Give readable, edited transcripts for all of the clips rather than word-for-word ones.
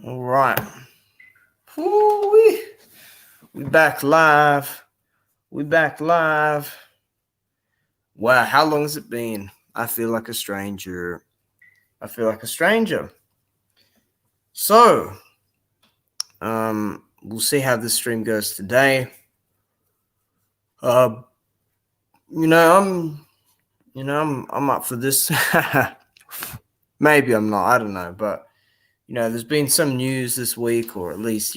All right. Woo-wee. We back live. We back live. Wow, how long has it been? I feel like a stranger. I feel like a stranger. So, we'll see how this stream goes today. Uh, you know, I'm up for this. Maybe I'm not. I don't know, but there's been some news this week, or at least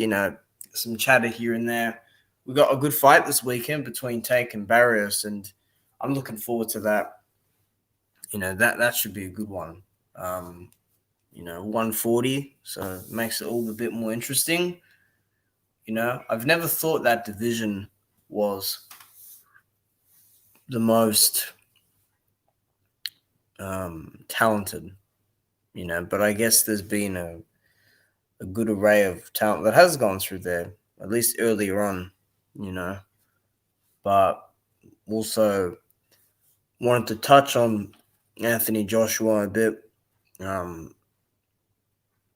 some chatter here and there. We got a good fight this weekend between Tank and Barrios, and I'm looking forward to that. That should be a good one. 140, so it makes it all a bit more interesting. I've never thought that division was the most talented. But I guess there's been a good array of talent that has gone through there, at least earlier on. But also wanted to touch on Anthony Joshua a bit, and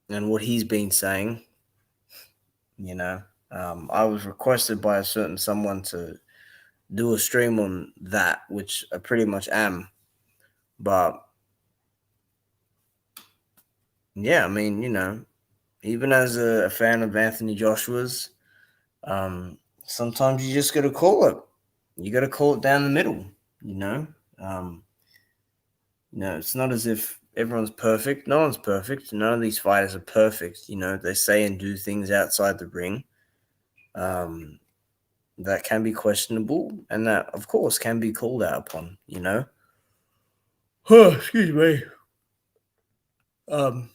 what he's been saying. I was requested by a certain someone to do a stream on that, which I pretty much am. But yeah, I mean, even as a fan of Anthony Joshua's, sometimes you just got to call it. You got to call it down the middle. You know, um, it's not as if everyone's perfect. No one's perfect. None of these fighters are perfect. They say and do things outside the ring that can be questionable, and that, of course, can be called out upon. Oh, excuse me. Um.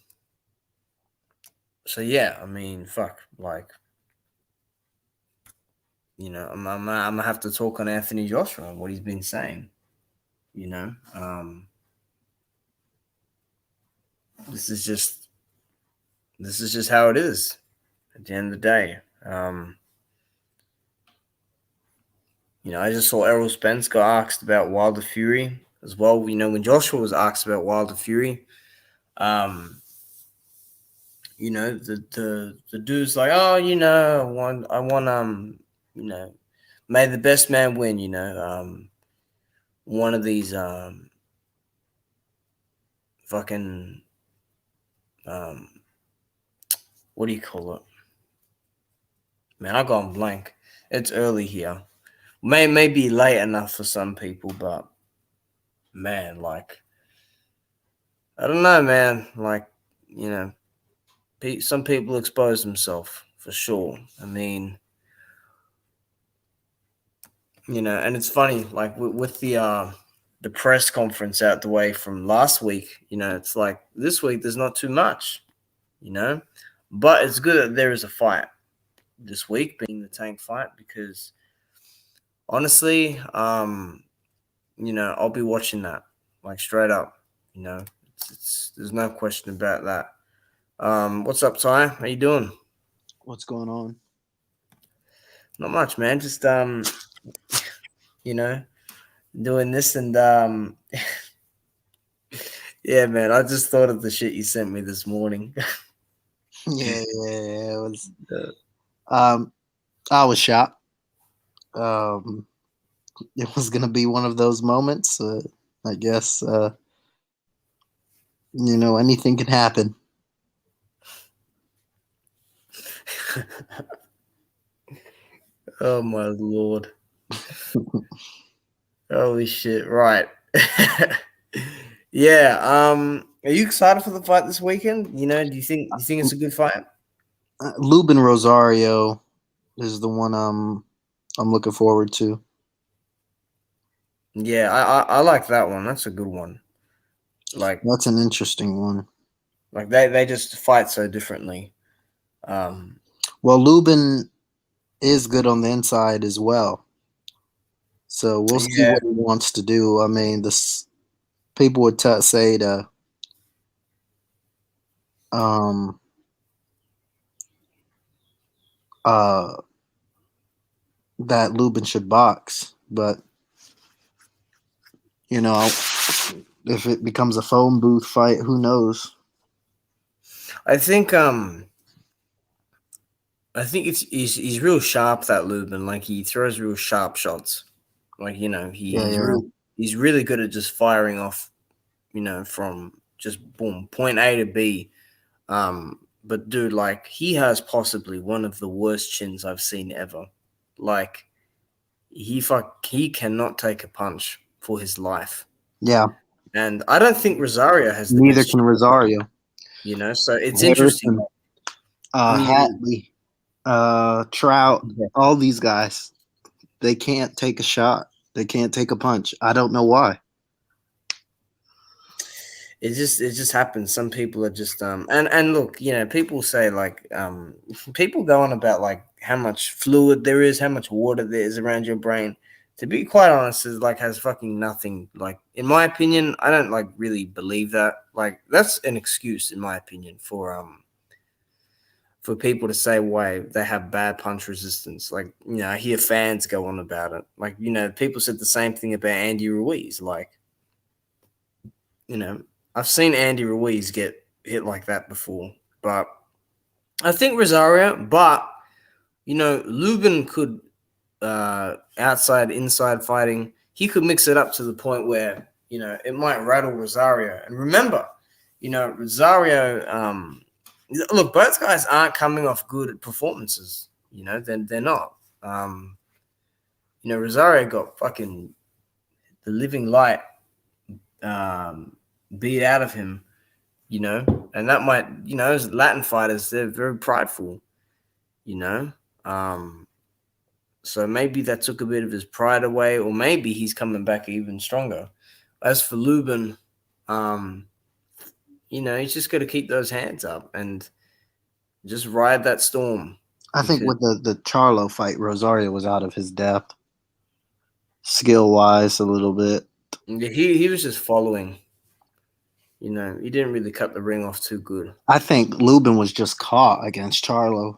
So yeah, I mean, fuck, like, I'm gonna have to talk on Anthony Joshua and what he's been saying. You know, um, this is just how it is. At the end of the day, I just saw Errol Spence got asked about Wilder Fury as well. When Joshua was asked about Wilder Fury, um, the dude's like, oh, I want, may the best man win. One of these, fucking, um, what do you call it? Man, I gone blank. It's early here. May be late enough for some people, but man, like, I don't know, man. Like, you know, some people expose themselves for sure. I mean, and it's funny, like with the press conference out the way from last week. It's like this week there's not too much, but it's good that there is a fight this week, being the Tank fight, because honestly, I'll be watching that, like, straight up. There's no question about that. What's up, Ty? How you doing? What's going on? Not much, man. Just you know, doing this, and yeah, man. I just thought of the shit you sent me this morning. Yeah. It was. Uh, Um, I was shocked. Um, it was gonna be one of those moments. I guess. Anything can happen. oh my lord! Holy shit! Right. Yeah. Are you excited for the fight this weekend? Do you think it's a good fight? Lubin Rosario is the one I'm looking forward to. Yeah, I like that one. That's a good one. Like That's an interesting one. they just fight so differently. Um, Well, Lubin is good on the inside as well. So we'll see yeah, what he wants to do. I mean, this people would say to um uh that Lubin should box, but you know, if it becomes a phone booth fight, who knows? I think I think he's real sharp, that Lubin. Like he throws real sharp shots. Like Yeah, he's yeah, he's really good at just firing off. From just boom point A to B. But dude, like he has possibly one of the worst chins I've seen ever. Like he cannot take a punch for his life. yeah. And I don't think Rosario has the Neither best can chin, Rosario, so it's interesting. Harrison, I mean, Hatley, Trout. yeah. All these guys, they can't take a shot. They can't take a punch. I don't know why. It just happens. Some people are just and look, people say like people go on about like how much fluid there is, how much water there is around your brain. To be quite honest, is like has fucking nothing. Like in my opinion, I don't like really believe that. Like that's an excuse in my opinion for people to say why they have bad punch resistance. Like, I hear fans go on about it. Like, people said the same thing about Andy Ruiz. Like, you know, I've seen Andy Ruiz get hit like that before. But I think Rosario, but, Lubin could, outside, inside fighting, he could mix it up to the point where, it might rattle Rosario. And remember, Rosario, look, both guys aren't coming off good performances. They're not. Rosario got fucking the living light beat out of him. And that might, as Latin fighters, they're very prideful. You know, so maybe that took a bit of his pride away, or maybe he's coming back even stronger. As for Lubin, he's just got to keep those hands up and just ride that storm. I think with the Charlo fight, Rosario was out of his depth, skill wise, a little bit. He was just following. He didn't really cut the ring off too good. I think Lubin was just caught against Charlo.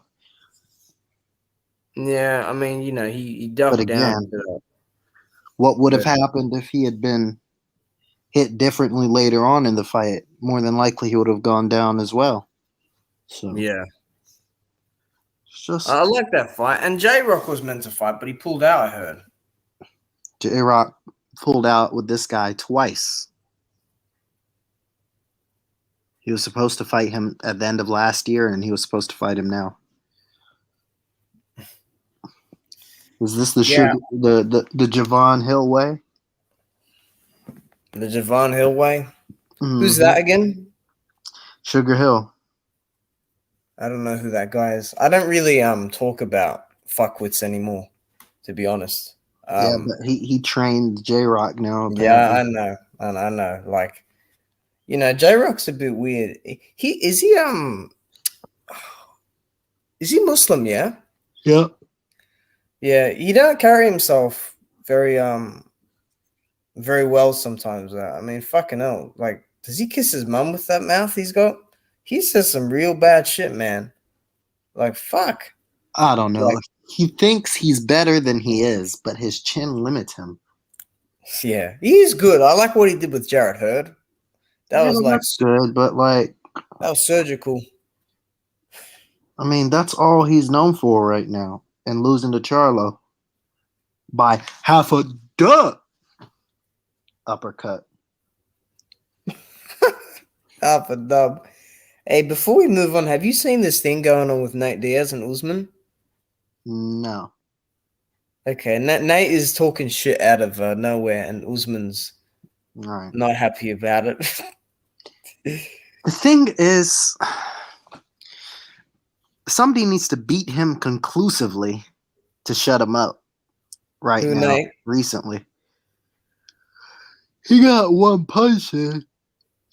Yeah, I mean, he ducked But again, down. what would have happened if he had been hit differently later on in the fight? More than likely, he would have gone down as well. So yeah, it's just I like that fight. And J-Rock was meant to fight, but he pulled out, I heard. J-Rock pulled out with this guy twice. He was supposed to fight him at the end of last year, and he was supposed to fight him now. Is this the the Javon Hill way? The Javon Hill way? Mm-hmm. Who's that again? Sugar Hill. I don't know who that guy is. I don't really talk about fuckwits anymore, to be honest. Yeah, but he trained J-Rock now. Apparently. Yeah, I know. Like, J-Rock's a bit weird. Is he Muslim? Yeah. Yeah. Yeah, he don't carry himself very very well sometimes. I mean, fucking hell. Like, does he kiss his mum with that mouth he's got? He says some real bad shit, man. Like, fuck. I don't know. Like, he thinks he's better than he is, but his chin limits him. Yeah, he's good. I like what he did with Jarrett Hurd. That was like good, but like that was surgical. I mean, that's all he's known for right now, and losing to Charlo by half a duck uppercut. Half a dub. Hey, before we move on, have you seen this thing going on with Nate Diaz and Usman? No. Okay, Nate is talking shit out of nowhere, and Usman's not happy about it. The thing is, somebody needs to beat him conclusively to shut him up right now. Nate? Recently. He got one punch in.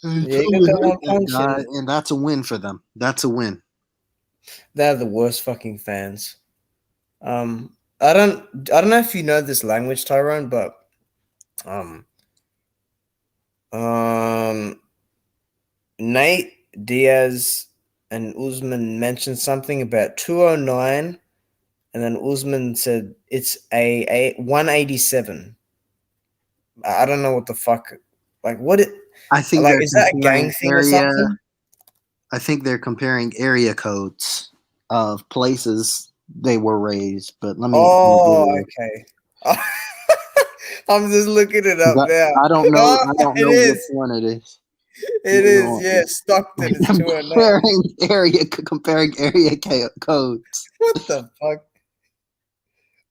Yeah, he got one punch in. And that's a win for them. That's a win. They're the worst fucking fans. I don't know if you know this language, Tyrone, but Nate Diaz and Usman mentioned something about 209, and then Usman said it's a 187. I don't know what the fuck. Like, what it? I think like, is that a gang thing or something? I think they're comparing area codes. of places they were raised. But let me Oh, Google it. okay. I'm just looking it 'Cause up now. I don't know. Oh, I don't it know which is. one it is. It You is. know, Yeah, Stockton is I'm 209. comparing area codes. What the fuck?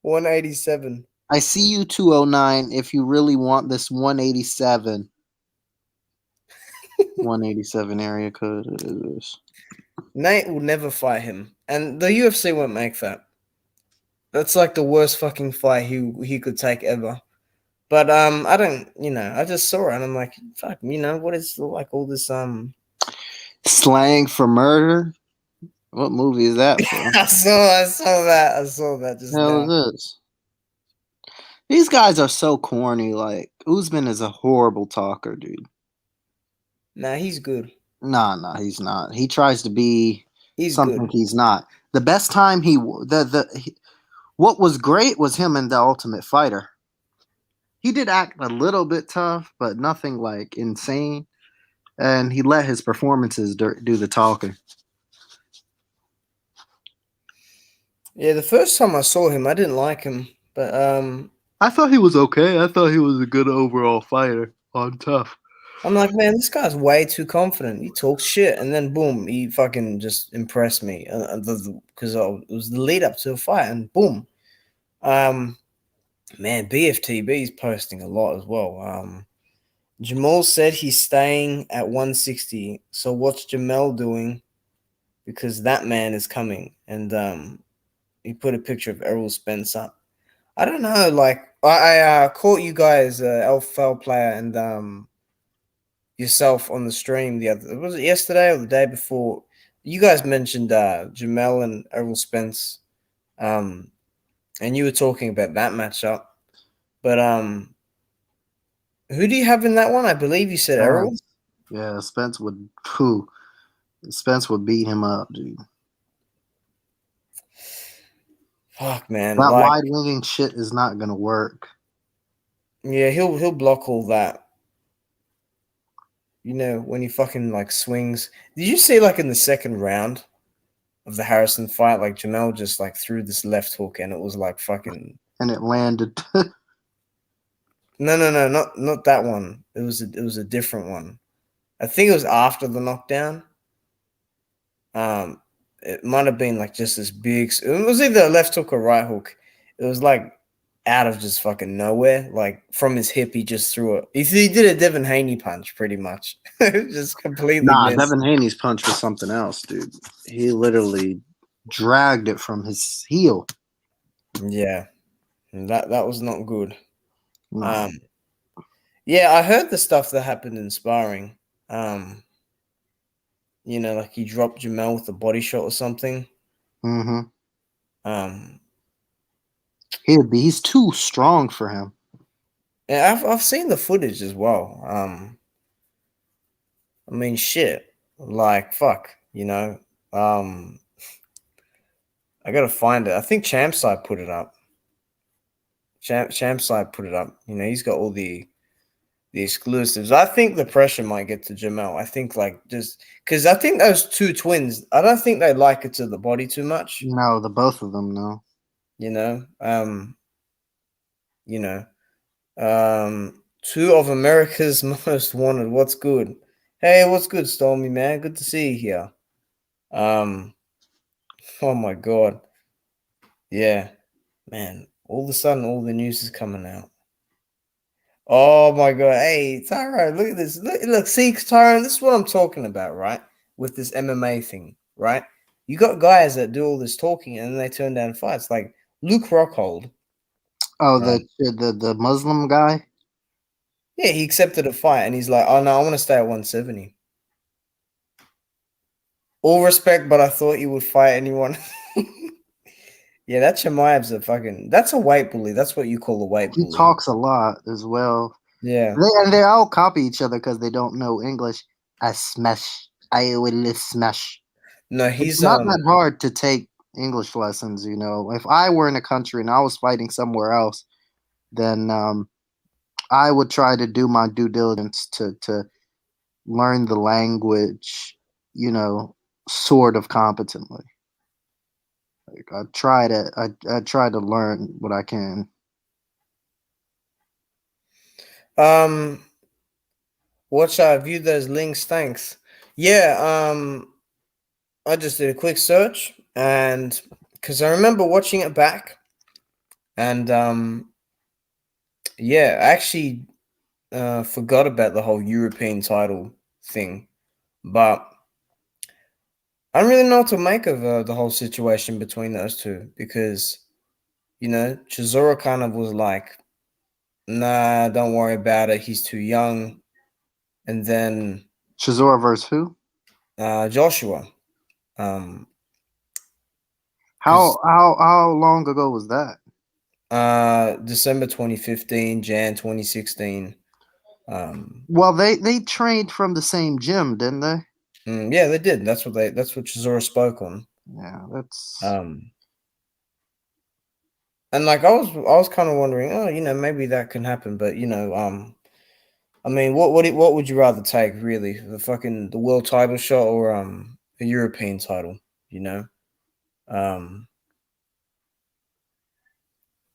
187. I see you 209. If you really want this 187 area code it is. Nate will never fight him, and the UFC won't make that. That's like the worst fucking fight he could take ever. But I don't, I just saw it and I'm like, fuck, what is like all this Slang for murder. What movie is that from? I saw that just Hell now. is this? These guys are so corny. Like Usman is a horrible talker, dude. Nah, he's good. Nah, he's not. He tries to be He's something good. he's not. The best time what was great was him in the Ultimate Fighter. He did act a little bit tough, but nothing like insane. And he let his performances do the talking. Yeah, the first time I saw him, I didn't like him, but I thought he was okay. I thought he was a good overall fighter on tough. I'm like, man, this guy's way too confident. He talks shit, and then boom, he fucking just impressed me. Because it was the lead up to a fight, and boom, man, BFTB is posting a lot as well. Jamal said he's staying at 160. So what's Jamel doing? Because that man is coming, and he put a picture of Errol Spence up. I don't know. Like I caught you guys, Alpha player, and yourself on the stream the other. Was it yesterday or the day before? You guys mentioned Jamel and Errol Spence, and you were talking about that matchup. But who do you have in that one? I believe you said Errol. Yeah, Spence would. Spence would beat him up, dude. Fuck, man. That Like, wide winging shit is not gonna work. yeah, he'll block all that. When he fucking like swings. Did you see like in the second round of the Harrison fight, like Jamel just like threw this left hook and it was like fucking. And it landed. No, not that one. It was a different one. I think it was after the knockdown. It might have been like just this big. It was either a left hook or right hook. It was like out of just fucking nowhere, like from his hip, he just threw it. He did a Devin Haney punch, pretty much, just completely Nah, missed. Devin Haney's punch was something else, dude. He literally dragged it from his heel. Yeah, that was not good. No. Yeah, I heard the stuff that happened in sparring. Like he dropped Jamel with a body shot or something. Mm-hmm. Um, He's too strong for him. yeah, I've seen the footage as well. I mean, shit, like fuck, I gotta find it. I think Champside put it up. Champside put it up. He's got all the exclusives. I think the pressure might get to Jamel. I think like just because I think those two twins. I don't think they like it to the body too much. No, the both of them, no. You know, you know, two of America's most wanted. What's good? Hey, what's good, Stormy man? Good to see you here. Oh my god, yeah, man. All of a sudden, all the news is coming out. Oh my god! Hey, Tyrone, look at this. Look, see, Tyrone, this is what I'm talking about, right? With this MMA thing, right? You got guys that do all this talking and then they turn down fights, like Luke Rockhold. Oh, the Muslim guy? Yeah, he accepted a fight and he's like, "Oh no, I want to stay at 170." All respect, but I thought you would fight anyone. Yeah, that Chimaev's that's a weight bully. That's what you call a weight He bully. talks a lot as well. Yeah. They all copy each other because they don't know English. I smash. I will smash. No, It's he's not that hard to take English lessons, you know. If I were in a country and I was fighting somewhere else, then I would try to do my due diligence to learn the language, you know, sort of competently. Like, I try to I try to learn what I can. Um, watch I viewed those links. Thanks. Yeah. I just did a quick search, and because I remember watching it back, and yeah, I actually forgot about the whole European title thing, but I don't really know what to make of the whole situation between those two because Chisora kind of was like, "Nah, don't worry about it. He's too young," and then Chisora versus who? Joshua, um, How because how how long ago was that? December 2015, Jan 2016. Um, Well, they trained from the same gym, didn't they? yeah, they did. That's what Chisora spoke on. Yeah, that's Um, and like I was kind of wondering, oh, maybe that can happen, but I mean, what would you rather take, really? The world title shot or a European title? You know, um,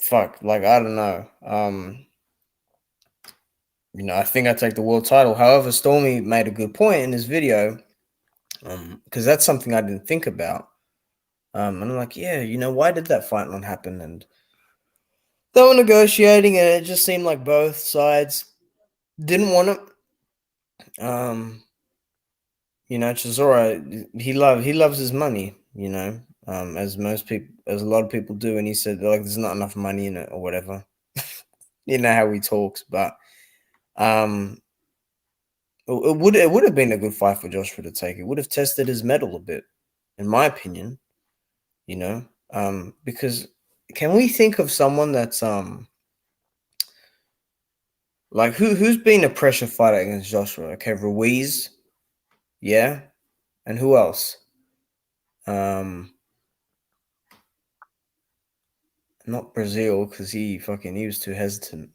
fuck, like I don't know. I think I take the world title. However, Stormy made a good point in his video, because that's something I didn't think about. And I'm like, yeah, why did that fight not happen? And they were negotiating, and it just seemed like both sides didn't want it. Chisora, he loves his money, as as a lot of people do, and he said like there's not enough money in it or whatever. You know how he talks, but um, it would have been a good fight for Joshua to take. It would have tested his mettle a bit, in my opinion. You know, because can we think of someone that's like who's been a pressure fighter against Joshua? Okay, Ruiz, yeah, and who else? Um, Not Brazil because he was too hesitant.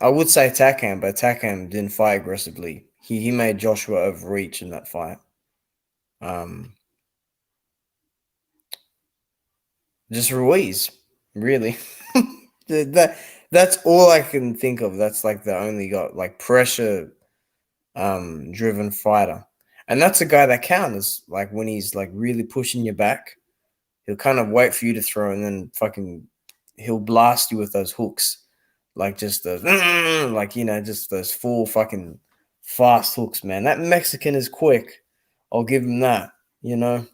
I would say Takam, but Takam didn't fight aggressively. He made Joshua overreach in that fight. Um, just Ruiz, really. that that's all I can think of. That's like the only got like pressure driven fighter. And that's a guy that counters like when he's like really pushing you back. He'll kind of wait for you to throw and then fucking he'll blast you with those hooks. Like just those like just those full fucking fast hooks, man. That Mexican is quick. I'll give him that, you know.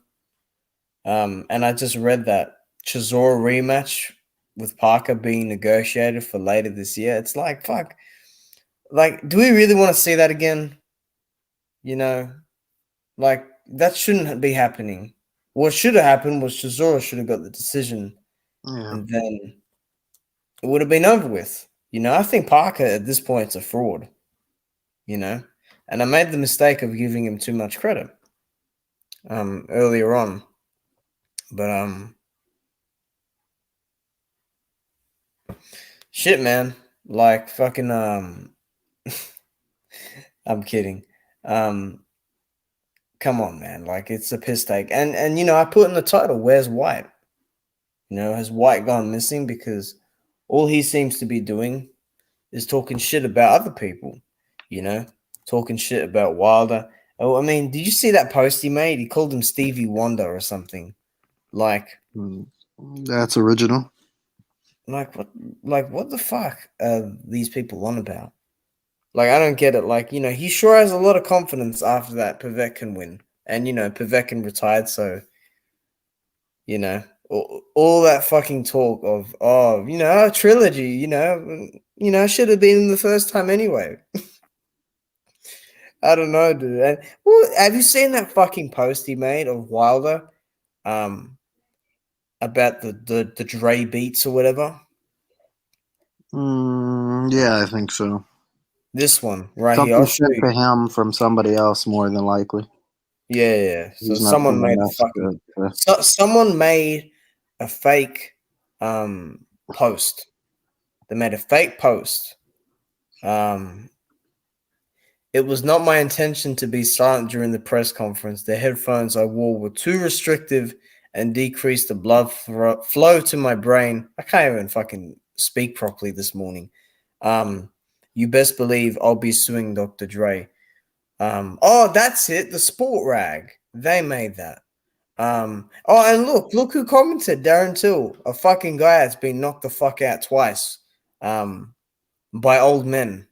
And I just read that Chisora rematch with Parker being negotiated for later this year. It's like fuck. Like, do we really want to see that again? You know, like that shouldn't be happening. What should have happened was Chisora should have got the decision, yeah. and then it would have been over with. I think Parker at this point is a fraud. And I made the mistake of giving him too much credit earlier on, but shit, man, like fucking I'm kidding. Um, Come on, man, like it's a piss take, and I put in the title, "Where's Whyte?" Has Whyte gone missing? Because all he seems to be doing is talking shit about other people, you know, talking shit about Wilder. Oh, I mean, did you see that post he made? He called him Stevie Wonder or something. Like, Mm, that's original. like what, like what the fuck are these people on about? Like, I don't get it. Like, he sure has a lot of confidence after that Povetkin win, and Povetkin retired, so all that fucking talk of a trilogy, should have been the first time anyway. I don't know, dude. And well, have you seen that fucking post he made of Wilder, um, about the Dre beats or whatever? Yeah, I think so. This one right here. I'll Something show sent you. to him from somebody else, more than likely. Yeah, yeah, yeah. So He's not someone someone made a that's fucking good. someone made a fake post. They made a fake post. Um, It was not my intention to be silent during the press conference. The headphones I wore were too restrictive and decreased the blood flow to my brain. I can't even fucking speak properly this morning. You best believe I'll be suing Dr. Dre. Oh, that's it. The sport rag. They made that. And look who commented, Darren Till, a fucking guy that's been knocked the fuck out twice, by old men,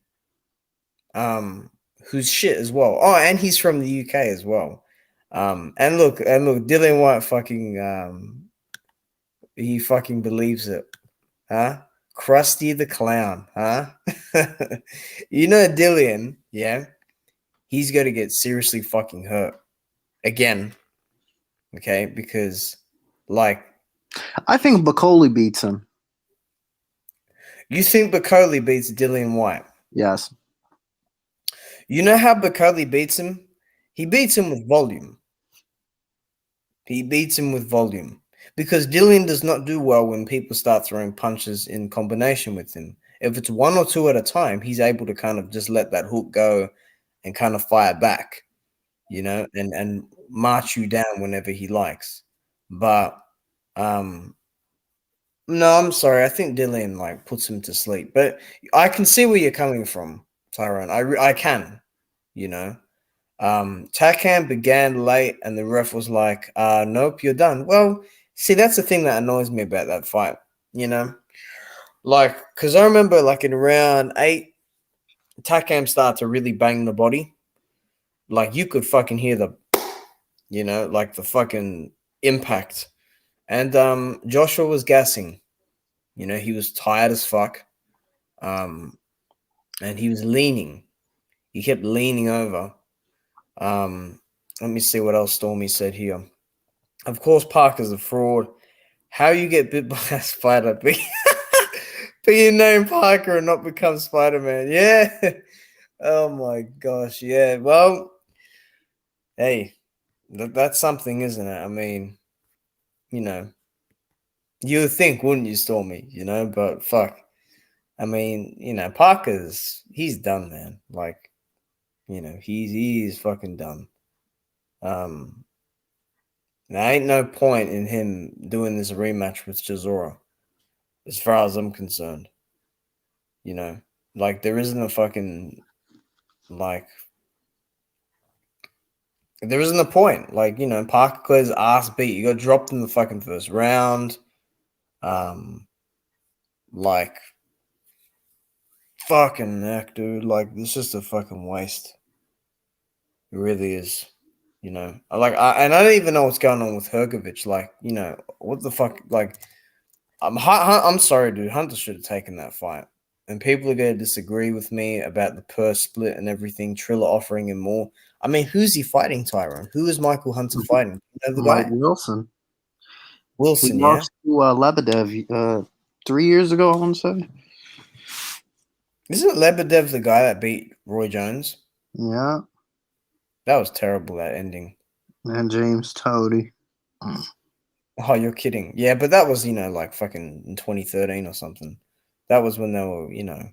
who's shit as well. Oh, and he's from the UK as well. And look, Dylan White he fucking believes it, huh? Krusty the Clown, huh? You know Dillian, yeah? He's going to get seriously fucking hurt again, okay? Because, like, I think Bacoli beats him. you think Bacoli beats Dillian White? Yes. You know how Bacoli beats him? He beats him with volume. He beats him with volume. Because Dillian does not do well when people start throwing punches in combination with him. If it's one or two at a time, he's able to kind of just let that hook go and kind of fire back, you know, and march you down whenever he likes. But no, I'm sorry. I think Dillian like puts him to sleep. But I can see where you're coming from, Tyrone. I can, you know. Takam began late and the ref was like, nope, you're done. Well, see, that's the thing that annoys me about that fight, you know? Like, because I remember like in round 8, Takam started to really bang the body. Like you could fucking hear the, you know, like the fucking impact. And Joshua was gassing. You know, he was tired as fuck. And he was leaning. He kept leaning over. Let me see what else Stormy said here. Of course, Parker's a fraud. How you get bit by a spider? Be your name Parker and not become Spider-Man. Yeah. Oh my gosh. Yeah. Well, hey, that's something, isn't it? I mean, you know, you would think, wouldn't you, Stormy? You know, but fuck. I mean, you know, he's done, man. Like, you know, he's fucking done. There ain't no point in him doing this rematch with Chisora, as far as I'm concerned. You know, like there isn't a fucking like there isn't a point. Like, you know, Parker Clare's ass beat. You got dropped in the fucking first round. Like fucking heck, dude. Like it's just a fucking waste. It really is. You know, I don't even know what's going on with Hergovich. Like, you know, what the fuck? Like, I'm sorry, dude. Hunter should have taken that fight. And people are going to disagree with me about the purse split and everything. Triller offering him more. I mean, who's he fighting, Tyrone? Who is Michael Hunter fighting? You know the Mike guy? Wilson. He Wilson, yeah? lost to Lebedev 3 years ago, I want to say. Isn't Lebedev the guy that beat Roy Jones? Yeah. That was terrible, that ending. And James Toady. Oh, you're kidding. Yeah, but that was, you know, like fucking in 2013 or something. That was when they were, you know,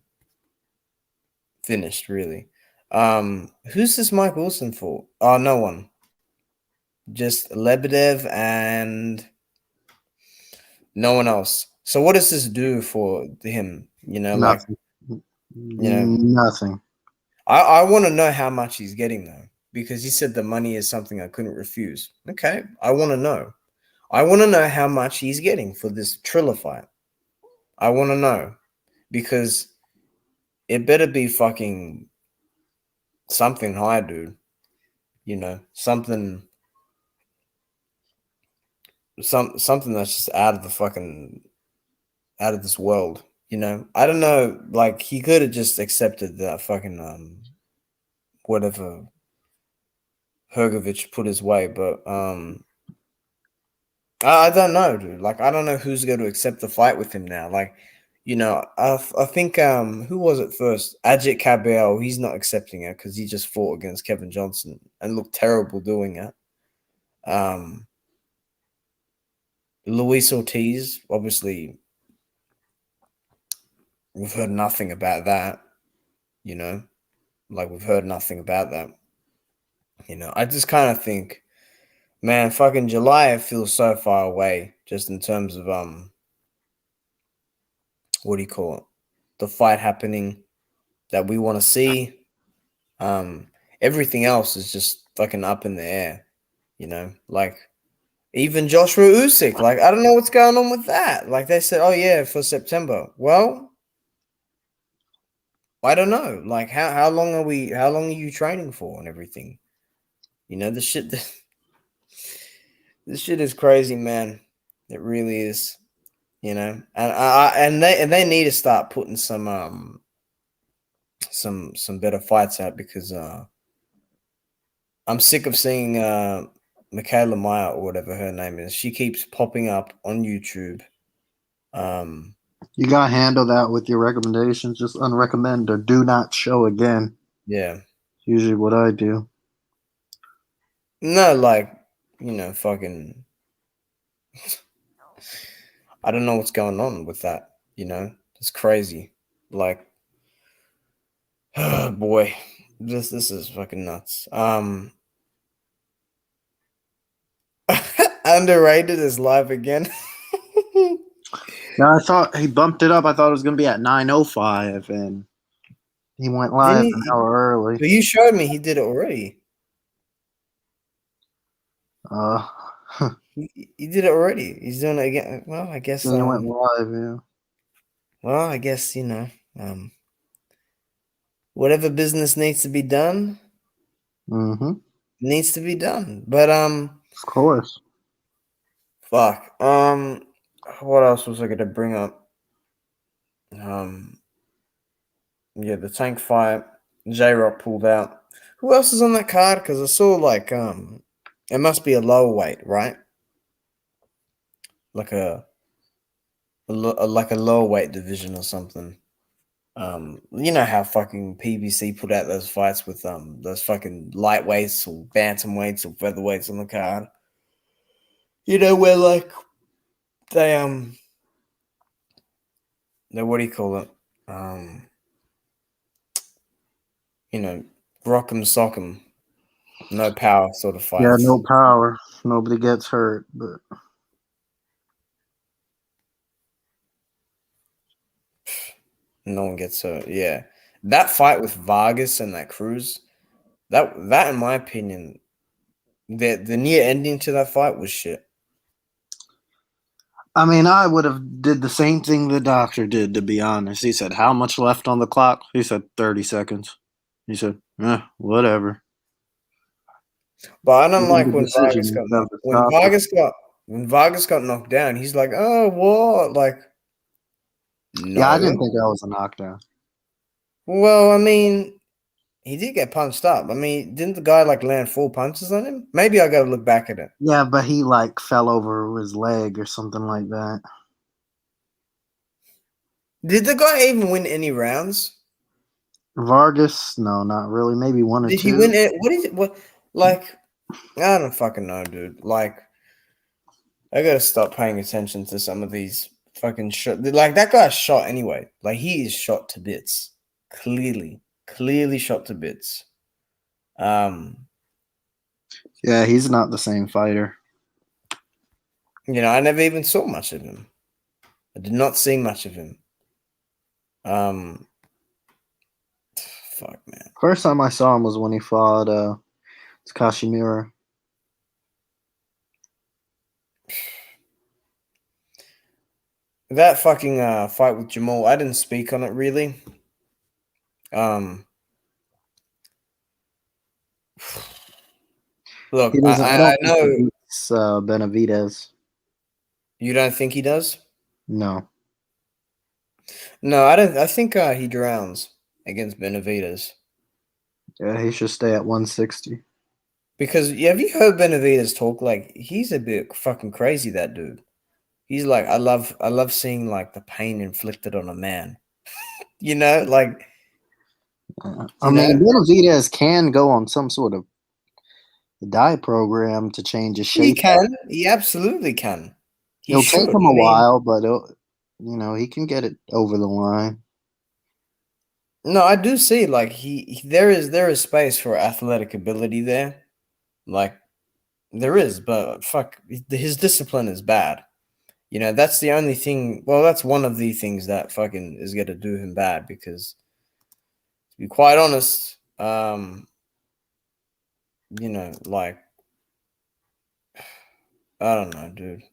finished, really. Who's this Mike Wilson for? Oh, no one. Just Lebedev and no one else. So what does this do for him? You know, like, Nothing. you know, Nothing. I want to know how much he's getting though, because he said the money is something I couldn't refuse. Okay, I want to know. I want to know how much he's getting for this Triller fight. I want to know because it better be fucking something high, dude. You know, something that's just out of the fucking out of this world. You know, I don't know. Like he could have just accepted that fucking whatever Hergovich put his way, but I don't know, dude. Like I don't know who's going to accept the fight with him now. Like, you know, I think who was it first? Ajit Cabell. He's not accepting it because he just fought against Kevin Johnson and looked terrible doing it. Luis Ortiz, obviously, we've heard nothing about that. You know, Like we've heard nothing about that. I just kind of think, man, fucking July feels so far away, just in terms of what do you call it? The fight happening that we want to see. Um, Everything else is just fucking up in the air. Like even Joshua Usyk. Like I don't know what's going on with that. Like they said, oh yeah, for September. Well, I don't know. Like how long are we? How long are you training for and everything? The shit. This shit is crazy, man. It really is. And they need to start putting some better fights out because I'm sick of seeing Michaela Meyer or whatever her name is. She keeps popping up on YouTube. You gotta handle that with your recommendations. Just unrecommend or do not show again. Yeah. Usually what I do. No, like, fucking I don't know what's going on with that, It's crazy. Like, oh boy. This is fucking nuts. Underrated is live again. Now I thought he bumped it up. I thought it was gonna be at 9:05, and he went live Didn't an he? hour early. But you showed me he did it already. Uh, He did it already. He's doing it again. Well, I guess then he went live. Yeah. well, I guess, whatever business needs to be done Mm-hmm. needs to be done. But Of course. fuck. What else was I gonna bring up? Yeah, the tank fight. J Rock pulled out. Who else is on that card? Because I saw like it must be a lower weight, right? Like like a lower weight division or something. You know how fucking PBC put out those fights with those fucking lightweights or bantamweights or featherweights on the card. Where like they what do you call it? Rock 'em, sock 'em, no power sort of Yeah, fights. no power. Nobody gets hurt, but No one gets hurt. Yeah, that fight with Vargas and that Cruz, that in my opinion, the near ending to that fight was shit. I mean, I would have did the same thing the doctor did. To be honest, he said, "How much left on the clock?" He said, 30 seconds. He said, whatever." But I He don't made like a when decision Vargas got instead of knocked. to stop it. When Vargas got knocked down, he's like, "Oh, what?" Like, Yeah, I didn't no. think that was a knockdown. Well, I mean, he did get punched up. I mean, didn't the guy like land 4 punches on him? Maybe I got to look back at it. Yeah, but he like fell over his leg or something like that. Did the guy even win any rounds? Vargas, no, not really. Maybe one or Did he two. win it? What is it? What like? I don't fucking know, dude. Like, I gotta stop paying attention to some of these fucking shot. Like that guy's shot anyway. Like he is shot to bits. Clearly shot to bits. Um, Yeah, he's not the same fighter. I never even saw much of him. I did not see much of him. Fuck, man. First time I saw him was when he fought Takashi Miura. That fucking fight with Jamal, I didn't speak on it really. Look, He doesn't. I I don't think he know beats Benavidez. you don't think he does. No. No, I don't. I think he drowns against Benavidez. Yeah, he should stay at 160. Because have you heard Benavidez talk? Like he's a bit fucking crazy. That dude. He's like, I love seeing like the pain inflicted on a man. Like I mean, Benavidez can go on some sort of diet program to change his he shape. can. He absolutely can. He It'll take should. him I a mean, while, but he can get it over the line. No, I do see like there is space for athletic ability there. Like there is, but fuck, his discipline is bad. That's the only thing. Well, that's one of the things that fucking is gonna do him bad because, to be quite honest, like I don't know, dude.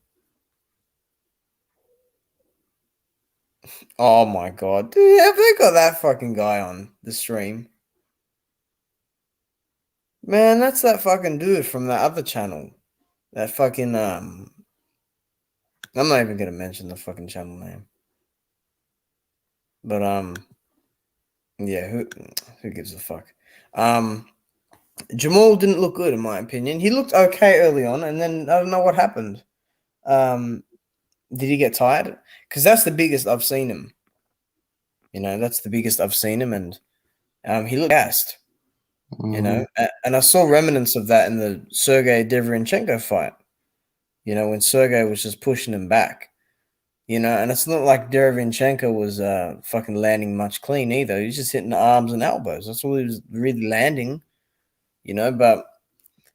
Oh my god, dude, have they got that fucking guy on the stream? Man, that's that fucking dude from that other channel. That fucking I'm not even gonna mention the fucking channel name. But yeah, who gives a fuck? Jamal didn't look good in my opinion. He looked okay early on, and then I don't know what happened. Um, did he get tired? Because that's the biggest I've seen him. That's the biggest I've seen him, and he looked gassed. Mhm. And I saw remnants of that in the Sergey Deverenchenko fight. When Sergey was just pushing him back. And it's not like Derevinchenko was fucking landing much clean either. He was just hitting the arms and elbows. That's all he was really landing, But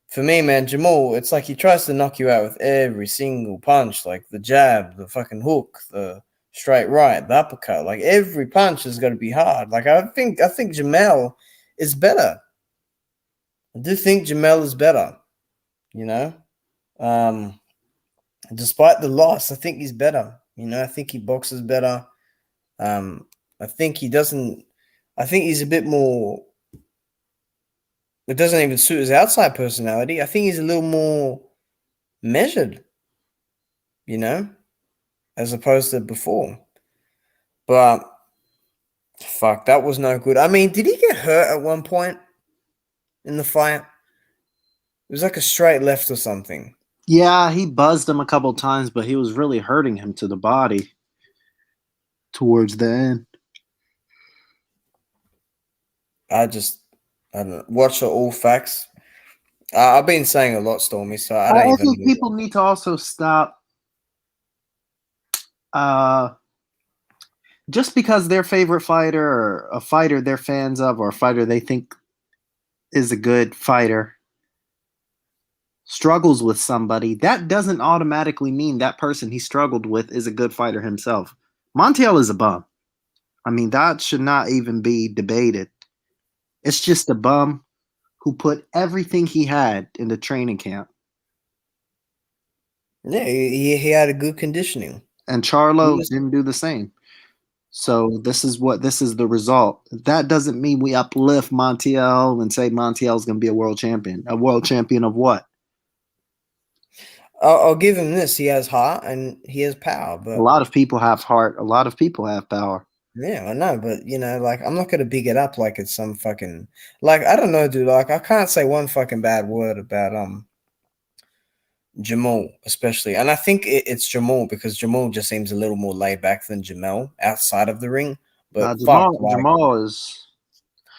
for me, man, Jamal, it's like he tries to knock you out with every single punch, like the jab, the fucking hook, the straight right, the uppercut. Like every punch is going to be hard. Like I think Jamal is better. I do think Jamal is better. You know, um, despite the loss, I think he's better. I think he boxes better. Um, I think he doesn't. I think he's a bit more. It doesn't even suit his outside personality. I think he's a little more measured, as opposed to before. But fuck, that was no good. I mean, did he get hurt at one point in the fight? It was like a straight left or something. Yeah, he buzzed him a couple times, but he was really hurting him to the body towards the end. I don't know. Watch the all facts. I've been saying a lot, Stormy, so I don't I even think know. people need to also stop uh, just because their favorite fighter or a fighter they're fans of or a fighter they think is a good fighter struggles with somebody, that doesn't automatically mean that person he struggled with is a good fighter himself. Montiel is a bum. I mean, that should not even be debated. It's just a bum who put everything he had into training camp. Yeah, he had a good conditioning. And He Charlo was, didn't do the same. So this is the result. That doesn't mean we uplift Montiel and say Montiel's going to be a world champion. A world champion of what? I'll give him this. He has heart and he has power, A but lot of people have heart. A lot of people have power. yeah, I know, but like I'm not gonna big it up like it's some fucking like I don't know, dude. Like I can't say one fucking bad word about Jamal, especially, and I think it's Jamal because Jamal just seems a little more laid back than Jamel outside of the ring. Now But fuck, like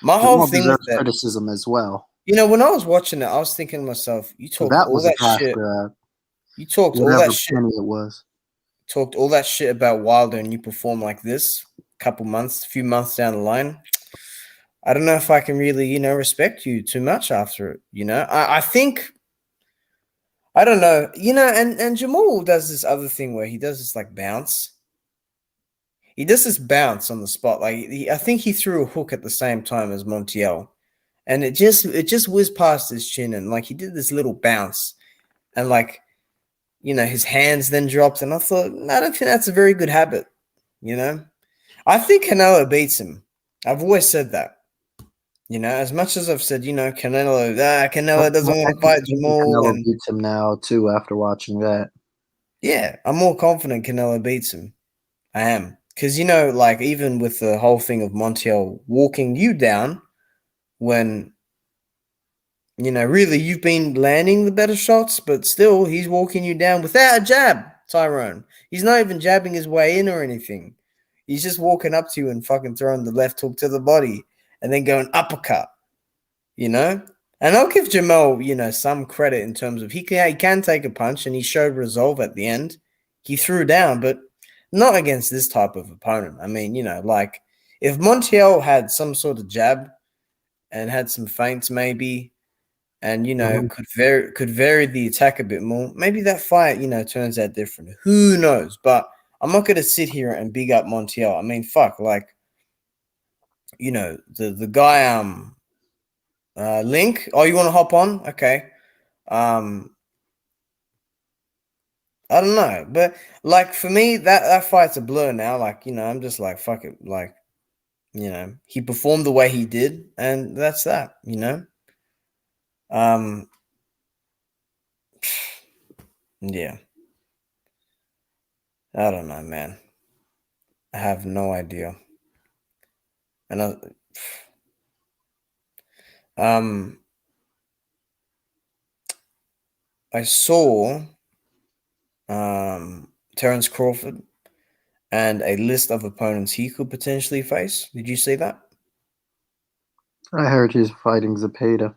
my whole Jamal thing with deserves that, criticism as well. when I was watching it, I was thinking to myself, So that was a cash grab, you talked all that whatever shit, penny it was. talked all that shit about Wilder, and you perform like this, few months down the line. I don't know if I can really, respect you too much after it. I think I don't know, and Jamal does this other thing where he does this like bounce. He does this bounce on the spot. Like I think he threw a hook at the same time as Montiel, and it just whizzed past his chin, and like he did this little bounce, and like his hands then dropped, and I thought, I don't think that's a very good habit. I think Canelo beats him. I've always said that. As much as I've said, Canelo doesn't want to fight I think Jamal, Canelo and beats him now too after watching that. yeah, I'm more confident Canelo beats him. I am. Because, like, even with the whole thing of Montiel walking you down when, really you've been landing the better shots, but still he's walking you down without a jab, Tyrone. He's not even jabbing his way in or anything. He's just walking up to you and fucking throwing the left hook to the body and then going uppercut, you know? And I'll give Jamel, some credit in terms of he can take a punch and he showed resolve at the end. He threw down, but not against this type of opponent. I mean, like if Montiel had some sort of jab and had some feints maybe, and Mhm. could vary the attack a bit more, maybe that fight turns out different. Who knows? But I'm not gonna sit here and big up Montiel. I mean, fuck, like the guy Link. Oh, you want to hop on? Okay. Um, I don't know, but like for me, that fight's a blur now. Like I'm just like fuck it. Like he performed the way he did, and that's that. Um, yeah, I don't know, man. I have no idea. And um, I saw Terence Crawford and a list of opponents he could potentially face. Did you see that? I heard he's fighting Zepeda.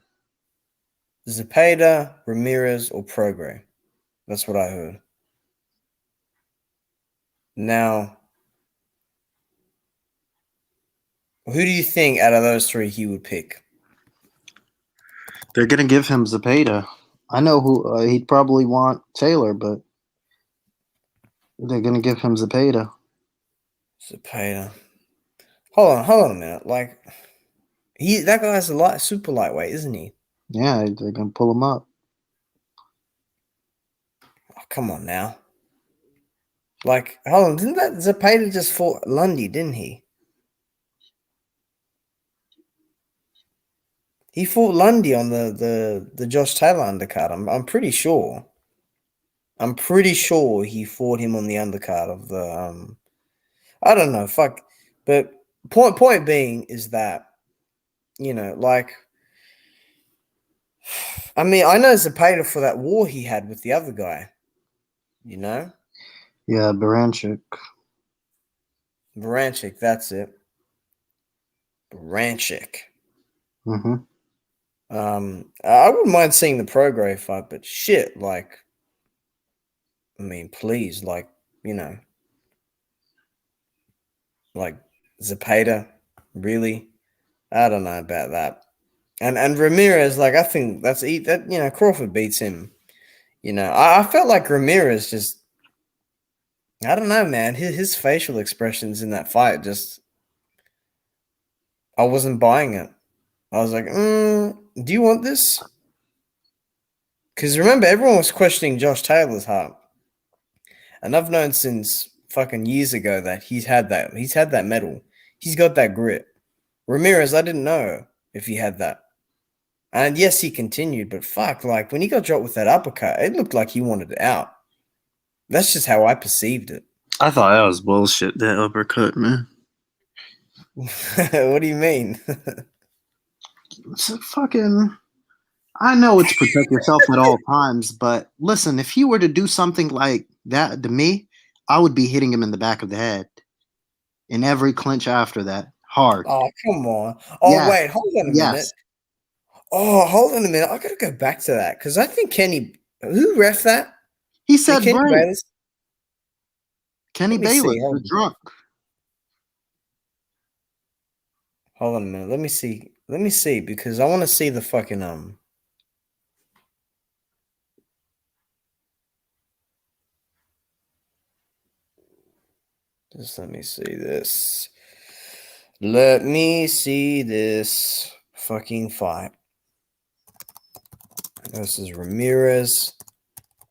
Zepeda, Ramirez, or Prograis. That's what I heard. Now, who do you think out of those three he would pick? They're gonna give him Zepeda. I know who he'd probably want Taylor, but they're gonna give him Zepeda. Zepeda. Hold on a minute. Like that guy's super lightweight, isn't he? Yeah, they're gonna pull him up. Oh, come on now. Like, hold on, didn't that Zepeda just fought Lundy, didn't he? He fought Lundy on the Josh Taylor undercard. I'm pretty sure. I'm pretty sure he fought him on the undercard of the I don't know, fuck. But point being is that, like I mean, I know Zepeda for that war he had with the other guy, you know? Yeah, Baranchik. Baranchik, that's it. Baranchik. Mm-hmm. I wouldn't mind seeing the Prograis fight, but shit, like I mean, please, like, like Zepeda, really? I don't know about that. And Ramirez, like I think that Crawford beats him. I felt like Ramirez just I don't know, man. His facial expressions in that fight just I wasn't buying it. I was like, do you want this? Because remember, everyone was questioning Josh Taylor's heart, and I've known since fucking years ago that he's had that. He's had that medal. He's got that grit. Ramirez, I didn't know if he had that. And yes, he continued, but fuck, like when he got dropped with that uppercut, it looked like he wanted it out. That's just how I perceived it. I thought that was bullshit. That uppercut, man. What do you mean? It's a fucking. I know it's protect yourself at all times, but listen, if he were to do something like that to me, I would be hitting him in the back of the head in every clinch after that, hard. Oh, come on. Oh, Yes, wait, hold on a minute. yes. Oh, hold on a minute. I gotta go back to that because I think who ref that? He Did said Kenny break. Bayless? Kenny Let me see. Bayless, the drunk. Hold on a minute. Let me see. Let me see because I want to see the fucking Just let me see this. Let me see this fucking fight. This is Ramirez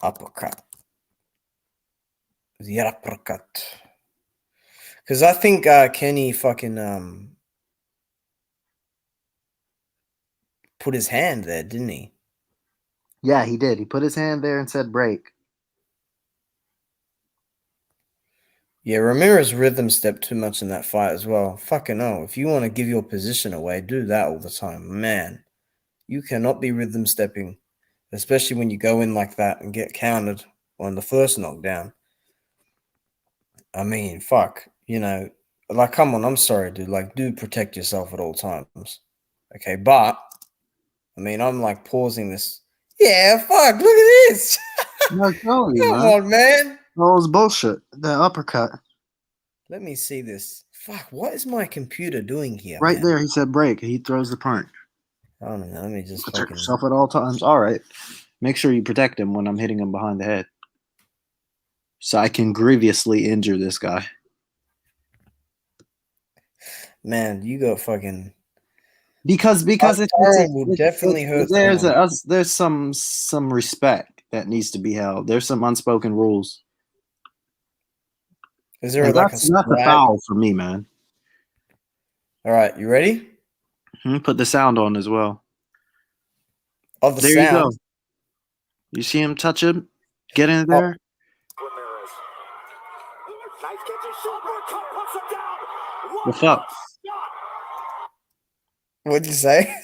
uppercut. The uppercut. Because I think Kenny fucking put his hand there, didn't he? Yeah, he did. He put his hand there and said break. Yeah, Ramirez rhythm stepped too much in that fight as well. Fucking hell. If you want to give your position away, do that all the time. Man, you cannot be rhythm stepping, especially when you go in like that and get countered on the first knockdown. I mean, fuck. Like, come on. I'm sorry, dude. Like, do protect yourself at all times. Okay, but I mean, I'm like pausing this. Yeah, fuck. Look at this. No, totally, Come man. on, man. That was bullshit. The uppercut. Let me see this. Fuck, what is my computer doing here, Right man? there, he said break. He throws the punch. I don't know. Let me just Protect fucking. yourself at all times. All right. Make sure you protect him when I'm hitting him behind the head. So I can grievously injure this guy. Man, you got fucking. Because Tyrone will definitely hurt someone. there's some respect that needs to be held. There's some unspoken rules. Is there And like a that's a slide? foul for me, man. All right, you ready? Put the sound on as well. Oh, the There you go. sound. You see him touch him? Get in Oh, there. The fuck? what'd you say?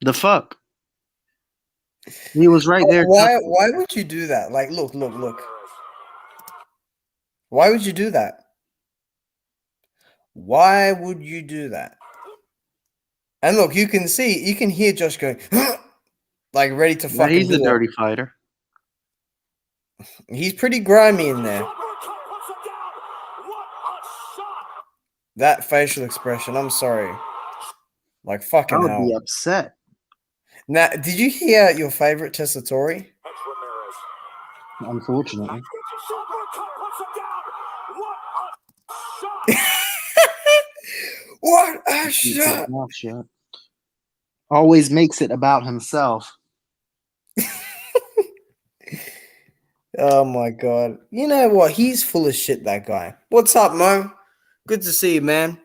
The fuck? He was right there. Why would you do that? Like, look. Why would you do that? Why would you do that? And look, you can hear Josh going, like ready to Yeah, fucking he's a do it. dirty fighter. He's pretty grimy in there. That facial expression, I'm sorry. Like I fucking would be hell. upset. Now, did you hear your favorite Tessitore? Unfortunately. What a Keeps his shot! mouth shut. Always makes it about himself. Oh my god. You know what? He's full of shit, that guy. What's up, Mo? Good to see you, man.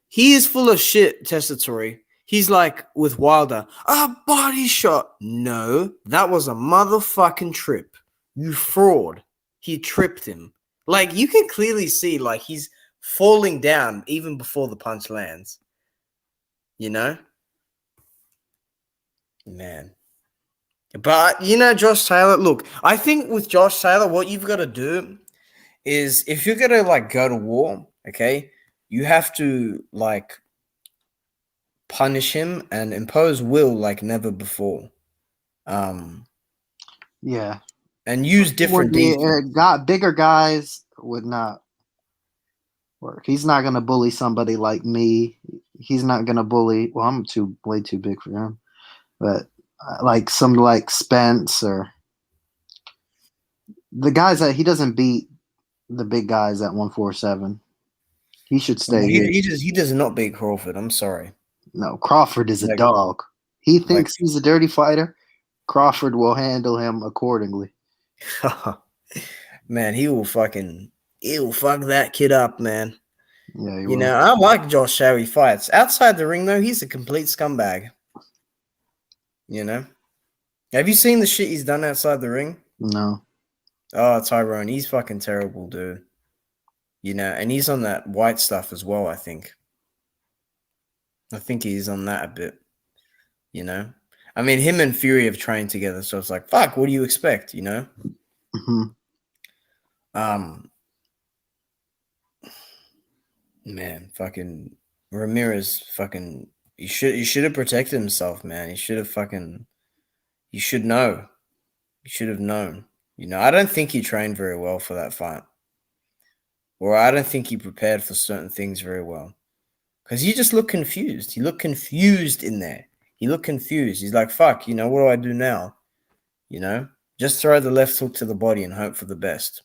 He is full of shit, Tessitore. He's like with Wilder, a body shot. No, that was a motherfucking trip. You fraud. He tripped him. Like, you can clearly see, like, he's falling down even before the punch lands. You know? Man. But, you know, Josh Taylor, look, I think with Josh Taylor, what you've got to do is if you're going to, like, go to war, okay, you have to, like, punish him and impose will like never before. Yeah. And use different Bigger guys would not work. He's not gonna bully somebody like me. He's not gonna bully. Well, I'm way too big for him. But like somebody like Spence or the guys that he doesn't beat the big guys at 147. He should stay here. He does not beat Crawford. I'm sorry. No, Crawford is a Like- dog. He thinks like- he's a dirty fighter. Crawford will handle him accordingly. Man, he'll fuck that kid up, man. Yeah, You know, I like Josh how he fights. Outside the ring, though, he's a complete scumbag. You know? Have you seen the shit he's done outside the ring? No. Oh, Tyrone, he's fucking terrible, dude. You know, and he's on that Whyte stuff as well, I think. I think he's on that a bit. You know? I mean, him and Fury have trained together, so it's like, fuck, what do you expect, you know? Mm-hmm. Man, fucking Ramirez fucking he should have protected himself, man. He should have you should know. You should have known. You know, I don't think he trained very well for that fight. Or I don't think he prepared for certain things very well. Because he just looked confused. He looked confused in there. He looked confused. He's like, fuck, you know, what do I do now? You know? Just throw the left hook to the body and hope for the best.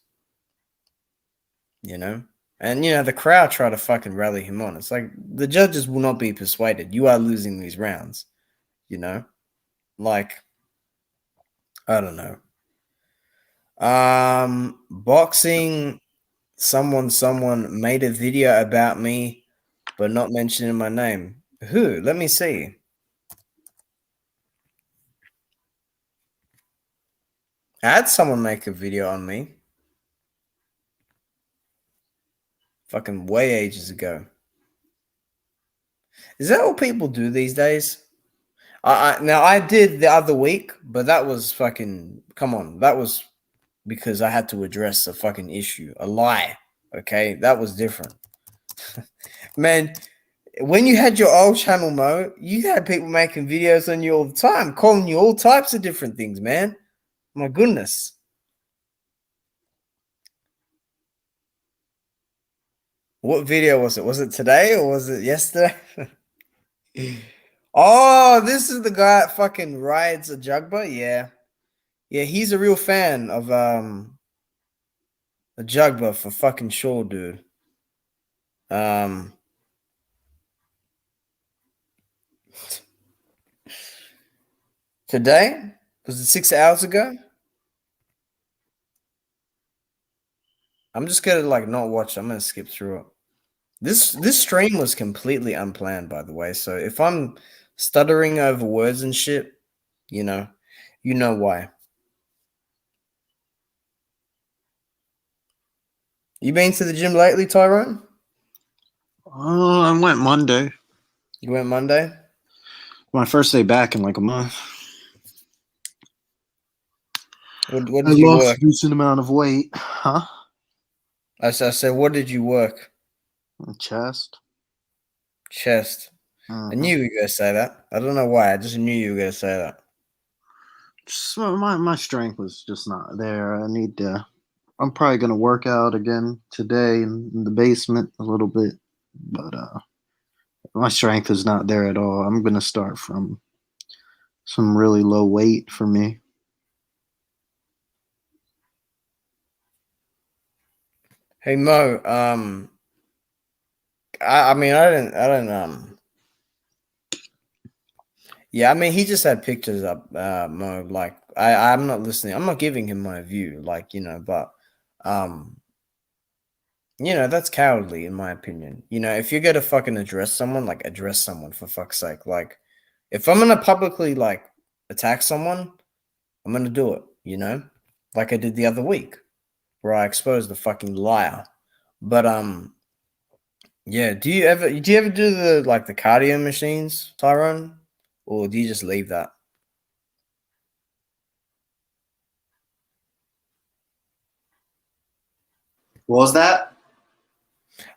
You know? And, you know, the crowd try to fucking rally him on. It's like, the judges will not be persuaded. You are losing these rounds. You know? Like, I don't know. Boxing, someone made a video about me, but not mentioning my name. Who? Let me see. I had someone make a video on me. Fucking way ages ago. Is that what people do these days? Now I did the other week, but that was fucking, come on, that was because I had to address a fucking issue, a lie. Okay, that was different. Man, when you had your old channel, Mo, you had people making videos on you all the time, calling you all types of different things, man. My goodness. What video was it? Was it today or was it yesterday? Oh, this is the guy that fucking rides a jugba. Yeah, yeah, he's a real fan of a jugba for fucking sure, dude. Um, Today was it 6 hours ago? I'm just gonna like not watch. I'm gonna skip through it. This stream was completely unplanned, by the way. So if I'm stuttering over words and shit, you know, you know why. You been to the gym lately, Tyrone? Oh, I went Monday. You went Monday? My first day back in like a month. What I did you lost work? a decent amount of weight. Huh? I said, what did you work? Chest. Chest. I Mm-hmm. knew you were gonna say that. I don't know why. I just knew you were gonna say that. Just my strength was just not there. I need to. I'm probably gonna work out again today in the basement a little bit, but my strength is not there at all. I'm gonna start from some really low weight for me. Hey Mo, I mean I didn't yeah, I mean he just had pictures up, Mo. Like I'm not listening. I'm not giving him my view, like, but um that's cowardly in my opinion. If you're gonna fucking address someone, like address someone for fuck's sake. Like if I'm gonna publicly like attack someone, I'm gonna do it. Like I did the other week where I exposed the fucking liar. But yeah, do you ever do the cardio machines, Tyrone? Or do you just leave that? What was that?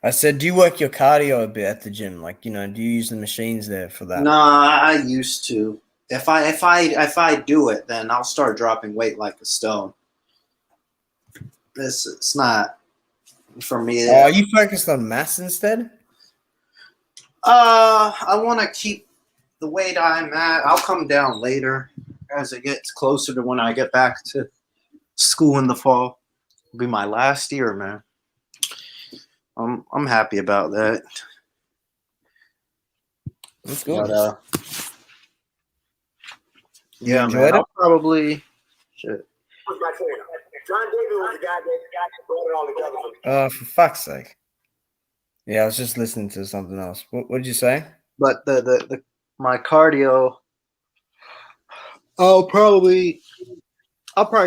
I said, do you work your cardio a bit at the gym? Like, do you use the machines there for No, that? I used to. If I do it, then I'll start dropping weight like a stone. It's not for me. Oh, are you focused on mass instead? I want to keep the weight I'm at. I'll come down later as it gets closer to when I get back to school in the fall. It'll be my last year, man. I'm happy about that. That's But good. You yeah, man. enjoyed it? I'll probably shit. John David was the guy that brought it all together. Oh, for fuck's sake. Yeah, I was just listening to something else. What did you say? But the my cardio, I'll probably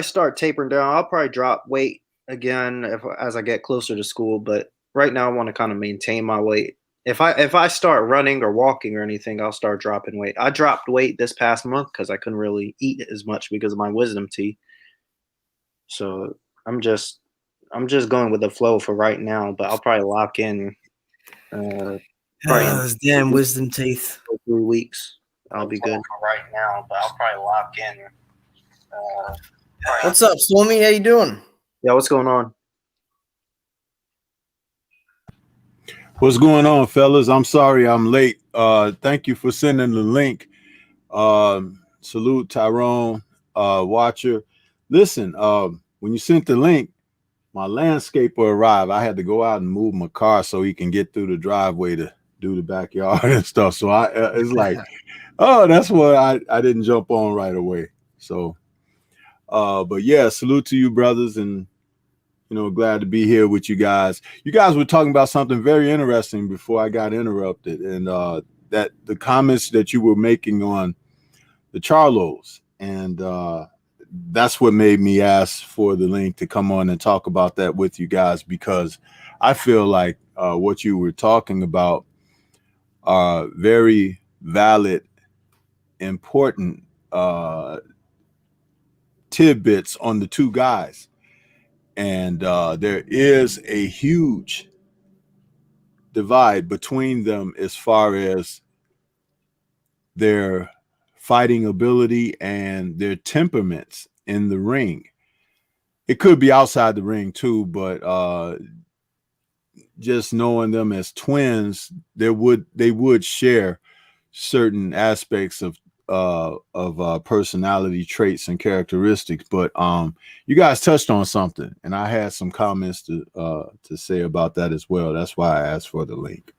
start tapering down. I'll probably drop weight again as I get closer to school. But right now, I want to kind of maintain my weight. If I start running or walking or anything, I'll start dropping weight. I dropped weight this past month because I couldn't really eat as much because of my wisdom teeth. So I'm just I'm just going with the flow for right now. But I'll probably lock in probably Oh, in those damn wisdom teeth. 3 weeks. I'll be good for right now. But I'll probably lock in. What's up, Stormy? How you doing? Yeah, what's going on? What's going on, fellas? I'm sorry I'm late. Thank you for sending the link. Salute Tyrone, Watcher. Listen, when you sent the link, my landscaper arrived. I had to go out and move my car so he can get through the driveway to do the backyard and stuff. So it's like, oh, that's why I didn't jump on right away. So, but yeah, salute to you, brothers, and glad to be here with you guys. You guys were talking about something very interesting before I got interrupted, and that the comments that you were making on the Charlos, and that's what made me ask for the link to come on and talk about that with you guys, because I feel like what you were talking about are very valid, important tidbits on the two guys. And there is a huge divide between them as far as their fighting ability and their temperaments in the ring. It could be outside the ring too, but just knowing them as twins, they would share certain aspects of personality traits and characteristics. But you guys touched on something, and I had some comments to say about that as well. That's why I asked for the link.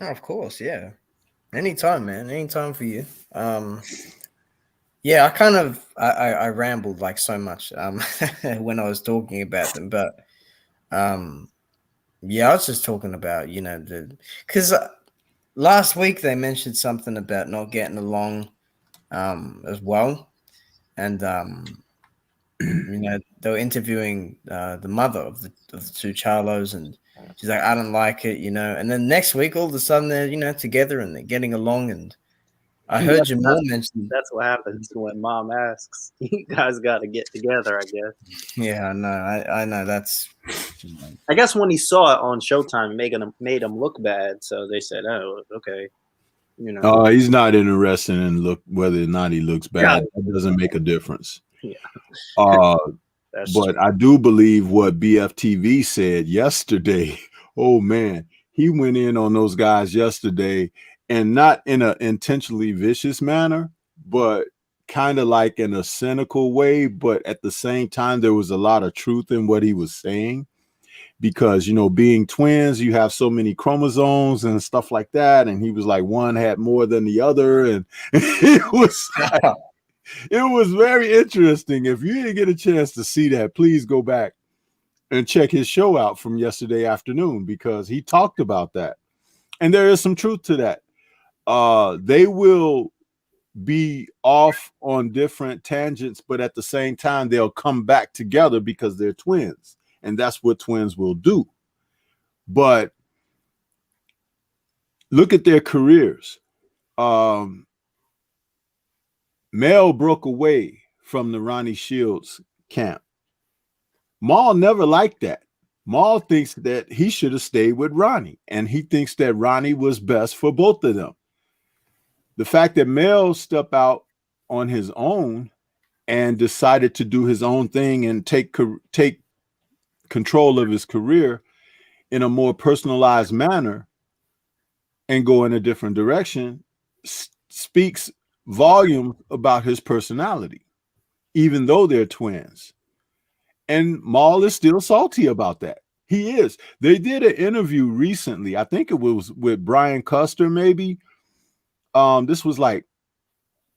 Oh, of course, yeah. Anytime, man. Anytime for you. Yeah, I rambled like so much when I was talking about them, but yeah, I was just talking about because last week they mentioned something about not getting along as well, and they were interviewing the mother of the two Charlos, and she's like, I don't like it, and then next week all of a sudden they're together and they're getting along, and I heard Jamal mention. That's what happens when mom asks. You guys got to get together, I guess. Yeah, I know. I know that's. I guess when he saw it on Showtime, made him look bad, so they said, "Oh, okay." He's not interested in whether or not he looks bad. That doesn't make a difference. Yeah. But true. I do believe what BFTV said yesterday. Oh man, he went in on those guys yesterday, and not in an intentionally vicious manner, but kind of like in a cynical way. But at the same time, there was a lot of truth in what he was saying, because, being twins, you have so many chromosomes and stuff like that. And he was like, one had more than the other. And it was very interesting. If you didn't get a chance to see that, please go back and check his show out from yesterday afternoon, because he talked about that. And there is some truth to that. They will be off on different tangents, but at the same time, they'll come back together because they're twins. And that's what twins will do. But look at their careers. Mel broke away from the Ronnie Shields camp. Maul never liked that. Maul thinks that he should have stayed with Ronnie, and he thinks that Ronnie was best for both of them. The fact that Mel stepped out on his own and decided to do his own thing and take control of his career in a more personalized manner and go in a different direction speaks volume about his personality, even though they're twins. And Maul is still salty about that. He is. They did an interview recently. I think it was with Brian Custer, maybe. This was like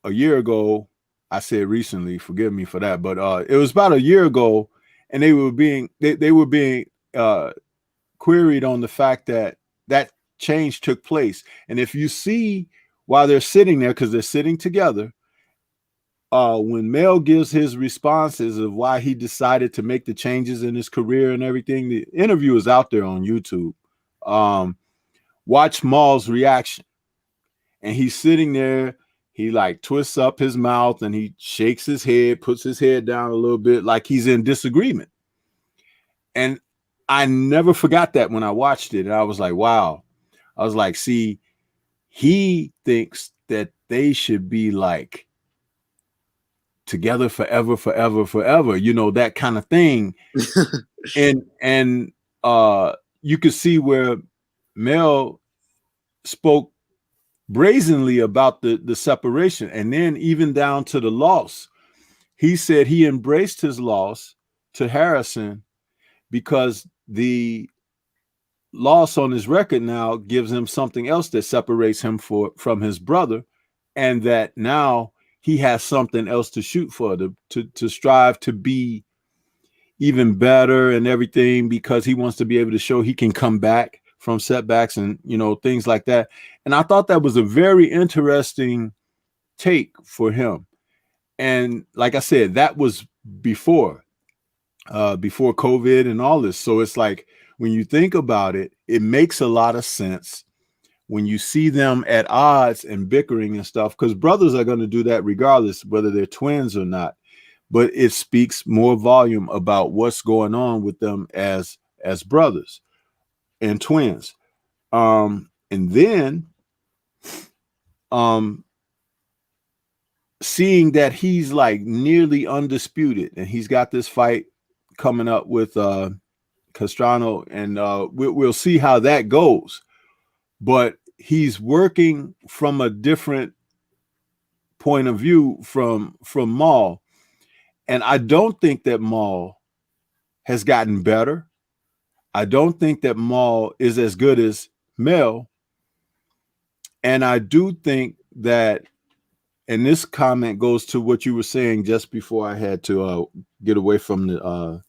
a year ago. I said recently, forgive me for that, but it was about a year ago, and they were being queried on the fact that change took place. And if you see while they're sitting there, because they're sitting together, when Mel gives his responses of why he decided to make the changes in his career and everything, the interview is out there on YouTube. Watch Maul's reaction. And he's sitting there, he like twists up his mouth and he shakes his head, puts his head down a little bit like he's in disagreement. And I never forgot that when I watched it. And I was like, wow. I was like, see, he thinks that they should be like together forever, that kind of thing. and you could see where Mel spoke brazenly about the separation, and then even down to the loss. He said he embraced his loss to Harrison because the loss on his record now gives him something else that separates him from his brother, and that now he has something else to shoot for, to strive to be even better and everything, because he wants to be able to show he can come back from setbacks and things like that. And I thought that was a very interesting take for him. And like I said, that was before COVID and all this. So it's like, when you think about it, it makes a lot of sense when you see them at odds and bickering and stuff, because brothers are going to do that regardless whether they're twins or not. But it speaks more volume about what's going on with them as brothers and twins. And then seeing that he's like nearly undisputed, and he's got this fight coming up with Castrano, and we'll see how that goes. But he's working from a different point of view from Maul, and I don't think that Maul has gotten better. I don't think that Maul is as good as Mel, and I do think that, and this comment goes to what you were saying just before I had to get away from the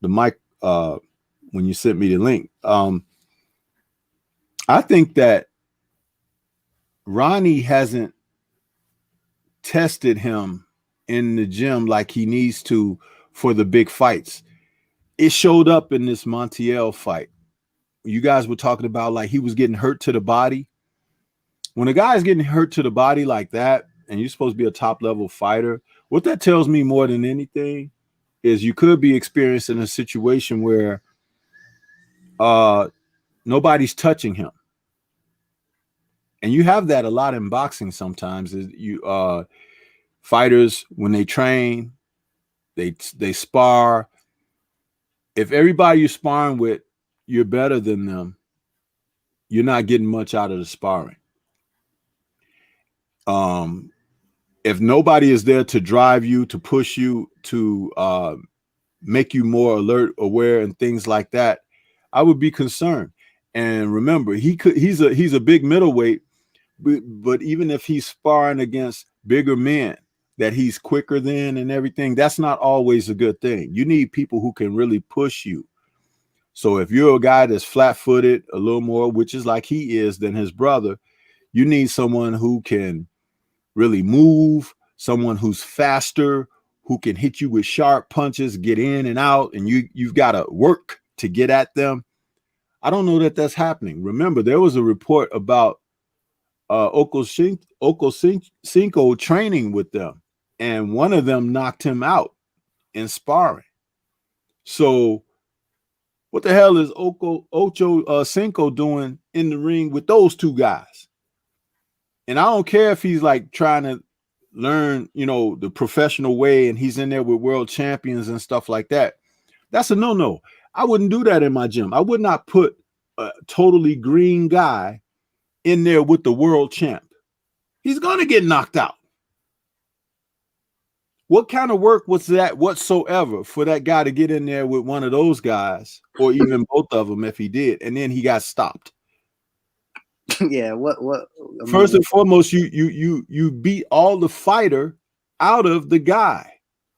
mic when you sent me the link. I think that Ronnie hasn't tested him in the gym like he needs to for the big fights. It showed up in this Montiel fight. You guys were talking about like he was getting hurt to the body. When a guy is getting hurt to the body like that, and you're supposed to be a top level fighter, what that tells me more than anything is you could be experiencing a situation where nobody's touching him. And you have that a lot in boxing sometimes. Is you fighters, when they train, they spar. If everybody you're sparring with, you're better than them, you're not getting much out of the sparring. If nobody is there to drive you, to push you, to make you more alert, aware, and things like that, I would be concerned. And remember, he's a big middleweight, but even if he's sparring against bigger men that he's quicker than and everything, that's not always a good thing. You need people who can really push you. So if you're a guy that's flat-footed a little more, which is like he is, than his brother, you need someone who can really move, someone who's faster, who can hit you with sharp punches, get in and out, and you've got to work to get at them. I don't know that that's happening. Remember, there was a report about Okocinco training with them, and one of them knocked him out in sparring. So what the hell is Ocho Cinco doing in the ring with those two guys? And I don't care if he's like trying to learn, the professional way, and he's in there with world champions and stuff like that. That's a no-no. I wouldn't do that in my gym. I would not put a totally green guy in there with the world champ. He's going to get knocked out. What kind of work was that whatsoever for that guy to get in there with one of those guys, or even both of them if he did, and then he got stopped? Yeah, what First and foremost, you beat all the fighter out of the guy,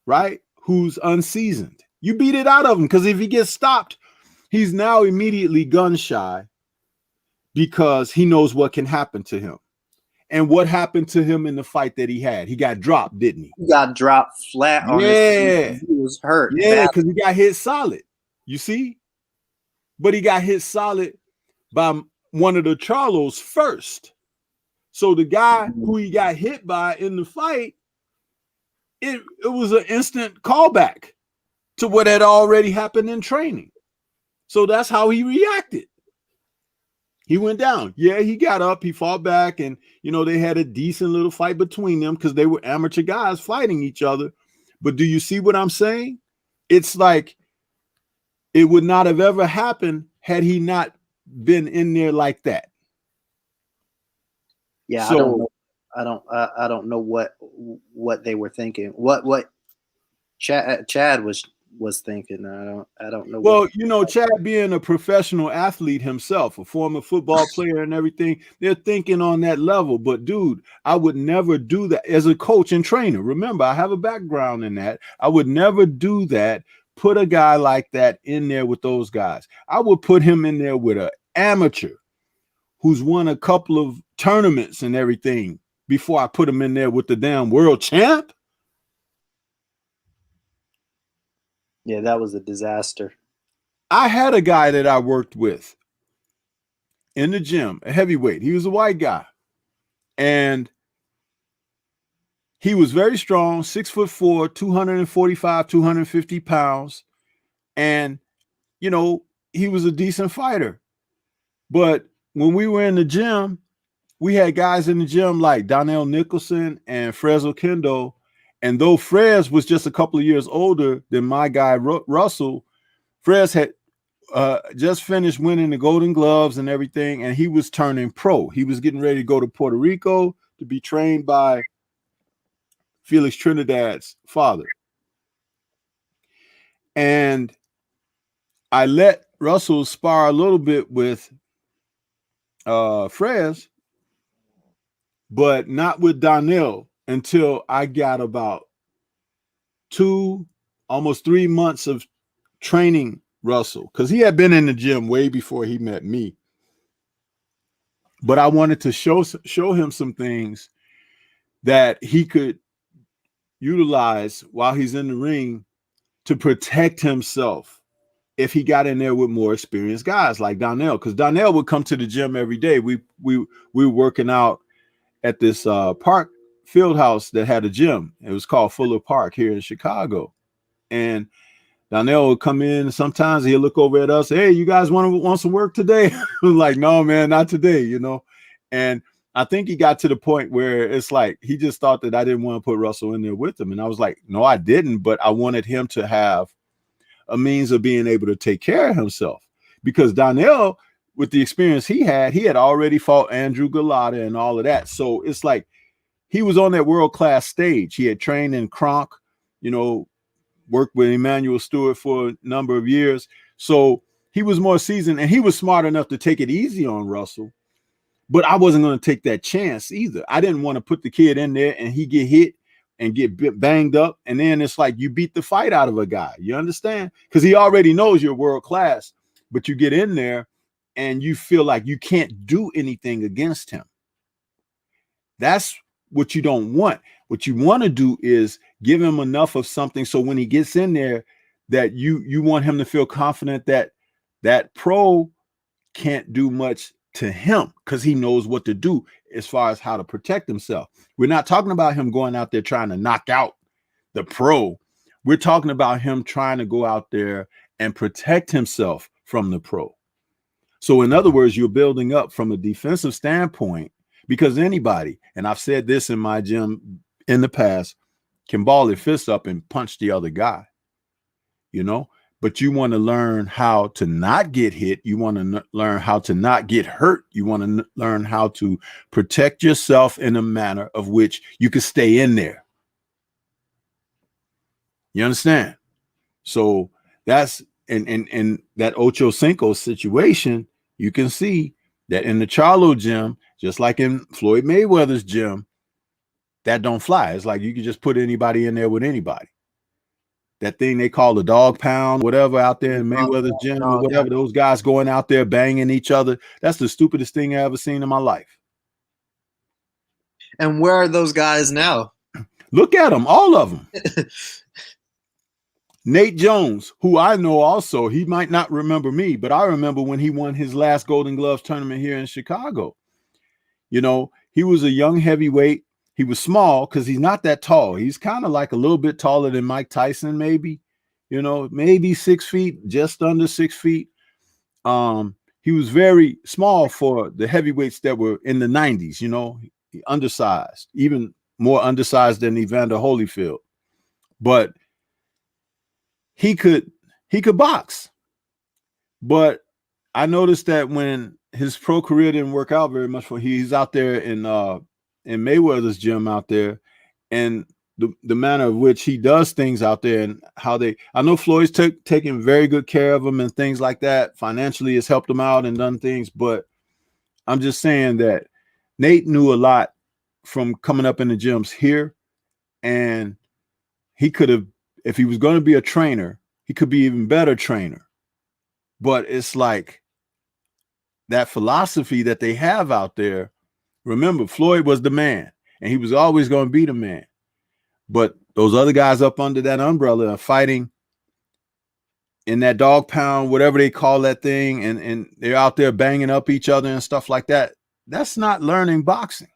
right? Who's unseasoned. You beat it out of him, because if he gets stopped, he's now immediately gun shy because he knows what can happen to him. And what happened to him in the fight that he had? He got dropped, didn't he? He got dropped flat on his feet. He was hurt. Yeah, because he got hit solid. You see? But he got hit solid by one of the Charlos first. So the guy who he got hit by in the fight, it was an instant callback to what had already happened in training. So that's how he reacted. He went down. Yeah, he got up, he fought back, and they had a decent little fight between them because they were amateur guys fighting each other. But do you see what I'm saying? It's like it would not have ever happened had he not been in there like that. Yeah, so, I don't know what they were thinking. What Chad was thinking. I don't know. Well, Chad being a professional athlete himself, a former football player and everything, they're thinking on that level. But dude, I would never do that as a coach and trainer. Remember, I have a background in that. I would never do that. Put a guy like that in there with those guys. I would put him in there with an amateur who's won a couple of tournaments and everything before I put him in there with the damn world champ. Yeah, that was a disaster. I had a guy that I worked with in the gym, a heavyweight. He was a white guy. And he was very strong, 6'4", 245, 250 pounds. And, he was a decent fighter. But when we were in the gym, we had guys in the gym like Donnell Nicholson and Frez Okendo. And though Frez was just a couple of years older than my guy Russell, Frez had just finished winning the Golden Gloves and everything, and he was turning pro. He was getting ready to go to Puerto Rico to be trained by Felix Trinidad's father. And I let Russell spar a little bit with Frez, but not with Donnell until I got about 2, almost 3 months of training Russell, because he had been in the gym way before he met me. But I wanted to show him some things that he could utilize while he's in the ring to protect himself if he got in there with more experienced guys like Donnell, because Donnell would come to the gym every day. We were working out at this park field house that had a gym. It was called Fuller Park here in Chicago. And Donnell would come in, and sometimes he'll look over at us, hey, you guys want some work today? I'm like, no, man, not today, you know. And I think he got to the point where it's like he just thought that I didn't want to put Russell in there with him. And I was like, no, I didn't, but I wanted him to have a means of being able to take care of himself, because Donnell, with the experience he had already fought Andrew Galata and all of that. So it's like he was on that world-class stage. He had trained in Kronk, you know, worked with Emmanuel Stewart for a number of years. So he was more seasoned, and he was smart enough to take it easy on Russell. But I wasn't going to take that chance either. I didn't want to put the kid in there and he get hit and get banged up. And then it's like you beat the fight out of a guy. You understand? Because he already knows you're world class, but you get in there and you feel like you can't do anything against him. That's what you don't want. What you want to do is give him enough of something so when he gets in there that you want him to feel confident that that pro can't do much to him, because he knows what to do as far as how to protect himself. We're not talking about him going out there trying to knock out the pro. We're talking about him trying to go out there and protect himself from the pro. So in other words, you're building up from a defensive standpoint, because anybody, and I've said this in my gym in the past, can ball their fist up and punch the other guy, you know. But you want to learn how to not get hit. You want to learn how to not get hurt. You want to learn how to protect yourself in a manner of which you can stay in there. You understand? So that's in that Ocho Cinco situation, you can see that in the Charlo gym, just like in Floyd Mayweather's gym, that don't fly. It's like you can just put anybody in there with anybody. That thing they call the dog pound, whatever, out there in Mayweather's gym or whatever, those guys going out there banging each other. That's the stupidest thing I ever seen in my life. And where are those guys now? Look at them, all of them. Nate Jones, who I know also, he might not remember me, but I remember when he won his last Golden Gloves tournament here in Chicago. You know, he was a young heavyweight. He was small because he's not that tall. He's kind of like a little bit taller than Mike Tyson, maybe, you know, maybe 6 feet, just under 6 feet. He was very small for the heavyweights that were in the 90s, you know, undersized, even more undersized than Evander Holyfield. But he could box. But I noticed that when his pro career didn't work out very much for him, he's out there in Mayweather's gym out there, and the manner of which he does things out there and how I know Floyd's taking very good care of him and things like that. Financially has helped him out and done things, but I'm just saying that Nate knew a lot from coming up in the gyms here, and he could have, if he was going to be a trainer, he could be even better trainer. But it's like that philosophy that they have out there. Remember, Floyd was the man, and he was always going to be the man. But those other guys up under that umbrella are fighting in that dog pound, whatever they call that thing, and they're out there banging up each other and stuff like that. That's not learning boxing.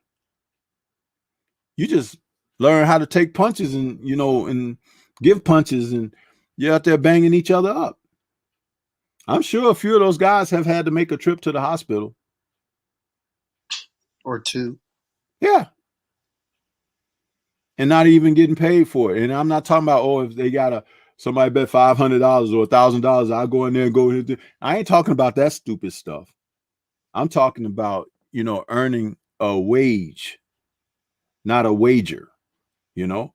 You just learn how to take punches and, you know, and give punches, and you're out there banging each other up. I'm sure a few of those guys have had to make a trip to the hospital. Or two. Yeah. And not even getting paid for it. And I'm not talking about, oh, if they got Somebody bet $500 or $1,000. I'll go in there and go. I ain't talking about that stupid stuff. I'm talking about, earning a wage, not a wager, you know?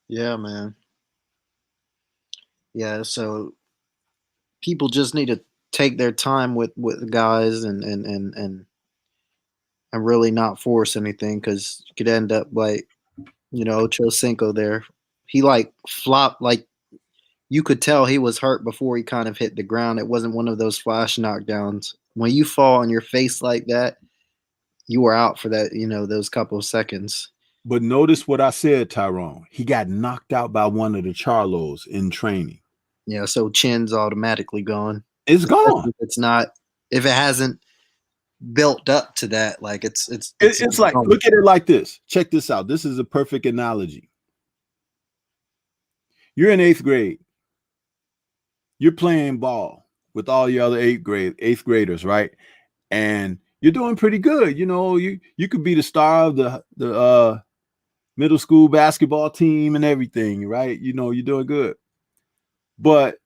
Yeah, man. Yeah, so people just need to take their time with guys and really not force anything because you could end up like Ocho Cinco there. He like flopped, like you could tell he was hurt before he kind of hit the ground. It wasn't one of those flash knockdowns. When you fall on your face like that, you were out for that, those couple of seconds. But notice what I said, Tyrone. He got knocked out by one of the Charlos in training. Yeah, so chin's automatically gone. It's gone. If it hasn't built up to that, like it's like, look at it like this. Check this out. This is a perfect analogy. You're in 8th grade. You're playing ball with all your other 8th graders, right? And you're doing pretty good. You could be the star of the middle school basketball team and everything, right? You're doing good. But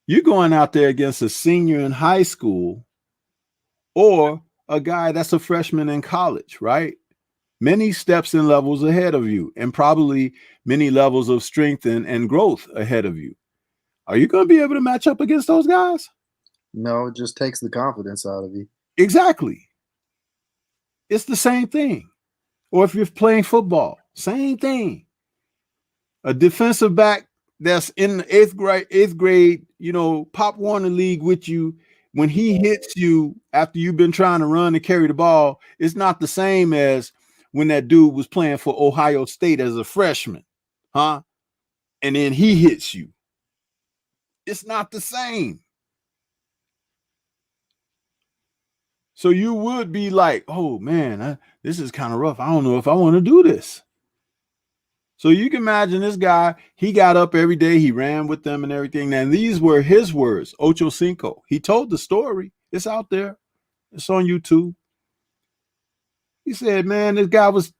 you're going out there against a senior in high school or a guy that's a freshman in college, right? Many steps and levels ahead of you, and probably many levels of strength and growth ahead of you. Are you going to be able to match up against those guys? No, it just takes the confidence out of you. Exactly. It's the same thing. Or if you're playing football, same thing. A defensive back that's in the 8th grade, Pop Warner League with you, when he hits you after you've been trying to run and carry the ball, it's not the same as when that dude was playing for Ohio State as a freshman, huh? And then he hits you. It's not the same. So you would be like, oh man, this is kind of rough. I don't know if I want to do this. So you can imagine this guy, he got up every day, he ran with them and everything. And these were his words, Ocho Cinco. He told the story. It's out there. It's on YouTube. He said, man, this guy was,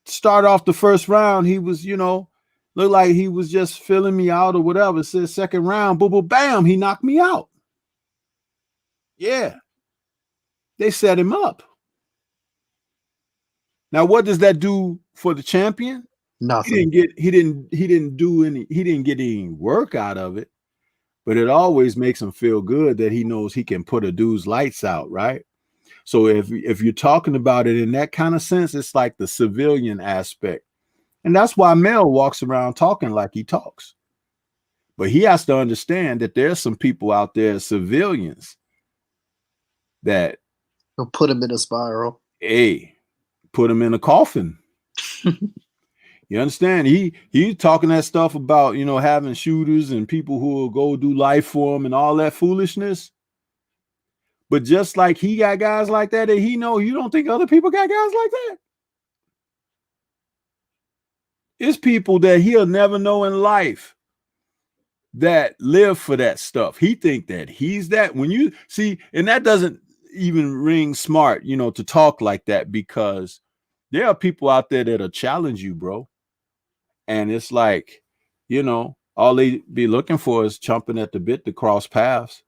start off the first round. He was, looked like he was just filling me out or whatever. It said second round, boom, boom, bam, he knocked me out. Yeah. They set him up. Now, what does that do for the champion? Nothing. He didn't get any work out of it, but it always makes him feel good that he knows he can put a dude's lights out, right? So if you're talking about it in that kind of sense, it's like the civilian aspect. And that's why Mel walks around talking like he talks. But he has to understand that there's some people out there, civilians, that He'll put him in a spiral. Hey, put him in a coffin. You understand? He's talking that stuff about, having shooters and people who will go do life for him and all that foolishness. But just like he got guys like that he know, you don't think other people got guys like that? It's people that he'll never know in life that live for that stuff. He think that he's that. When you see, and that doesn't even ring smart, to talk like that, because there are people out there that'll challenge you, bro. And it's like, all they be looking for is chomping at the bit to cross paths.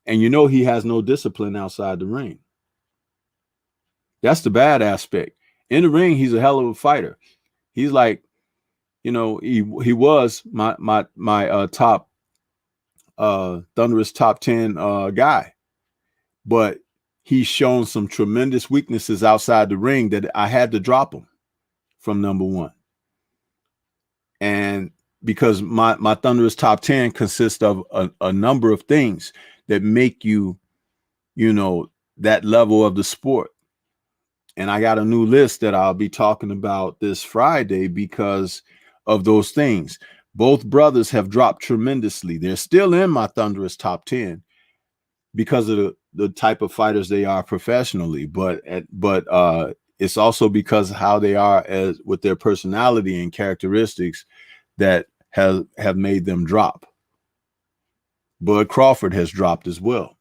And he has no discipline outside the ring. That's the bad aspect. In the ring, he's a hell of a fighter. He's like, he was my top Thunderous top 10 guy. But he's shown some tremendous weaknesses outside the ring that I had to drop him from number 1. And because my Thunderous top 10 consists of a number of things that make you, that level of the sport. And I got a new list that I'll be talking about this Friday because of those things. Both brothers have dropped tremendously. They're still in my Thunderous top 10 because of the type of fighters they are professionally, but it's also because of how they are as with their personality and characteristics that have made them drop. Bud Crawford has dropped as well.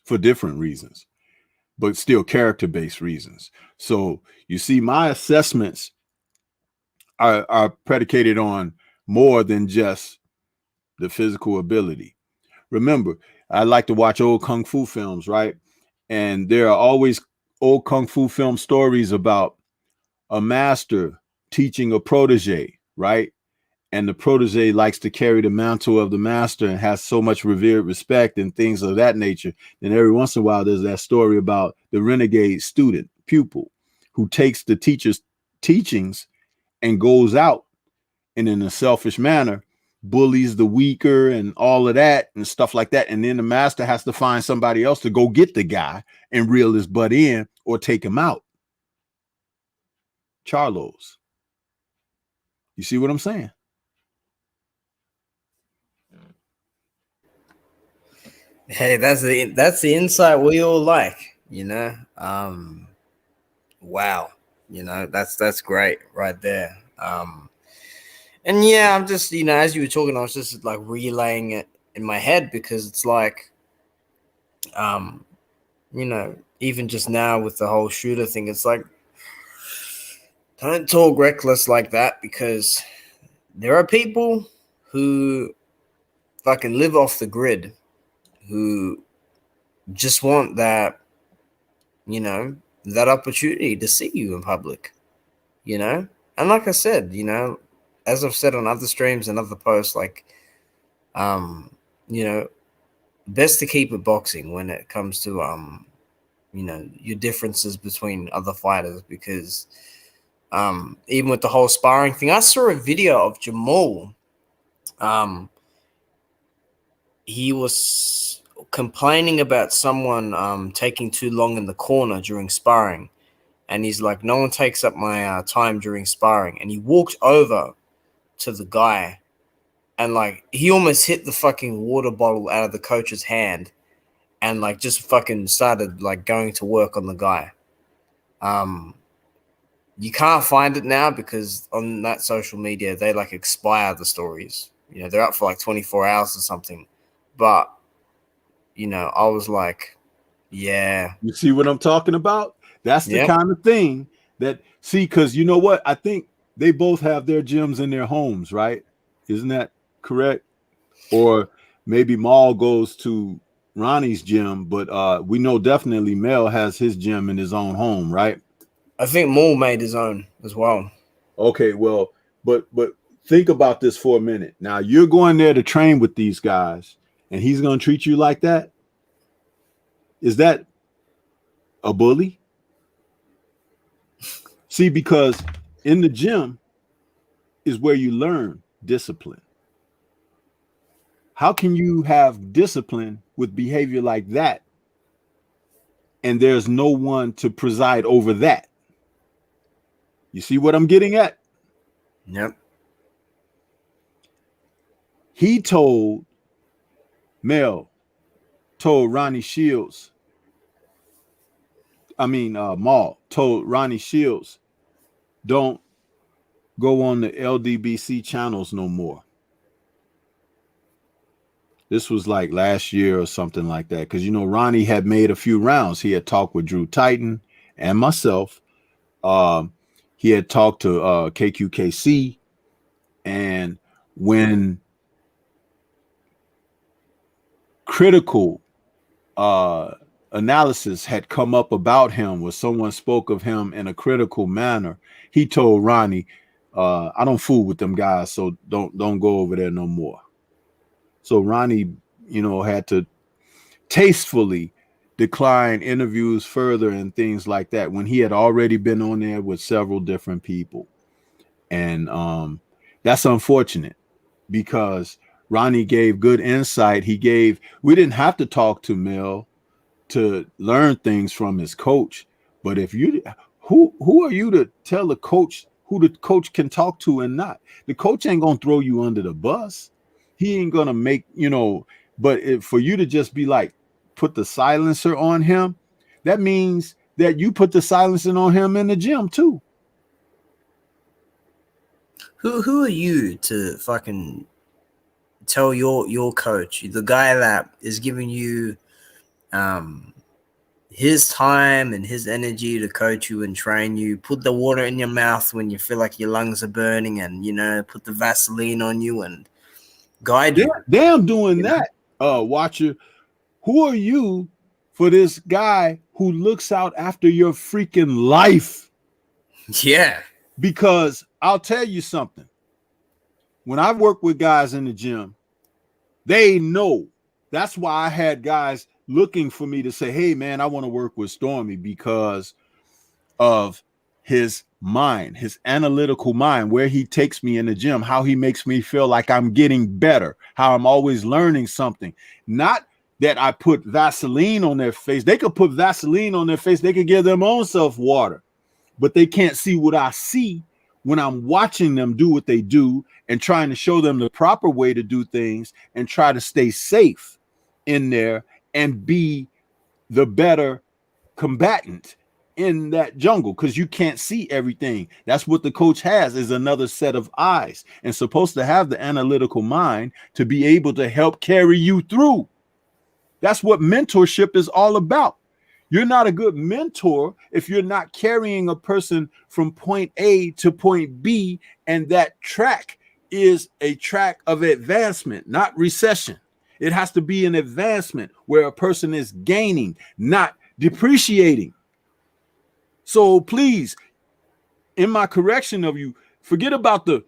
for different reasons, but still character-based reasons. So you see, my assessments are predicated on more than just the physical ability. Remember, I like to watch old kung fu films, right? And there are always old kung fu film stories about a master teaching a protege, right? And the protege likes to carry the mantle of the master and has so much revered respect and things of that nature. And every once in a while, there's that story about the renegade student, pupil, who takes the teacher's teachings and goes out and in a selfish manner bullies the weaker and all of that and stuff like that. And then the master has to find somebody else to go get the guy and reel his butt in or take him out. Charlos. You see what I'm saying? Hey, that's the insight we all like, Wow, that's great right there. And yeah, I'm just, as you were talking, I was just like relaying it in my head because it's like, even just now with the whole shooter thing, it's like, don't talk reckless like that because there are people who fucking live off the grid who just want that, that opportunity to see you in public, And like I said, as I've said on other streams and other posts, like, you know, best to keep it boxing when it comes to, your differences between other fighters because, even with the whole sparring thing, I saw a video of Jamal. He was complaining about someone taking too long in the corner during sparring. And he's like, no one takes up my time during sparring. And he walked over to the guy and like he almost hit the fucking water bottle out of the coach's hand and like just fucking started like going to work on the guy. You can't find it now because on that social media, they like expire the stories. They're up for like 24 hours or something. But, I was like, yeah. You see what I'm talking about? That's the Yep. kind of thing that, see, because you know what? I think they both have their gyms in their homes, right? Isn't that correct? Or maybe Maul goes to Ronnie's gym, but we know definitely Mel has his gym in his own home, right? I think Maul made his own as well. Okay, well, but think about this for a minute. Now you're going there to train with these guys, and he's going to treat you like that. Is that a bully? See, because in the gym is where you learn discipline. How can you have discipline with behavior like that? And there's no one to preside over that. You see what I'm getting at? Yep. He told Mel, told Ronnie Shields, Maul told Ronnie Shields, don't go on the LDBC channels no more. This was like last year or something like that. Because, Ronnie had made a few rounds. He had talked with Drew Titan and myself. He had talked to KQKC. And when critical analysis had come up about him, where someone spoke of him in a critical manner, he told Ronnie, I don't fool with them guys, so don't go over there no more. So Ronnie, had to tastefully decline interviews further and things like that when he had already been on there with several different people. And that's unfortunate because Ronnie gave good insight. We didn't have to talk to Mel to learn things from his coach. But if who are you to tell the coach who the coach can talk to and not? The coach ain't gonna throw you under the bus. He ain't gonna make, but for you to just be like, put the silencer on him, that means that you put the silencer on him in the gym too. Who are you to fucking tell your coach, the guy that is giving you his time and his energy to coach you and train you, put the water in your mouth when you feel like your lungs are burning, and put the Vaseline on you and guide you. Damn doing that, Watcher. Who are you for this guy who looks out after your freaking life? Yeah. Because I'll tell you something. When I work with guys in the gym, they know. That's why I had guys looking for me to say, hey, man, I want to work with Stormy because of his mind, his analytical mind, where he takes me in the gym, how he makes me feel like I'm getting better, how I'm always learning something. Not that I put Vaseline on their face. They could put Vaseline on their face. They could give their own self water, but they can't see what I see when I'm watching them do what they do and trying to show them the proper way to do things and try to stay safe in there and be the better combatant in that jungle, because you can't see everything. That's what the coach has, is another set of eyes, and supposed to have the analytical mind to be able to help carry you through. That's what mentorship is all about. You're not a good mentor if you're not carrying a person from point A to point B, and that track is a track of advancement, not recession. It has to be an advancement where a person is gaining, not depreciating. So please, in my correction of you, forget about the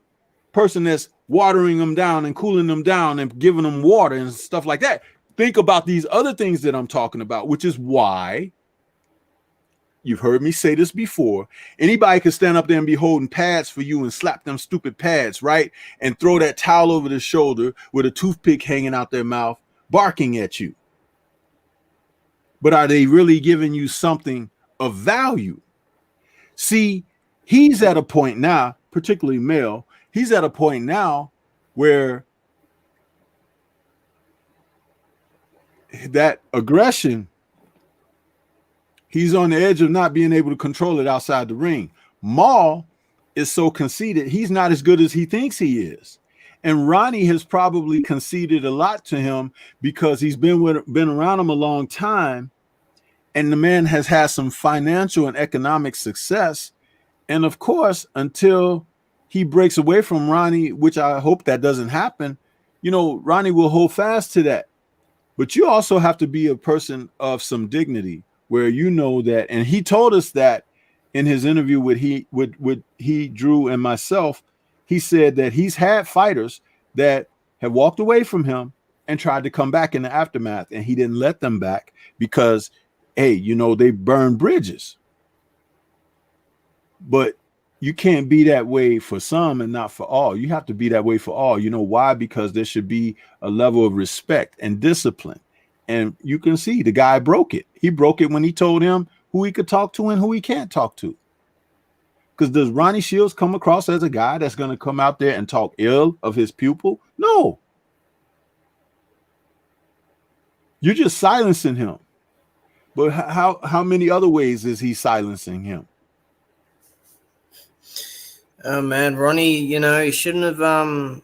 person that's watering them down and cooling them down and giving them water and stuff like that. Think about these other things that I'm talking about, which is why you've heard me say this before. Anybody can stand up there and be holding pads for you and slap them stupid pads, right? And throw that towel over their shoulder with a toothpick hanging out their mouth, barking at you. But are they really giving you something of value? See, he's at a point now, particularly Mel, he's at a point now where that aggression, he's on the edge of not being able to control it outside the ring. Maul is so conceited, he's not as good as he thinks he is. And Ronnie has probably conceded a lot to him because he's been around him a long time, and the man has had some financial and economic success. And of course, until he breaks away from Ronnie, which I hope that doesn't happen, Ronnie will hold fast to that. But you also have to be a person of some dignity, where you know that, and he told us that in his interview with Drew and myself. He said that he's had fighters that have walked away from him and tried to come back in the aftermath, and he didn't let them back because, hey, they burn bridges. But you can't be that way for some and not for all. You have to be that way for all. You know why? Because there should be a level of respect and discipline. And you can see the guy broke it. He broke it when he told him who he could talk to and who he can't talk to. Because does Ronnie Shields come across as a guy that's going to come out there and talk ill of his pupil? No. You're just silencing him. But how many other ways is he silencing him? Oh man, Ronnie, he shouldn't have I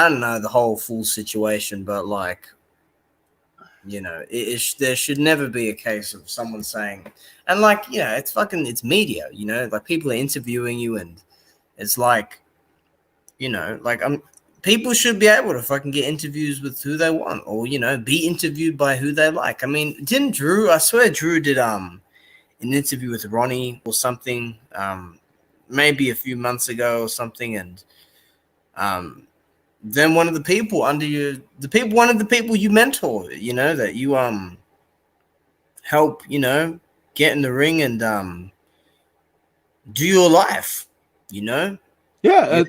don't know the whole full situation, but there should never be a case of someone saying, and it's media, like people are interviewing you, and it's people should be able to fucking get interviews with who they want, or be interviewed by who they like. I mean, I swear Drew did an interview with Ronnie or something, maybe a few months ago or something, and then one of the people one of the people you mentor, that you help, get in the ring and do your life, Yeah,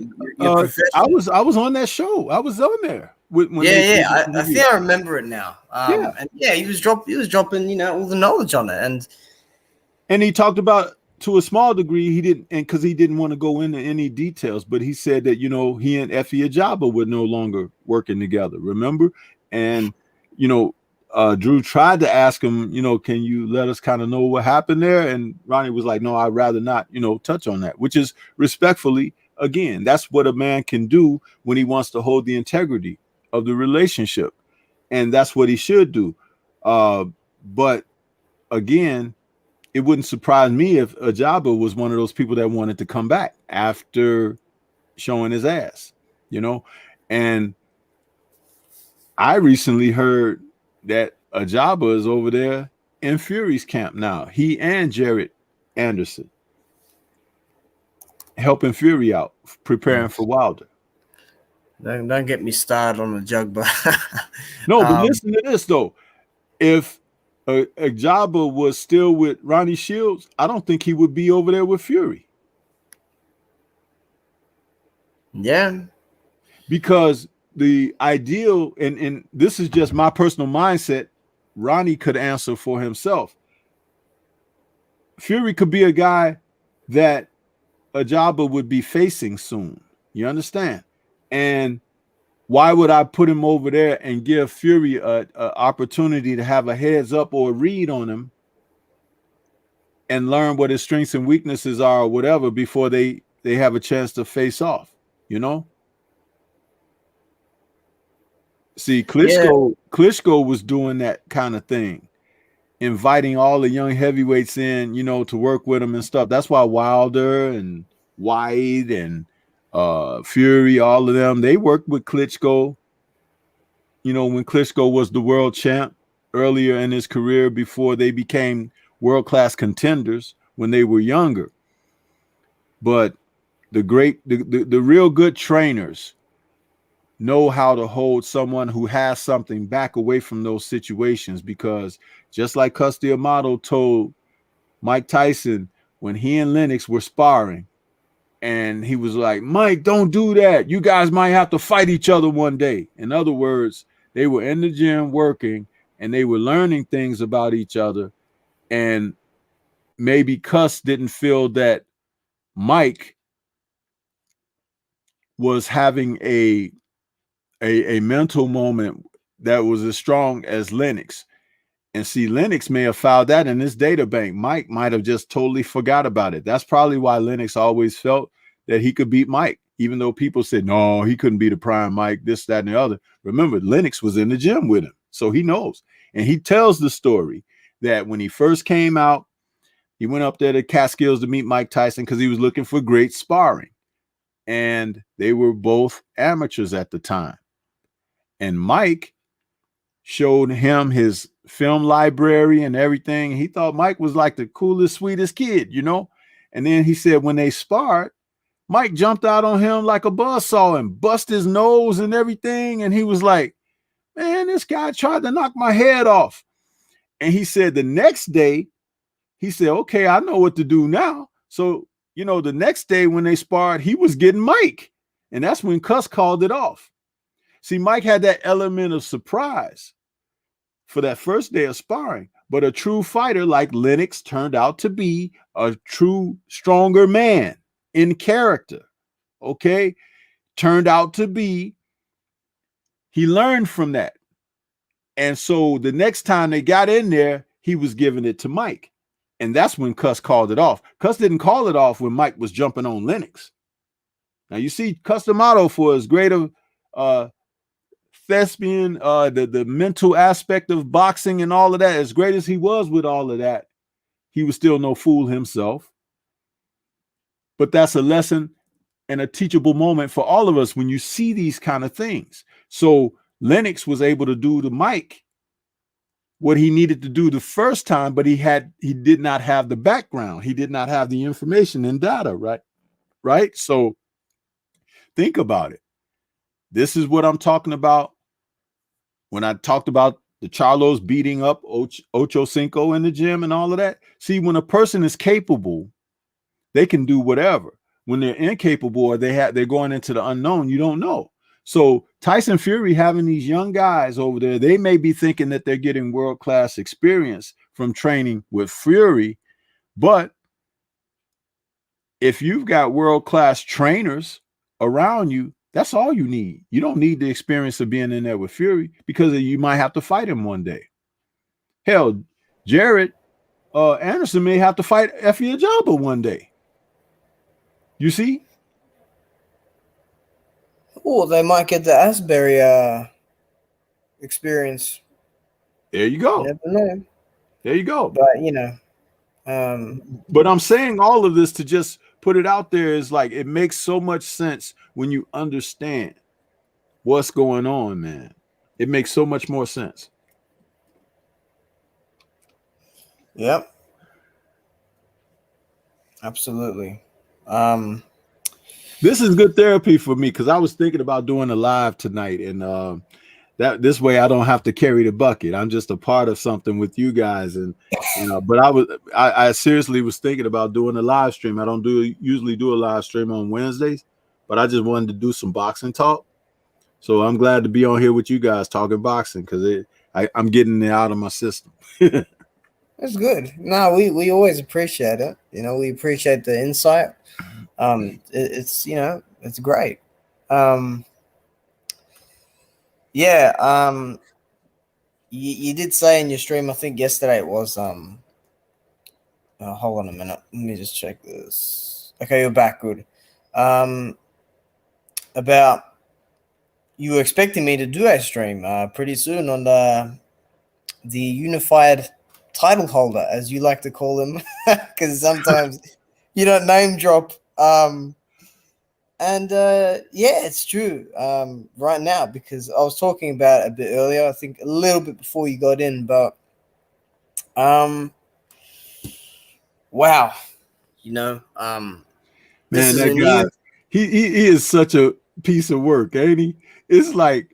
I was on that show. I was on there. I think I remember it now. And he was dropping, all the knowledge on it, and he talked about, to a small degree, he didn't, and because he didn't want to go into any details, but he said that he and Effie Ajaba were no longer working together. Remember, and Drew tried to ask him, can you let us kind of know what happened there? And Ronnie was like, no, I'd rather not, touch on that, which is respectfully, again, that's what a man can do when he wants to hold the integrity of the relationship. And that's what he should do. But again, it wouldn't surprise me if Ajaba was one of those people that wanted to come back after showing his ass, you know. And I recently heard that Ajaba is over there in Fury's camp now. He and Jarrett Anderson helping Fury out, preparing for Wilder. Don't get me started on the jug, but No, but listen to this though. If Ajaba was still with Ronnie Shields, I don't think he would be over there with Fury. yeah, Because the ideal, and this is just my personal mindset, Ronnie could answer for himself. Fury could be a guy that Ajaba would be facing soon. You understand? And why would I put him over there and give Fury a opportunity to have a heads up or a read on him and learn what his strengths and weaknesses are or whatever before they have a chance to face off, you know? See, Klitschko was doing that kind of thing, inviting all the young heavyweights in, you know, to work with him and stuff. That's why Wilder and Whyte and Fury, all of them, they worked with Klitschko, you know, when Klitschko was the world champ earlier in his career before they became world-class contenders when they were younger. But the real good trainers know how to hold someone who has something back away from those situations, because just like Cus D'Amato told Mike Tyson when he and Lennox were sparring, and he was like, Mike, don't do that. You guys might have to fight each other one day. In other words, they were in the gym working and they were learning things about each other. And maybe Cus didn't feel that Mike was having a mental moment that was as strong as Lennox. And see, Lennox may have filed that in his data bank. Mike might have just totally forgot about it. That's probably why Lennox always felt that he could beat Mike, even though people said, no, he couldn't beat a prime Mike, this, that, and the other. Remember, Lennox was in the gym with him, so he knows. And he tells the story that when he first came out, he went up there to Catskills to meet Mike Tyson because he was looking for great sparring. And they were both amateurs at the time. And Mike showed him his film library and everything. He thought Mike was like the coolest, sweetest kid, you know? And then he said when they sparred, Mike jumped out on him like a buzzsaw and bust his nose and everything. And he was like, man, this guy tried to knock my head off. And he said the next day, he said, okay, I know what to do now. So, you know, the next day when they sparred, he was getting Mike. And that's when Cus called it off. See, Mike had that element of surprise for that first day of sparring, but a true fighter like Lennox turned out to be a true stronger man in character. Okay, turned out to be, he learned from that. And so the next time they got in there, he was giving it to Mike. And that's when Cus called it off. Cus didn't call it off when Mike was jumping on Lennox. Now you see Cus D'Amato, for as great of thespian, the mental aspect of boxing and all of that, as great as he was with all of that, he was still no fool himself. But that's a lesson and a teachable moment for all of us when you see these kind of things. So Lennox was able to do to Mike what he needed to do the first time, but he did not have the background. He did not have the information and data, right? So think about it. This is what I'm talking about when I talked about the Charlos beating up Ocho Cinco in the gym and all of that. See, when a person is capable, they can do whatever. When they're incapable or they're going into the unknown, you don't know. So Tyson Fury having these young guys over there, they may be thinking that they're getting world-class experience from training with Fury, but if you've got world-class trainers around you, that's all you need. You don't need the experience of being in there with Fury because you might have to fight him one day. Hell, Jarrett Anderson may have to fight Effie Ajaba one day. You see? Oh, they might get the Asbury experience. There you You go. never know. There you go. But you know, um, But I'm saying all of this to just put it out there is like it makes so much sense when you understand what's going on, man. It makes so much more sense. yep, absolutely. Um, This is good therapy for me because I was thinking about doing a live tonight, and that this way I don't have to carry the bucket. I'm just a part of something with you guys, and but I seriously was thinking about doing a live stream. I don't usually do a live stream on Wednesdays, but I just wanted to do some boxing talk. So I'm glad to be on here with you guys talking boxing because I'm getting it out of my system. it's good. No, we always appreciate it. You know, we appreciate the insight. It's you know, it's great. Um, yeah. You did say in your stream, I think yesterday it was hold on a minute. Let me just check this. Okay, you're back. Good. Um, about you were expecting me to do a stream pretty soon on the unified title holder, as you like to call them, because sometimes you don't name drop. And yeah, it's true. Right now, because I was talking about it a bit earlier, I think a little bit before you got in, but wow, you know, this Man, is that a guy, new. he is such a piece of work, ain't he? It's like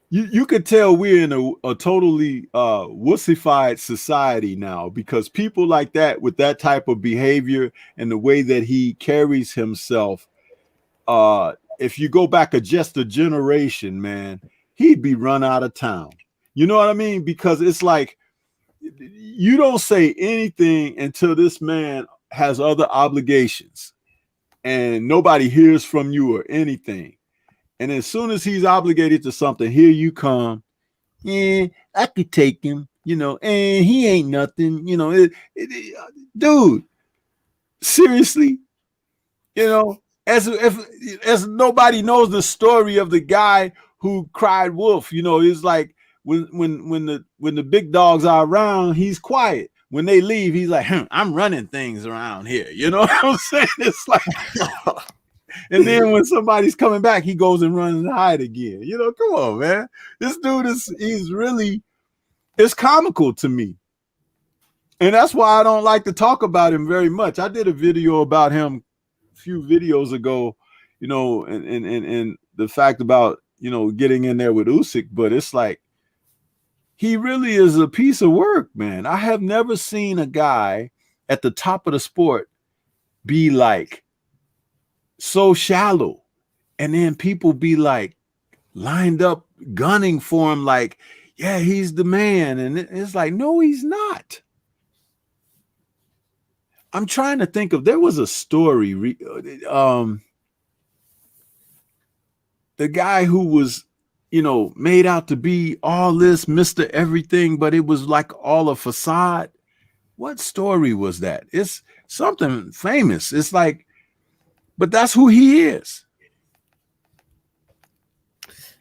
you could tell we're in a totally wussified society now because people like that with that type of behavior and the way that he carries himself, if you go back just a generation, man, he'd be run out of town. You know what I mean? Because it's like you don't say anything until this man has other obligations and nobody hears from you or anything. And as soon as he's obligated to something, here you come. Yeah, I could take him, and he ain't nothing, dude. Seriously, as nobody knows the story of the guy who cried wolf. It's like when the big dogs are around, he's quiet. When they leave, he's like, I'm running things around here. You know what I'm saying? It's like, and then when somebody's coming back, he goes and runs and hide again. Come on, man. This dude he's really, it's comical to me. And that's why I don't like to talk about him very much. I did a video about him a few videos ago, and the fact about, getting in there with Usyk, but it's like, he really is a piece of work, man. I have never seen a guy at the top of the sport be like so shallow. And then people be like lined up gunning for him like, yeah, he's the man. And it's like, no, he's not. I'm trying to think of, there was a story, the guy who was, made out to be all this Mr. Everything, but it was like all a facade. What story was that? It's something famous. It's like, but that's who he is.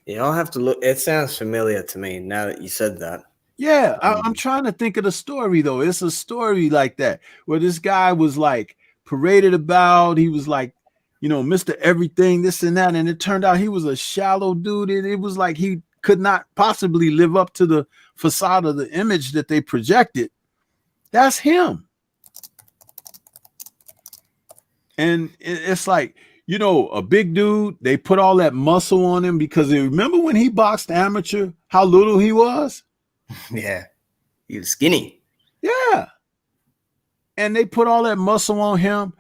Yeah, I'll have to look. It sounds familiar to me now that you said that. Yeah, I'm trying to think of the story though. It's a story like that where this guy was like paraded about. He was like, Mr. Everything, this and that, and it turned out he was a shallow dude. It was like he could not possibly live up to the facade of the image that they projected. That's him. And it's like, a big dude, they put all that muscle on him because they remember when he boxed amateur, how little he was? Yeah, he was skinny. Yeah. And they put all that muscle on him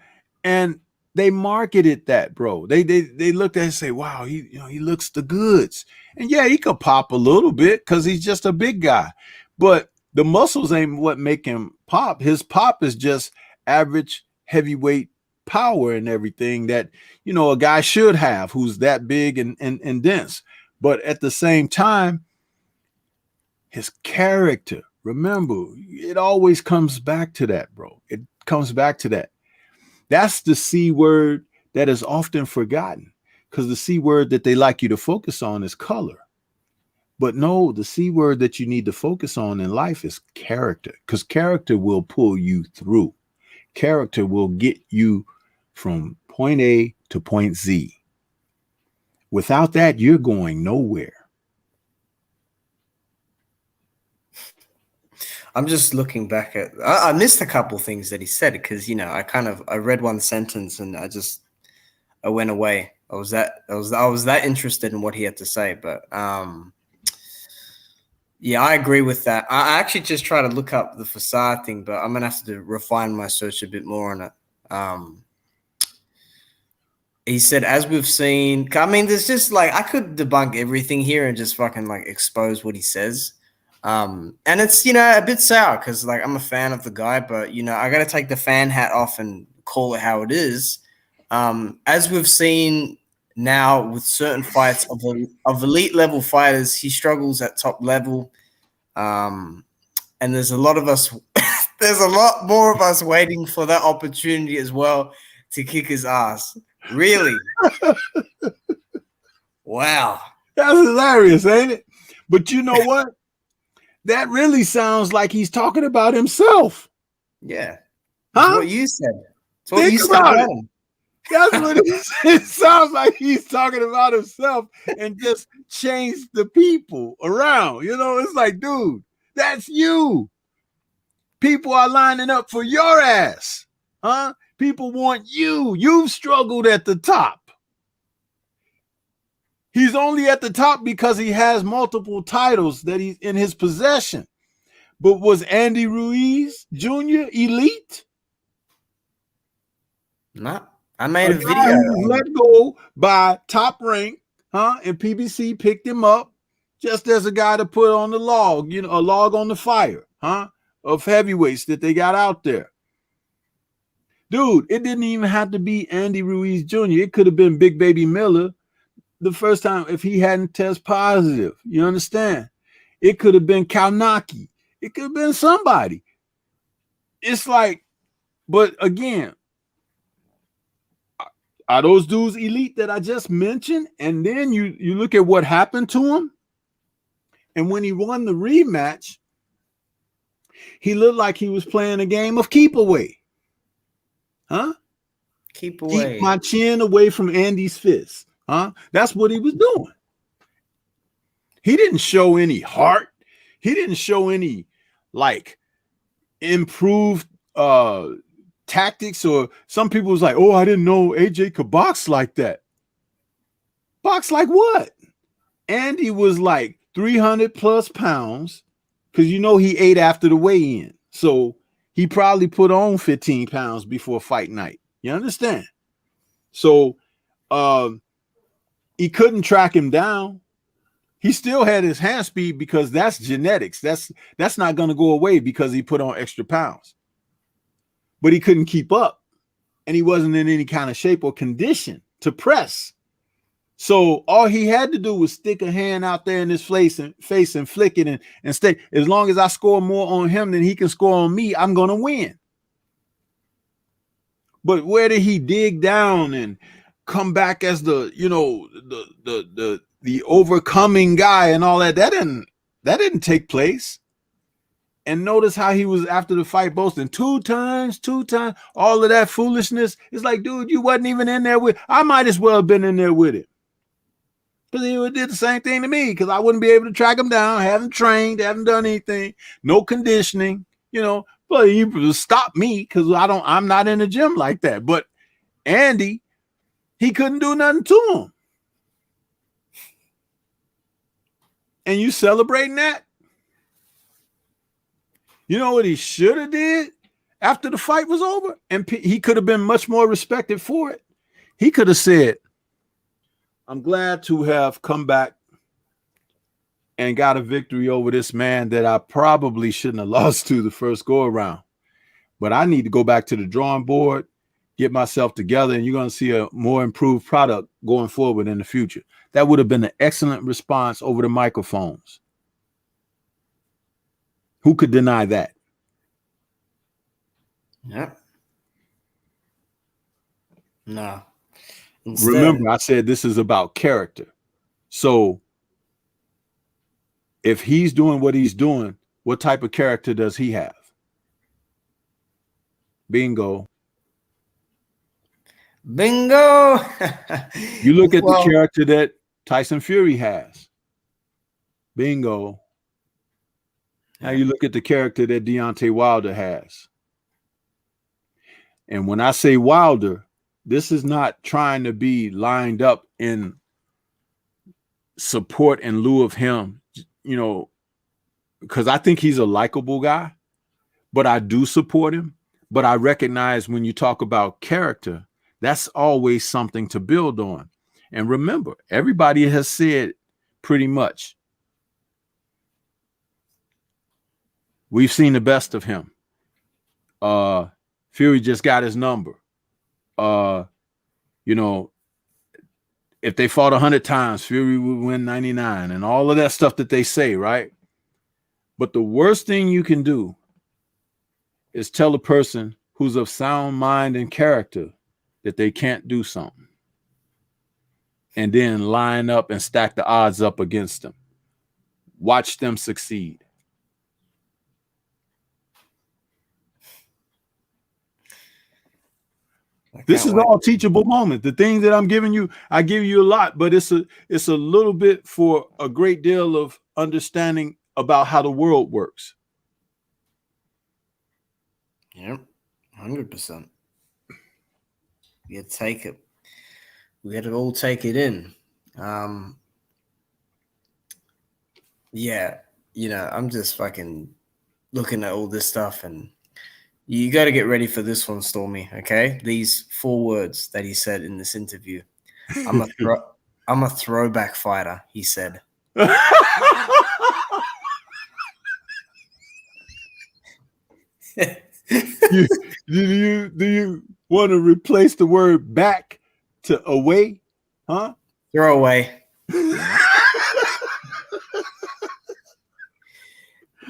and they marketed that, bro. They looked at it and say, wow, he looks the goods. And yeah, he could pop a little bit because he's just a big guy. But the muscles ain't what make him pop. His pop is just average heavyweight power and everything that, a guy should have who's that big and dense. But at the same time, his character, remember, it always comes back to that, bro. It comes back to that. That's the C word that is often forgotten because the C word that they like you to focus on is color. But no, the C word that you need to focus on in life is character, because character will pull you through. Character will get you from point A to point Z. Without that, you're going nowhere. I'm just looking back at. I missed a couple things that he said because I read one sentence and I went away. I was that interested in what he had to say, but yeah, I agree with that. I actually just try to look up the facade thing, but I'm gonna have to refine my search a bit more on it. He said, as we've seen, I mean, there's just like I could debunk everything here and just fucking like expose what he says. And it's a bit sour because like I'm a fan of the guy, but I gotta take the fan hat off and call it how it is. As we've seen now with certain fights of elite level fighters, he struggles at top level. And there's a lot of us there's a lot more of us waiting for that opportunity as well to kick his ass. Really? Wow. That's hilarious, ain't it? But you know what? That really sounds like he's talking about himself. Yeah. Huh? That's what you said. That's what Think you said about it. him. That's what it sounds like. He's talking about himself and just changed the people around. It's like, dude, that's you. People are lining up for your ass. Huh? People want you. You've struggled at the top. He's only at the top because he has multiple titles that he's in his possession. But was Andy Ruiz Jr. elite? No. I made a guy video. who was let go by Top Rank, and PBC picked him up just as a guy to put on the log, a log on the fire, of heavyweights that they got out there. Dude, it didn't even have to be Andy Ruiz Jr. It could have been Big Baby Miller the first time if he hadn't tested positive. You understand? It could have been Kalnaki. It could have been somebody. It's like, but again, are those dudes elite that I just mentioned? And then you look at what happened to him. And when he won the rematch, he looked like he was playing a game of keep away. Huh? Keep away. Keep my chin away from Andy's fist. Huh? That's what he was doing. He didn't show any heart. He didn't show any like improved tactics, or some people was like, oh, I didn't know AJ could box like that. Box like what? Andy was like 300 plus pounds because he ate after the weigh-in. So he probably put on 15 pounds before fight night. You understand? So he couldn't track him down. He still had his hand speed because that's genetics. That's not going to go away because he put on extra pounds. But he couldn't keep up, and he wasn't in any kind of shape or condition to press. So all he had to do was stick a hand out there in his face and flick it and stay. As long as I score more on him than he can score on me, I'm going to win. But where did he dig down and come back as the overcoming guy and all that? That didn't take place. And notice how he was after the fight boasting two times, all of that foolishness. It's like, dude, you wasn't even in there with. I might as well have been in there with him. Because he did the same thing to me, because I wouldn't be able to track him down, haven't trained, haven't done anything, no conditioning, but he stopped me because I'm not in the gym like that. But Andy, he couldn't do nothing to him. And you celebrating that? You know what he should have did after the fight was over? And he could have been much more respected for it. He could have said, I'm glad to have come back and got a victory over this man that I probably shouldn't have lost to the first go around. But I need to go back to the drawing board, get myself together, and you're going to see a more improved product going forward in the future. That would have been an excellent response over the microphones. Who could deny that? Yeah. No. Instead, remember, I said this is about character. So if he's doing what he's doing, what type of character does he have? Bingo. Bingo. You look at the Well, character that Tyson Fury has. Bingo. Now you look at the character that Deontay Wilder has. And when I say Wilder, this is not trying to be lined up in support in lieu of him, you know, because I think he's a likable guy, but I do support him. But I recognize when you talk about character, that's always something to build on. And remember, everybody has said pretty much, we've seen the best of him. Fury just got his number. You know, if they fought 100 times, Fury would win 99 and all of that stuff that they say, right? But the worst thing you can do is tell a person who's of sound mind and character that they can't do something and then line up and stack the odds up against them. Watch them succeed. This is all teachable moment. The things that I'm giving you, I give you a lot, but it's a little bit for a great deal of understanding about how the world works. Yep, 100%. We got to take it. We got to all take it in. Yeah, you know, I'm just fucking looking at all this stuff, and you got to get ready for this one, Stormy. Okay, these 4 words that he said in this interview. I'm a throwback fighter. He said. Do you want to replace the word back to away? Huh? Throw away.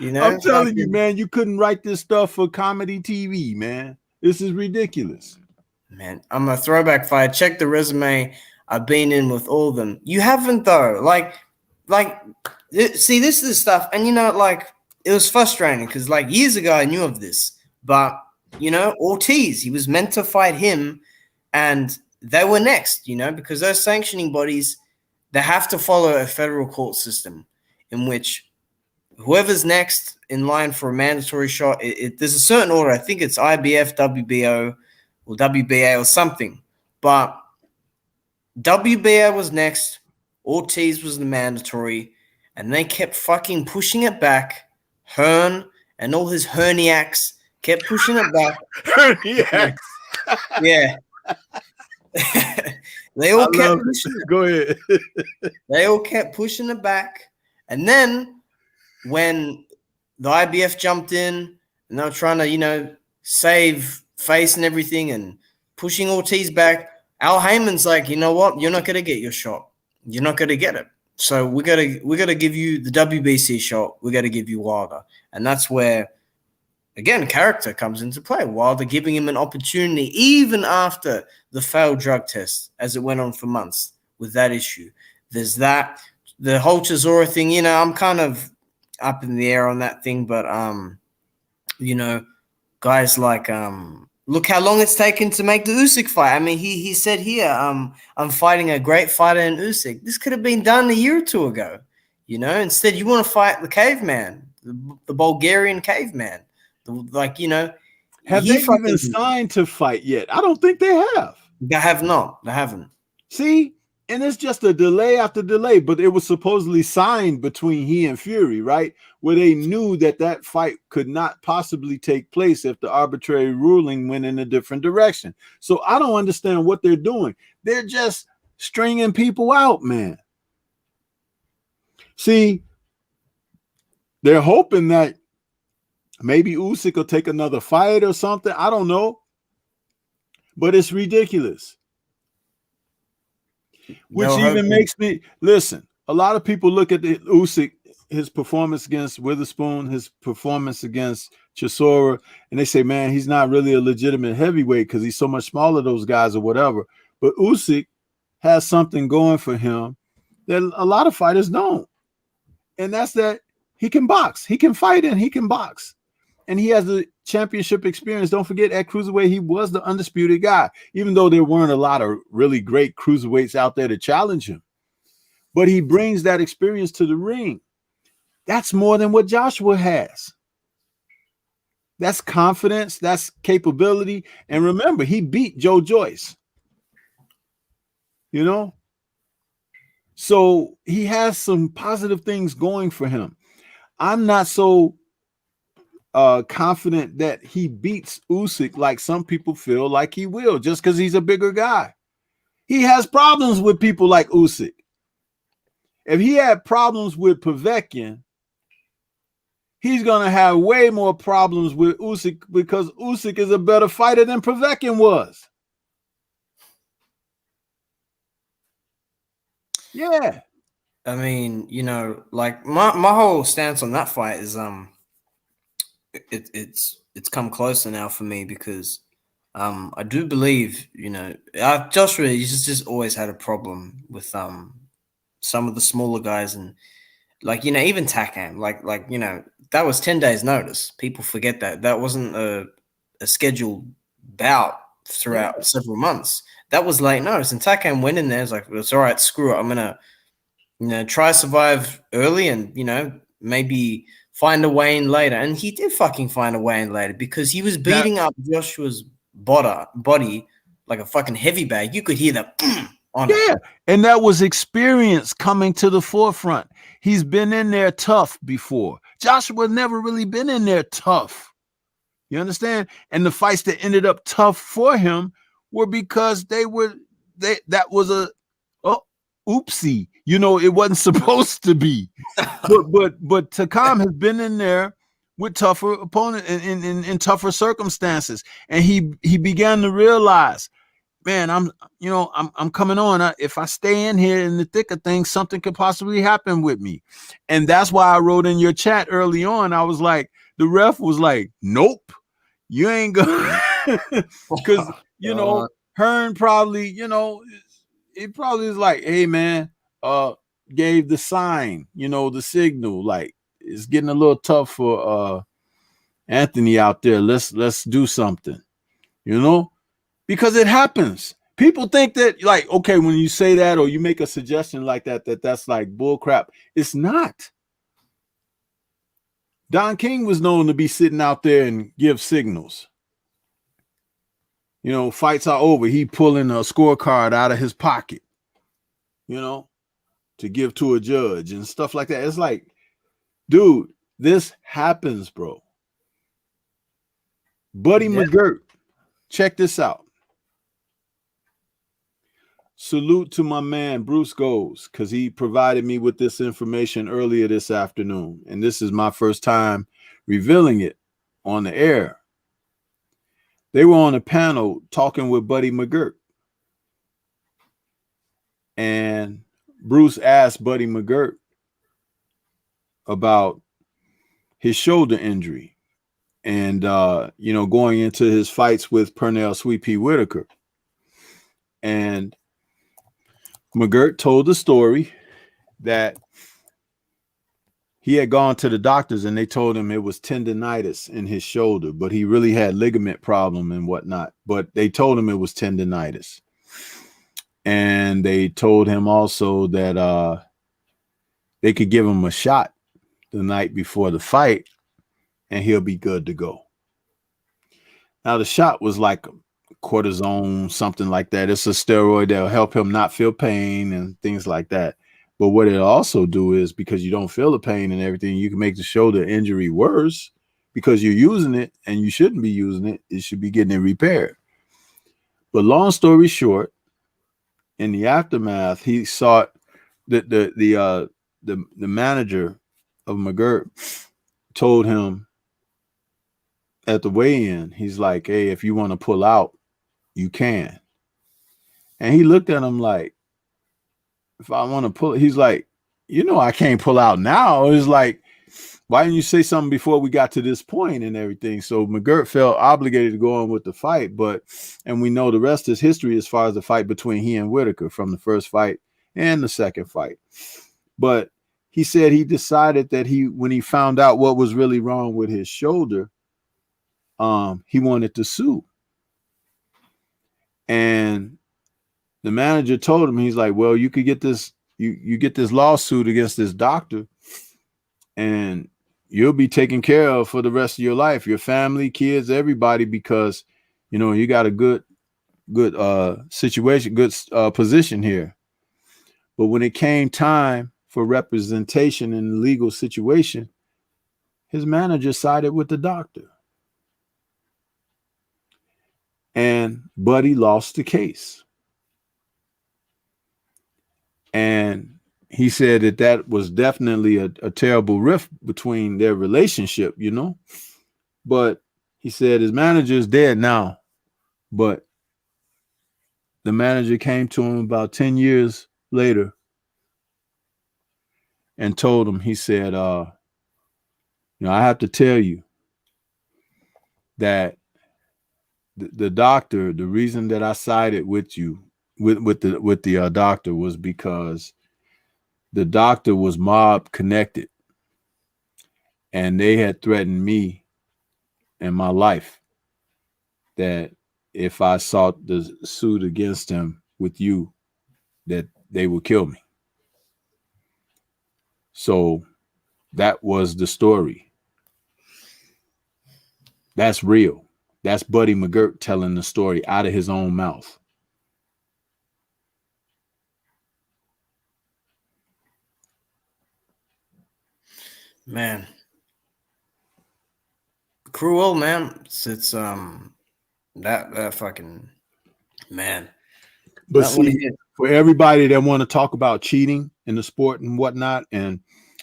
You know, I'm telling you, man, you couldn't write this stuff for comedy TV, man. This is ridiculous. Man, I'm a throwback fighter. Check the resume. I've been in with all of them. You haven't though. Like, see, this is the stuff, and you know, like, it was frustrating because like years ago I knew of this, but you know, Ortiz, he was meant to fight him, and they were next, you know, because those sanctioning bodies, they have to follow a federal court system in which whoever's next in line for a mandatory shot, there's a certain order. I think it's IBF, WBO, or WBA or something. But WBA was next. Ortiz was the mandatory. And they kept fucking pushing it back. Hearn and all his herniacs kept pushing it back. Herniacs. Yeah. They all kept pushing it. Go ahead. They all kept pushing it back. And then when the IBF jumped in and they were trying to, you know, save face and everything and pushing Ortiz back, Al Heyman's like, you know what? You're not going to get your shot. You're not going to get it. So we got to give you the WBC shot. We got to give you Wilder. And that's where, again, character comes into play. Wilder giving him an opportunity even after the failed drug test as it went on for months with that issue. There's that. The whole Chisora thing, you know, I'm kind of up in the air on that thing, but you know, guys like look how long it's taken to make the Usyk fight. I mean, he said here, I'm fighting a great fighter in Usyk. This could have been done a year or 2 ago, you know. Instead, you want to fight the caveman, the Bulgarian caveman, like, you know. Have they even signed to fight yet? I don't think they have. They have not. They haven't. See. And it's just a delay after delay, but it was supposedly signed between he and Fury, right? Where they knew that that fight could not possibly take place if the arbitrary ruling went in a different direction. So I don't understand what they're doing. They're just stringing people out, man. See, they're hoping that maybe Usyk will take another fight or something. I don't know. But it's ridiculous. Which even makes me listen. A lot of people look at the Usyk, his performance against Witherspoon, his performance against Chisora, and they say, man, he's not really a legitimate heavyweight because he's so much smaller those guys or whatever. But Usyk has something going for him that a lot of fighters don't. And that's that he can box, he can fight, and he can box. And he has the championship experience. Don't forget, at cruiserweight, he was the undisputed guy, even though there weren't a lot of really great cruiserweights out there to challenge him. But he brings that experience to the ring. That's more than what Joshua has. That's confidence, that's capability. And remember, he beat Joe Joyce. You know? So he has some positive things going for him. I'm not so confident that he beats Usyk like some people feel like he will, just because he's a bigger guy. He has problems with people like Usyk. If he had problems with Povetkin, he's going to have way more problems with Usyk because Usyk is a better fighter than Povetkin was. Yeah. I mean, you know, like my whole stance on that fight is it's come closer now for me because I do believe, you know, Joshua he's just always had a problem with some of the smaller guys, and like, you know, even Takam, like you know, that was 10 days notice. People forget that wasn't a scheduled bout throughout several months. That was late notice, and Takam went in there. It's like, it's all right, screw it, I'm gonna, you know, try survive early and, you know, maybe find a way in later. And he did fucking find a way in later because he was beating up Joshua's body like a fucking heavy bag. You could hear that on it. Yeah. And that was experience coming to the forefront. He's been in there tough before. Joshua never really been in there tough. You understand? And the fights that ended up tough for him were because that was a oopsie. You know, it wasn't supposed to be. but Takam has been in there with tougher opponents in tougher circumstances. And he began to realize, man, I'm coming on. If I stay in here in the thick of things, something could possibly happen with me. And that's why I wrote in your chat early on. I was like, the ref was like, nope, you ain't going because, you know, Hearn probably, you know, it probably is like, hey man, gave the sign, you know, the signal, like it's getting a little tough for Anthony out there. Let's do something, you know, because it happens. People think that, like, okay, when you say that or you make a suggestion like that's like bull crap. It's not. Don King was known to be sitting out there and give signals. You know, fights are over. He pulling a scorecard out of his pocket, you know, to give to a judge and stuff like that. It's like, dude, this happens, bro. Buddy McGirt, check this out. Salute to my man, Bruce Goes, because he provided me with this information earlier this afternoon. And this is my first time revealing it on the air. They were on a panel talking with Buddy McGirt. And Bruce asked Buddy McGirt about his shoulder injury and, you know, going into his fights with Pernell Sweet Pea Whitaker. And McGirt told the story that he had gone to the doctors and they told him it was tendonitis in his shoulder, but he really had ligament problem and whatnot. But they told him it was tendonitis. And they told him also that they could give him a shot the night before the fight and he'll be good to go. Now, the shot was like cortisone, something like that. It's a steroid that'll help him not feel pain and things like that. But what it'll also do is, because you don't feel the pain and everything, you can make the shoulder injury worse because you're using it and you shouldn't be using it. It should be getting it repaired. But long story short, in the aftermath, he sought the manager of McGirt told him at the weigh-in, he's like, hey, if you want to pull out, you can. And he looked at him like, if I want to pull, he's like, you know, I can't pull out now. It's like, why didn't you say something before we got to this point and everything? So McGirt felt obligated to go on with the fight, and we know the rest is history as far as the fight between he and Whitaker from the first fight and the second fight. But he said he decided that when he found out what was really wrong with his shoulder, he wanted to sue. And the manager told him, he's like, well, you could get this, you get this lawsuit against this doctor, and you'll be taken care of for the rest of your life, your family, kids, everybody, because you got a good situation, good position here. But when it came time for representation in the legal situation, his manager sided with the doctor. And Buddy lost the case. And he said that was definitely a terrible rift between their relationship, But he said his manager is dead now. But the manager came to him about 10 years later and told him, he said, I have to tell you that the doctor, the reason that I sided with you, with the doctor, was because the doctor was mob connected, and they had threatened me and my life that if I sought the suit against him with you, that they would kill me. So that was the story. That's real. That's Buddy McGirt telling the story out of his own mouth. Man. Cruel, man. It's that fucking man. But That one see, hit. for everybody that want to talk about cheating in the sport and whatnot, and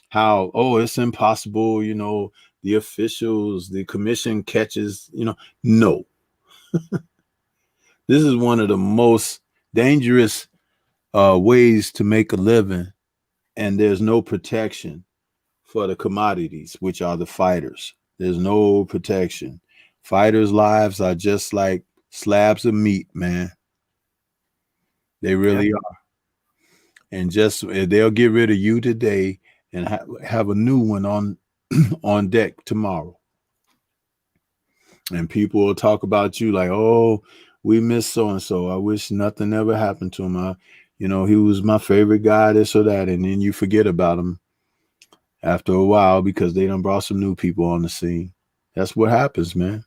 how, it's impossible, the officials, the commission catches, no. This is one of the most dangerous ways to make a living, and there's no protection for the commodities, which are the fighters. There's no protection. Fighters' lives are just like slabs of meat, man. They really are. And just they'll get rid of you today and have a new one on deck tomorrow. And people will talk about you like, oh, we miss so-and-so. I wish nothing ever happened to him. He was my favorite guy, this or that. And then you forget about him after a while because they done brought some new people on the scene. That's what happens, man.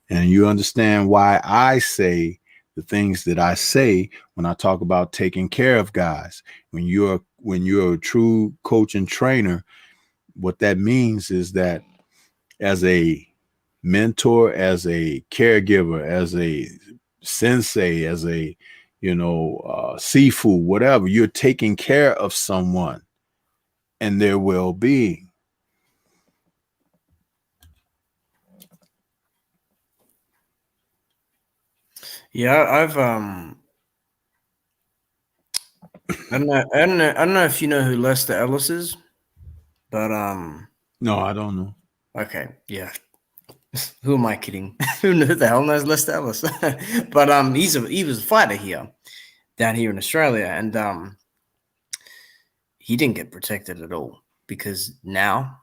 And you understand why I say the things that I say when I talk about taking care of guys. When you're a true coach and trainer, what that means is that as a mentor, as a caregiver, as a sensei, as a Sifu, whatever, you're taking care of someone and their well-being. Yeah, I don't know if you know who Lester Ellis is, but No, I don't know. okay, yeah. Who am I kidding? Who the hell knows Lester Ellis? But he was a fighter here, down here in Australia, and he didn't get protected at all because now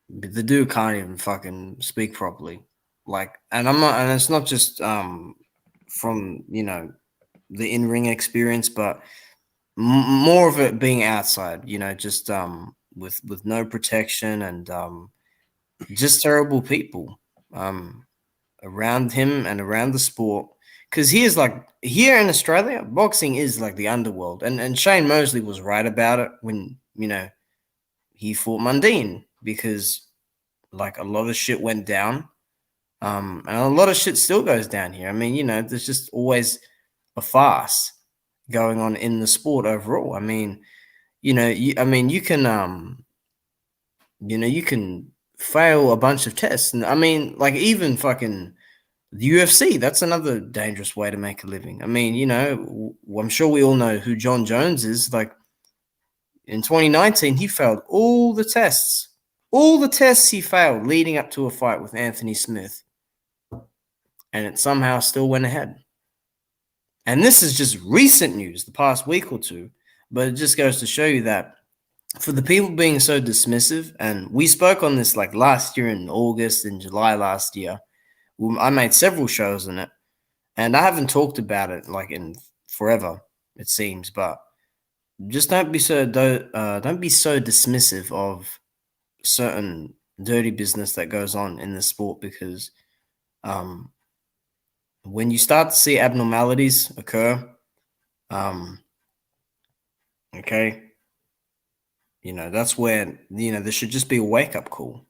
the dude can't even fucking speak properly. Like, and it's not just from the in-ring experience, but more of it being outside, just with no protection and just terrible people around him and around the sport. Because here in Australia, boxing is like the underworld, and Shane Mosley was right about it when he fought Mundine, because like a lot of shit went down, and a lot of shit still goes down here. I mean, there's just always a farce going on in the sport overall. I mean, you can you can fail a bunch of tests, and I mean, like, even fucking the UFC, that's another dangerous way to make a living. I mean, I'm sure we all know who John Jones is. Like, in 2019, he failed all the tests. All the tests he failed leading up to a fight with Anthony Smith. And it somehow still went ahead. And this is just recent news, the past week or two. But it just goes to show you that for the people being so dismissive, and we spoke on this like last year in August and July last year. I made several shows on it, and I haven't talked about it like in forever, it seems. But just don't be so dismissive of certain dirty business that goes on in the sport, because um, when you start to see abnormalities occur, okay, that's where there should just be a wake up call.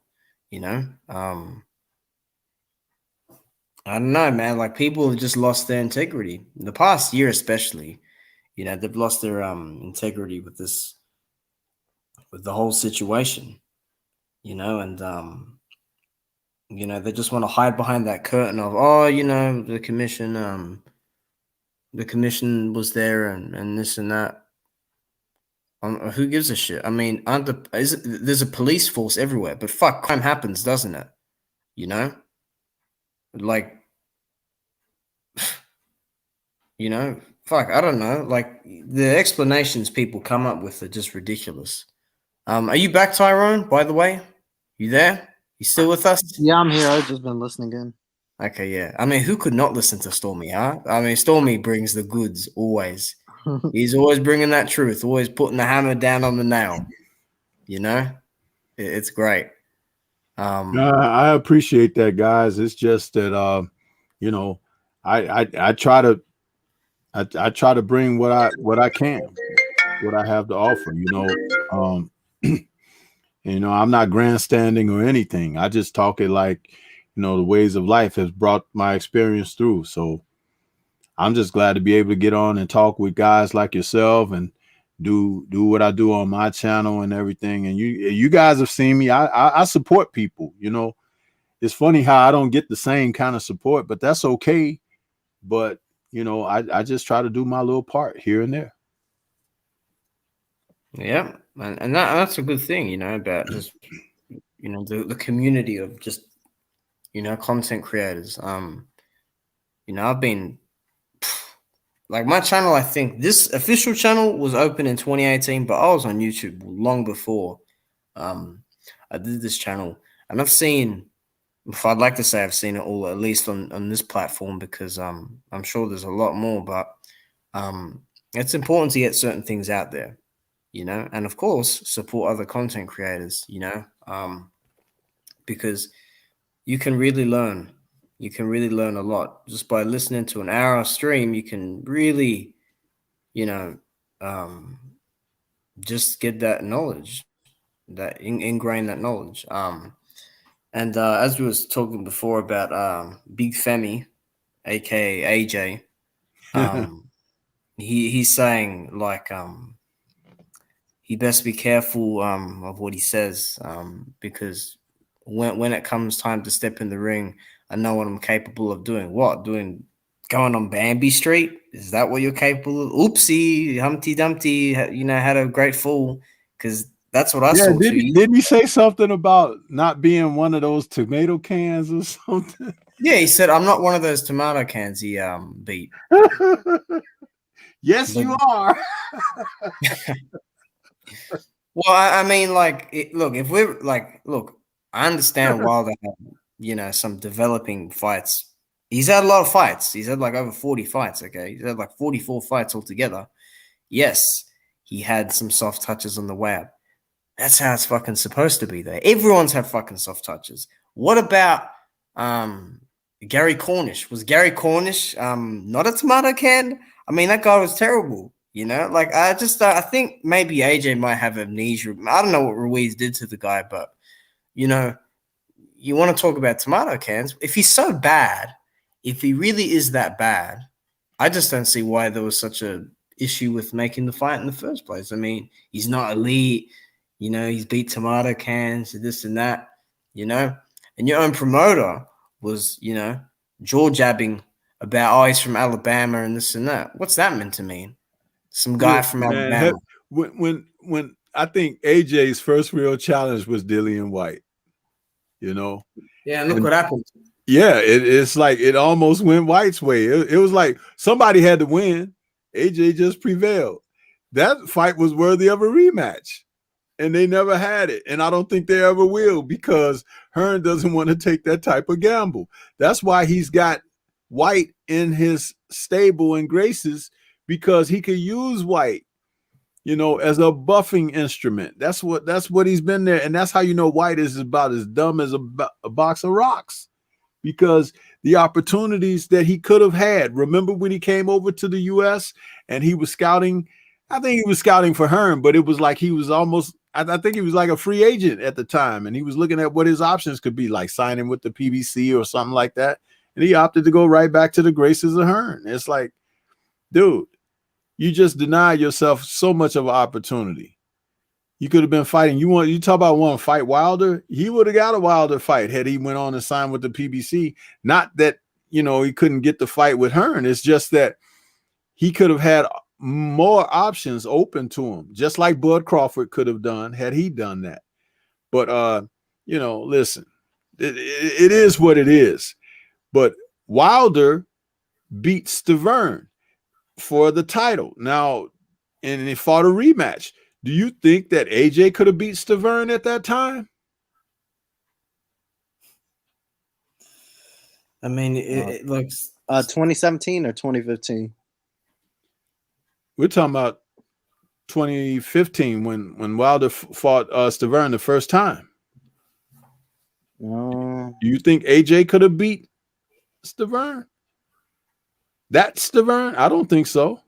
I don't know, man. Like, people have just lost their integrity. The past year, especially, they've lost their integrity with the whole situation. And they just want to hide behind that curtain of, oh, the commission was there and this and that. Who gives a shit? I mean, there's a police force everywhere, but fuck, crime happens, doesn't it? Like, fuck, I don't know. Like, the explanations people come up with are just ridiculous. Are you back, Tyrone, by the way? You there? You still with us? Yeah, I'm here. I've just been listening in. Okay, yeah. I mean, who could not listen to Stormy, huh? I mean, Stormy brings the goods, always. He's always bringing that truth, always putting the hammer down on the nail. It's great. I appreciate that, guys. It's just that I try to bring what I can, what I have to offer. I'm not grandstanding or anything. I just talk it like the ways of life has brought my experience through. So I'm just glad to be able to get on and talk with guys like yourself and do what I do on my channel and everything. And you guys have seen me. I support people. It's funny how I don't get the same kind of support, but that's okay. But I just try to do my little part here and there. Yeah, and that's a good thing, about just the community of just content creators. I've been like, my channel, I think this official channel was open in 2018, but I was on YouTube long before I did this channel, and I've seen, if I'd like to say I've seen it all, at least on this platform, because I'm sure there's a lot more, but it's important to get certain things out there, and of course support other content creators, because you can really learn. You can really learn a lot just by listening to an hour stream. You can really, just get that knowledge, that ingrain that knowledge. And as we was talking before about Big Femi, aka AJ, he's saying, like, he best be careful of what he says, because when it comes time to step in the ring, I know what I'm capable of doing. What? Going on Bambi Street? Is that what you're capable of? Oopsie, Humpty Dumpty, had a great fall, because that's what I saw too. Didn't he say something about not being one of those tomato cans or something? Yeah, he said, I'm not one of those tomato cans, he beat. Yes, you are. Well, I mean, like, look, if we're like, look, I understand Wilder had, some developing fights. He's had a lot of fights. He's had like over 40 fights, okay? He's had like 44 fights altogether. Yes, he had some soft touches on the way up. That's how it's fucking supposed to be there. Everyone's had fucking soft touches. What about Gary Cornish? Was Gary Cornish not a tomato can? I mean, that guy was terrible. Like, I think maybe AJ might have amnesia. I don't know what Ruiz did to the guy, but you want to talk about tomato cans. If he's so bad, if he really is that bad, I just don't see why there was such a issue with making the fight in the first place. I mean, he's not elite. He's beat tomato cans, this and that, and your own promoter was, jaw jabbing about, oh, he's from Alabama and this and that. What's that meant to mean? Some guy from Alabama. When I think AJ's first real challenge was Dillian Whyte, Yeah, and look what happened. Yeah, it's like it almost went White's way. It was like somebody had to win. AJ just prevailed. That fight was worthy of a rematch. and they never had it. And I don't think they ever will, because Hearn doesn't want to take that type of gamble. That's why he's got Whyte in his stable and Grace's, because he could use Whyte, you know, as a buffing instrument. That's what he's been there. And that's how you know Whyte is about as dumb as a box of rocks, because the opportunities that he could have had. Remember when he came over to the US and he was scouting? I think he was scouting for Hearn, but it was like he was almost, I think he was like a free agent at the time, and he was looking at what his options could be, like signing with the PBC or something like that. And he opted to go right back to the graces of Hearn. It's like, dude, you just denied yourself so much of an opportunity. You could have been fighting. You talk about wanting to fight Wilder. He would have got a Wilder fight had he went on and signed with the PBC. Not that, you know, he couldn't get the fight with Hearn. It's just that he could have had more options open to him, just like Bud Crawford could have done had he done that. But you know, listen, it is what it is. But Wilder beat Stavern for the title. Now, and he fought a rematch. Do you think that AJ could have beat Stavern at that time? I mean, it looks 2017 or 2015? We're talking about 2015 when Wilder fought Stavern the first time. Do you think AJ could have beat Stavern? That Stavern? I don't think so.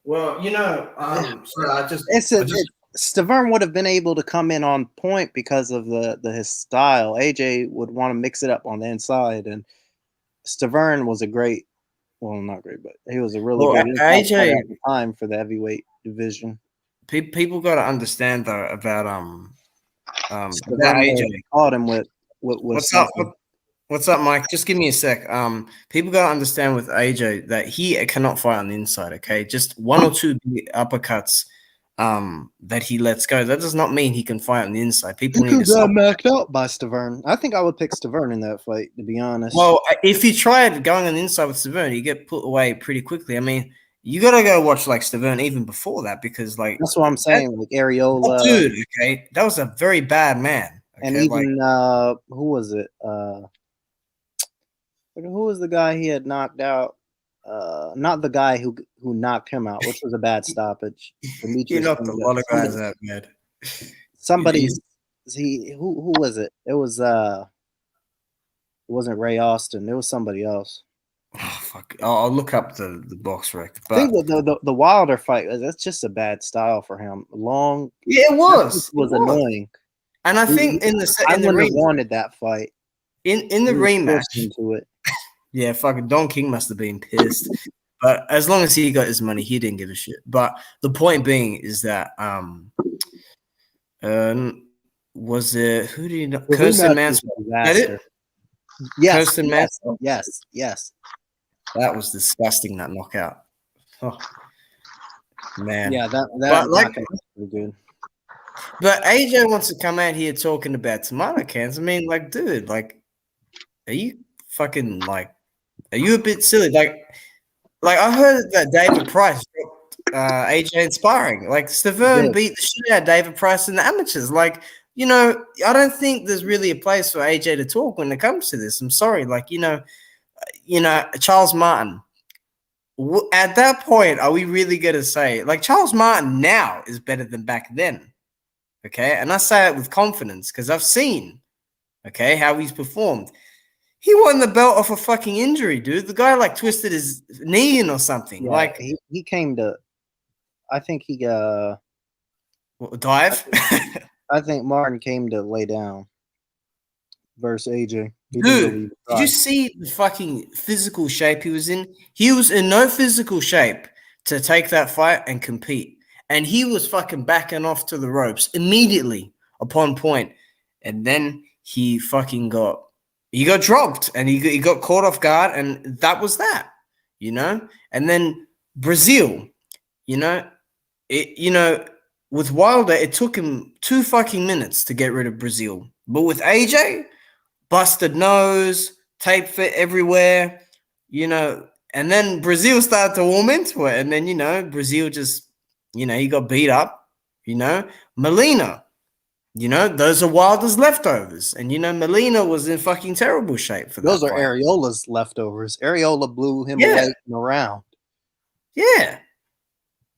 well, you know, Stavern would have been able to come in on point because of his style. AJ would want to mix it up on the inside, and Stavern was a great, well, not great, but he was a really good AJ at the time for the heavyweight division. People got to understand though about Stavern AJ. caught him with What's up? What's up, Mike? Just give me a sec. People gotta understand with AJ that he cannot fight on the inside. Okay, just one or two uppercuts that he lets go. That does not mean he can fight on the inside. People need to stop. Knocked out by Stavern. I think I would pick Stavern in that fight, to be honest. Well, if you tried going on the inside with Stavern, you get put away pretty quickly. I mean, you gotta go watch like Stavern even before that, because like that's what I'm saying. Like Areola, dude. Okay, that was a very bad man. Okay? And even who was it? Who was the guy he had knocked out? Not the guy who knocked him out, which was a bad stoppage. You knocked a lot of guys out, man. Somebody, who was it? It was it wasn't Ray Austin. It was somebody else. Oh, fuck. I'll look up the box rec. But I think the Wilder fight, that's just a bad style for him. Long. Yeah, it was. It was annoying. And I think I wouldn't have wanted that fight. In the rematch. Into it. Yeah, fucking Don King must have been pissed. But as long as he got his money, he didn't give a shit. But the point being is that was it, who do you know? Kirsten Mansell. Yes, Kirsten Mansell. Yes. That was disgusting, that knockout. Oh, man. Yeah, that like, was pretty good. But AJ wants to come out here talking about tomato cans. I mean, like, dude, like, are you fucking like, are you a bit silly? Like I heard that David Price dropped AJ inspiring. Like, Stavern beat the shit out of David Price in the amateurs. Like, you know, I don't think there's really a place for AJ to talk when it comes to this. I'm sorry. Like, you know, Charles Martin. At that point, are we really going to say, like, Charles Martin now is better than back then? Okay, and I say it with confidence because I've seen, okay, how he's performed. He won the belt off a fucking injury, dude. The guy like twisted his knee in or something. Yeah, like he came to, I think he dive. I think Martin came to lay down versus AJ. Dude, did you see the fucking physical shape he was in? He was in no physical shape to take that fight and compete. And he was fucking backing off to the ropes immediately upon point. And then he fucking got dropped and he got caught off guard. And that was that, you know? And then Brazil, with Wilder, it took him 2 fucking minutes to get rid of Brazil. But with AJ, busted nose, tape fit everywhere, and then Brazil started to warm into it. And then, Brazil just, he got beat up. You know, Melina. You know, those are Wilder's leftovers, and you know, Melina was in fucking terrible shape for Those that are fight. Areola's leftovers. Areola blew him Yeah. away from the round. Yeah.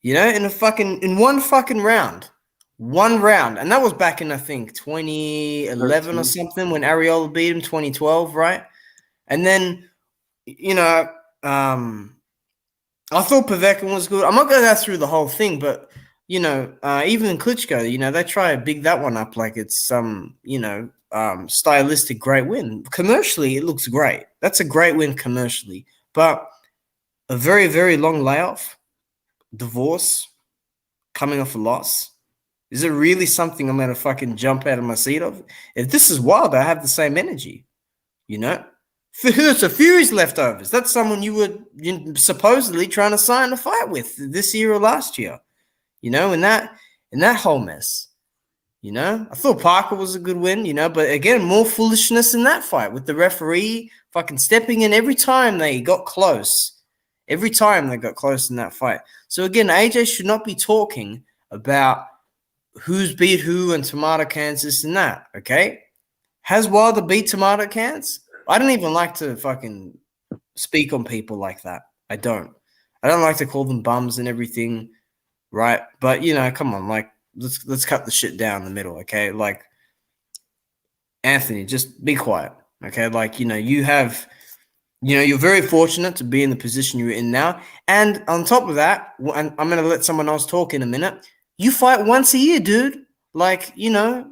You know, in one fucking round. One round. And that was back in, I think, 2011 or 13. something when Areola beat him, 2012, right? And then, you know, I thought Povetkin was good. I'm not going to go through the whole thing, but, you know, even in Klitschko, you know, they try to big that one up like it's some, you know, stylistic great win. Commercially, it looks great. That's a great win commercially. But a very, very long layoff, divorce, coming off a loss. Is it really something I'm going to fucking jump out of my seat of? If this is wild, I have the same energy, you know? It's a Fury's leftovers. That's someone you were supposedly trying to sign a fight with this year or last year, you know, in that whole mess, you know? I thought Parker was a good win, you know, but again, more foolishness in that fight with the referee fucking stepping in every time they got close. Every time they got close in that fight. So again, AJ should not be talking about who's beat who and tomato cans, this and that, okay? Has Wilder beat tomato cans? I don't even like to fucking speak on people like that. I don't like to call them bums and everything, right? But, you know, come on, like, let's cut the shit down the middle, okay? Like, Anthony, just be quiet, okay? Like, you know, you're very fortunate to be in the position you're in now. And on top of that, and I'm going to let someone else talk in a minute, you fight once a year, dude. Like, you know,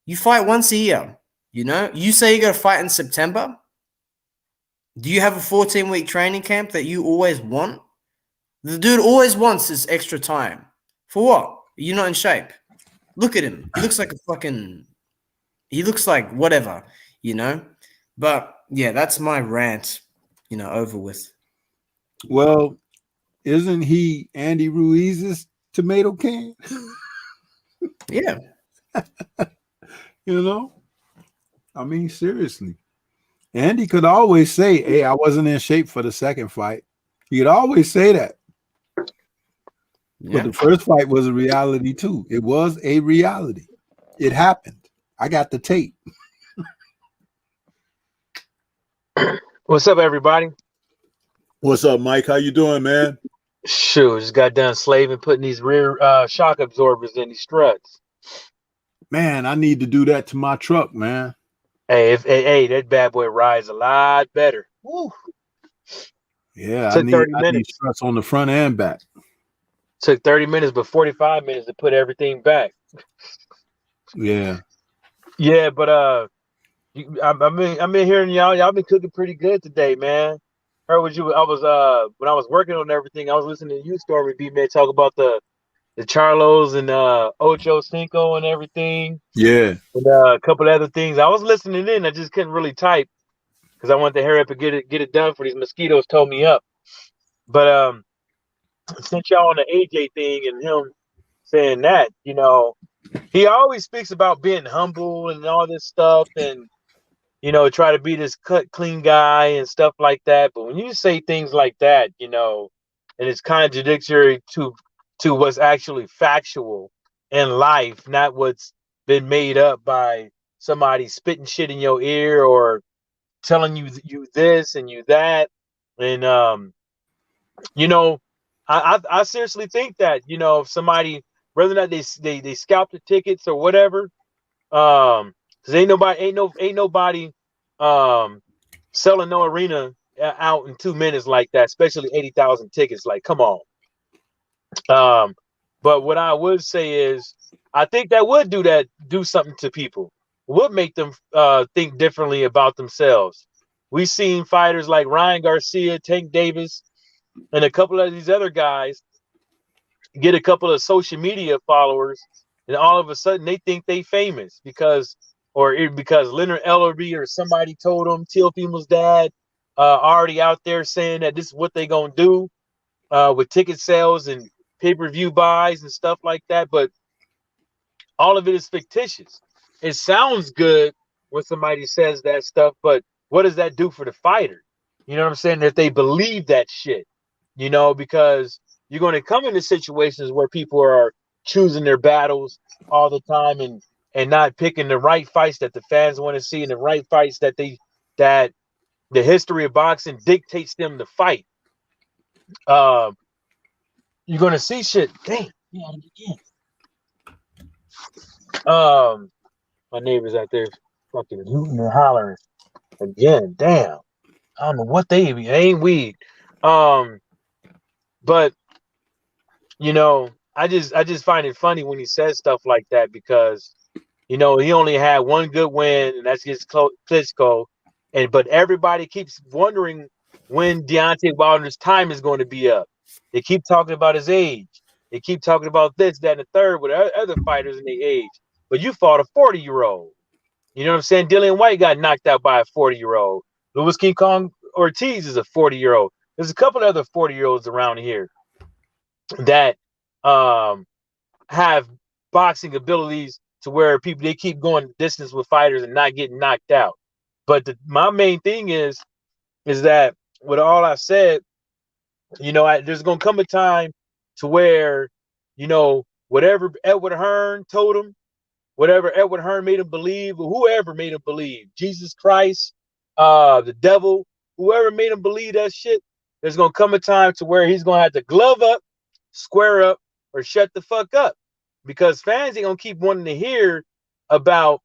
you fight once a year. You know, you say you're going to fight in September. Do you have a 14-week training camp that you always want? The dude always wants this extra time. For what? You're not in shape. Look at him. He looks like he looks like whatever, you know? But yeah, that's my rant, you know, over with. Well, isn't he Andy Ruiz's tomato can? Yeah. You know? I mean, seriously. Andy could always say, hey, I wasn't in shape for the second fight. He could always say that. Yeah. But the first fight was a reality too. It was a reality. It happened. I got the tape. What's up, everybody? What's up, Mike? How you doing, man? Shoot, just got done slaving, putting these rear shock absorbers in these struts. Man, I need to do that to my truck, man. Hey, that bad boy rides a lot better. Woo. Yeah, Took 30 I need minutes. struts on the front and back. Took 30 minutes, but 45 minutes to put everything back. Yeah. Yeah, but I'm in hearing y'all been cooking pretty good today, man. Heard what you I was when I was working on everything, I was listening to you story B-Man talk about the Charlos and Ocho Cinco and everything. Yeah. And a couple of other things. I was listening in, I just couldn't really type because I wanted to hurry up and get it done for these mosquitoes told me up. But since y'all on the AJ thing and him saying that, you know, he always speaks about being humble and all this stuff and, you know, try to be this cut clean guy and stuff like that. But when you say things like that, you know, and it's contradictory to what's actually factual in life, not what's been made up by somebody spitting shit in your ear or telling you this and you that. And you know, I seriously think that, you know, if somebody, whether or not they scalp the tickets or whatever, because ain't nobody selling no arena out in 2 minutes like that, especially 80,000 tickets. Like, come on. But what I would say is, I think that would do something to people, would make them think differently about themselves. We've seen fighters like Ryan Garcia, Tank Davis, and a couple of these other guys get a couple of social media followers, and all of a sudden they think they famous because Leonard Ellerby or somebody told them, Teofimo's dad, already out there saying that this is what they gonna do with ticket sales and pay-per-view buys and stuff like that. But all of it is fictitious. It sounds good when somebody says that stuff, but what does that do for the fighter? You know what I'm saying? If they believe that shit, you know, because you're going to come into situations where people are choosing their battles all the time and not picking the right fights that the fans want to see and the right fights that the history of boxing dictates them to fight. You're gonna see shit. Damn, yeah, again. My neighbors out there fucking hooting and hollering again. Damn, I don't know what they be. They ain't weed. But I just find it funny when he says stuff like that because he only had one good win, and that's against Klitschko, but everybody keeps wondering when Deontay Wilder's time is going to be up. They keep talking about his age. They keep talking about this, that, and the third with other fighters in their age. But you fought a 40-year-old. You know what I'm saying? Dillian Whyte got knocked out by a 40-year-old. Louis King Kong Ortiz is a 40-year-old. There's a couple of other 40-year-olds around here that have boxing abilities to where they keep going distance with fighters and not getting knocked out. But my main thing is that with all I said, there's gonna come a time to where, whatever Edward Hearn told him, whatever Edward Hearn made him believe, or whoever made him believe, Jesus Christ, the devil, whoever made him believe that shit, there's gonna come a time to where he's gonna have to glove up, square up, or shut the fuck up. Because fans ain't gonna keep wanting to hear about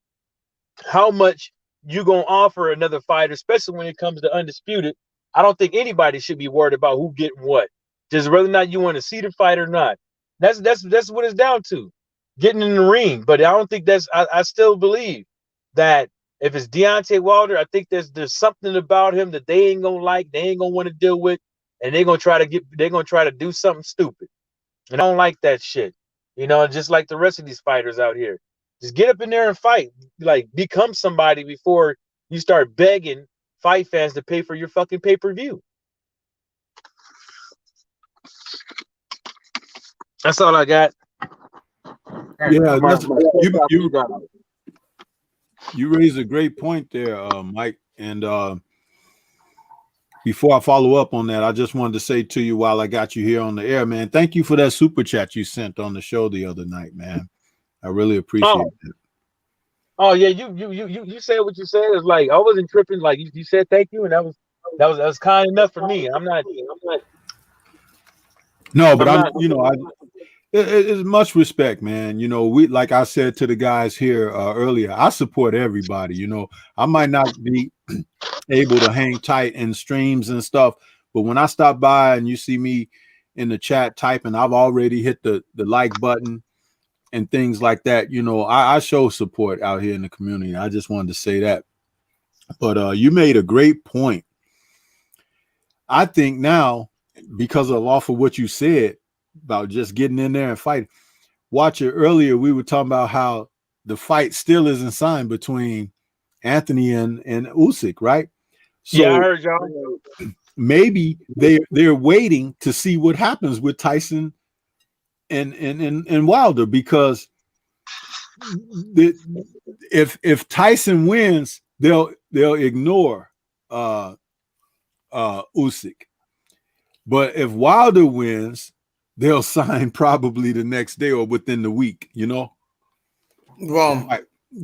how much you gonna offer another fighter, especially when it comes to undisputed. I don't think anybody should be worried about who getting what. Just whether or not you want to see the fight or not. That's what it's down to. Getting in the ring. But I don't think I still believe that if it's Deontay Wilder, I think there's something about him that they ain't gonna like, they ain't gonna want to deal with, and they're gonna try to do something stupid. And I don't like that shit. Just like the rest of these fighters out here. Just get up in there and fight. Like, become somebody before you start begging fight fans to pay for your fucking pay-per-view. That's all I got. Yeah, you raised a great point there, Mike. And before I follow up on that, I just wanted to say to you while I got you here on the air, man, thank you for that super chat you sent on the show the other night, man. I really appreciate it. Oh yeah, you said what you said. It's like I wasn't tripping. Like you said thank you, and that was kind enough for me. I'm not. No, but it's much respect, man. We, like I said to the guys here earlier, I support everybody. I might not be able to hang tight in streams and stuff, but when I stop by and you see me in the chat typing, I've already hit the like button and things like that. I show support out here in the community. I just wanted to say that. But you made a great point. I think now, because of off of what you said about just getting in there and fighting. Watch it earlier. We were talking about how the fight still isn't signed between Anthony and Usyk, right? So yeah, I heard y'all. Maybe they're waiting to see what happens with Tyson and Wilder, because if Tyson wins, they'll ignore Usyk. But if Wilder wins, they'll sign probably the next day or within the week, Well,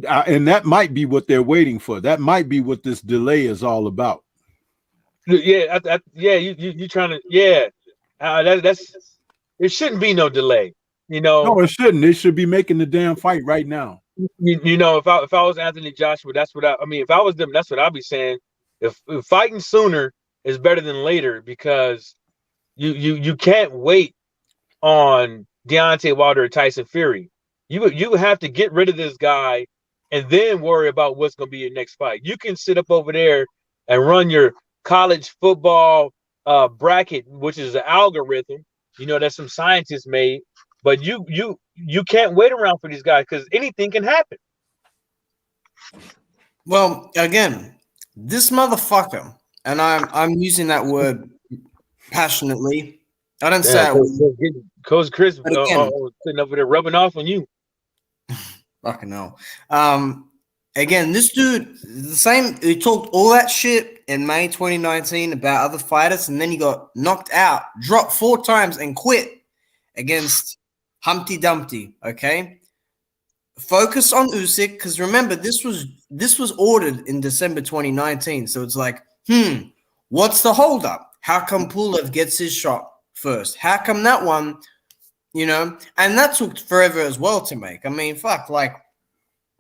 and that might be what they're waiting for. That might be what this delay is all about. Yeah, you trying to, yeah. That's it. Shouldn't be no delay. No, it shouldn't. They should be making the damn fight right now. If I was Anthony Joshua, that's what I mean. If I was them, that's what I'd be saying. If fighting sooner is better than later, because you can't wait on Deontay Wilder or Tyson Fury. You have to get rid of this guy and then worry about what's going to be your next fight. You can sit up over there and run your college football bracket, which is an algorithm, that some scientists made, but you can't wait around for these guys because anything can happen. Well, again, this motherfucker, and I'm using that word passionately. I don't say it. Coach Chris sitting over there rubbing off on you. Fucking hell. Again, this dude, the same. He talked all that shit in May 2019 about other fighters, and then he got knocked out, dropped 4 times, and quit against Humpty Dumpty, okay? Focus on Usyk, because remember, this was ordered in December 2019. So it's like, what's the holdup? How come Pulev gets his shot first? How come that one, and that took forever as well to make. I mean, fuck, like